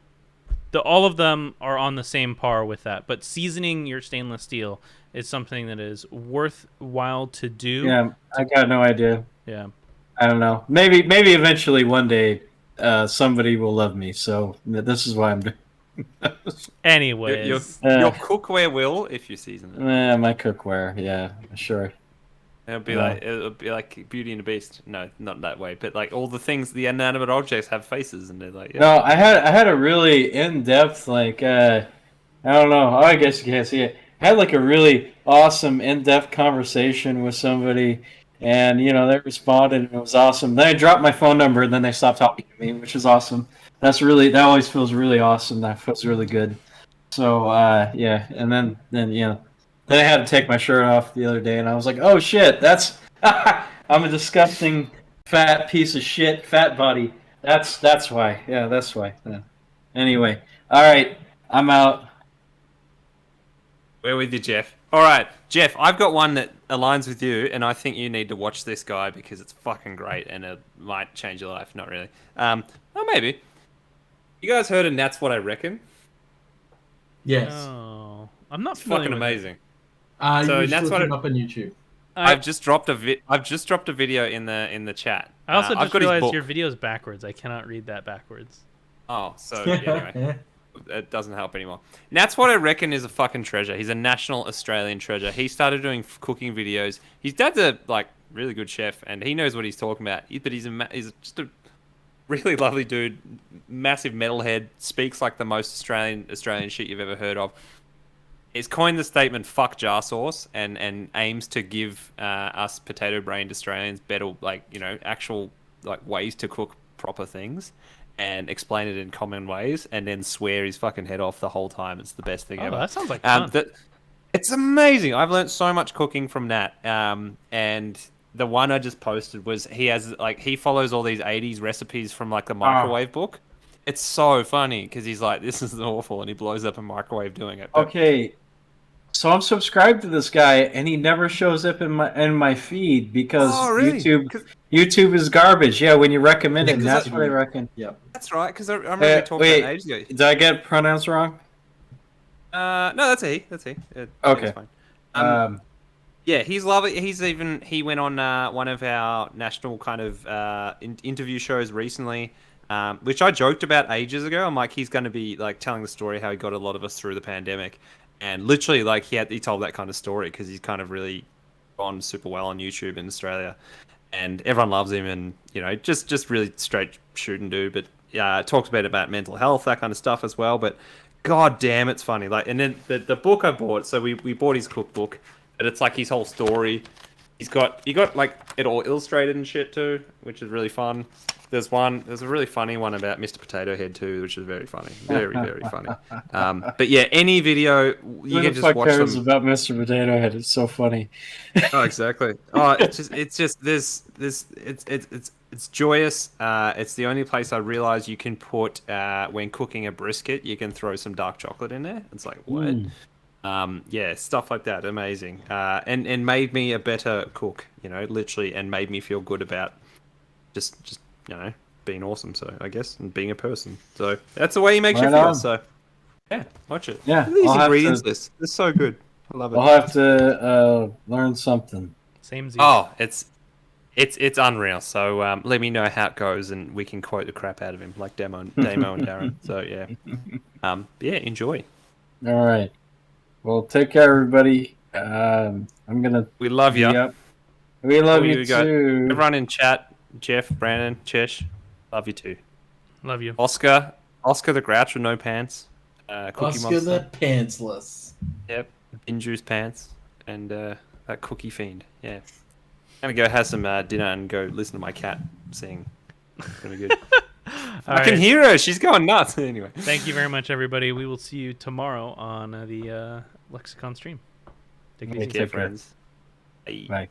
all of them are on the same par with that. But seasoning your stainless steel is something that is worthwhile to do. Yeah, I got no idea. Yeah. I don't know. Maybe eventually one day somebody will love me. So this is why I'm doing. Anyways, Your cookware will if you season it. My cookware. Yeah, sure. It'll be No. like Beauty and the Beast. No, not that way. But like all the things, the inanimate objects have faces, and they're like, yeah. No, I had a really in-depth I don't know. Oh, I guess you can't see it. I had like a really awesome in-depth conversation with somebody, and they responded, and it was awesome. Then I dropped my phone number, and then they stopped talking to me, which is awesome. That always feels really awesome. That feels really good. So yeah, and then Then I had to take my shirt off the other day, and I was like, "Oh shit, that's I'm a disgusting fat piece of shit, fat body." That's why. Yeah, that's why. Yeah. Anyway, all right, I'm out. We're with you, Jeff. All right, Jeff, I've got one that aligns with you, and I think you need to watch this guy because it's fucking great, and it might change your life. Not really. Or maybe. You guys heard of That's What I Reckon? Yes. Oh, I'm not It's familiar fucking with it. amazing. So that's that's what look him it- up on YouTube. I've just dropped a video in the chat. I also I've just got his realized book. your video's backwards. I cannot read that backwards. Oh, so anyway. It doesn't help anymore. And That's What I Reckon is a fucking treasure. He's a national Australian treasure. He started doing cooking videos. His dad's a really good chef, and he knows what he's talking about. But he's just a really lovely dude, massive metalhead, speaks like the most Australian shit you've ever heard of. He's coined the statement "fuck jar sauce" and aims to give us potato-brained Australians better, actual ways to cook proper things. And explain it in common ways, and then swear his fucking head off the whole time. It's the best thing ever. That sounds like fun. It's amazing. I've learned so much cooking from Nat, and the one I just posted was he follows all these 80s recipes from like the microwave book. It's so funny because he's like, this is awful, and he blows up a microwave doing it. But Okay, so I'm subscribed to this guy, and he never shows up in my feed because really? YouTube is garbage. Yeah, when you recommend it, and that's what I reckon. Yep. That's right, because I remember we talked about it ages ago. Did I get pronouns wrong? No, that's he. Okay. It's fine. Yeah, he's lovely. He went on one of our national kind of interview shows recently, which I joked about ages ago. I'm like, he's going to be like telling the story how he got a lot of us through the pandemic, and literally like he told that kind of story because he's kind of really gone super well on YouTube in Australia, and everyone loves him, and just really straight shooting dude. But talks about mental health, that kind of stuff as well. But god damn, it's funny. Like, and then the book I bought, so we bought his cookbook. But it's like his whole story. He got like it all illustrated and shit too, which is really fun. There's a really funny one about Mr. Potato Head too, which is very funny, very very funny. But yeah, any video you can just watch them. About Mr. Potato Head. It's so funny. Oh, exactly. Oh, it's just it's joyous. It's the only place I realize you can put when cooking a brisket, you can throw some dark chocolate in there. It's like what? Yeah, stuff like that, amazing, and made me a better cook, literally, and made me feel good about just being awesome. So I guess, and being a person. So that's the way he makes you feel. So yeah, watch it. Yeah, these ingredients list. It's so good. I love it. I'll have to learn something. Same. Oh, it's unreal. So let me know how it goes, and we can quote the crap out of him, like Damo and Darren. So yeah, yeah, enjoy. All right. Well, take care, everybody. I'm gonna. We love you. Yep. We love you too. Everyone in chat, Jeff, Brandon, Chesh, love you too. Love you. Oscar the Grouch with no pants. Cookie Oscar Monster. the Pantsless. Yep. Binjuice Pants and that Cookie Fiend. Yeah. I'm gonna go have some dinner and go listen to my cat sing. It's gonna be good. I can hear her. She's going nuts. Anyway. Thank you very much, everybody. We will see you tomorrow on the LexaCon stream. Take it easy. Take care, friends. Bye. Bye.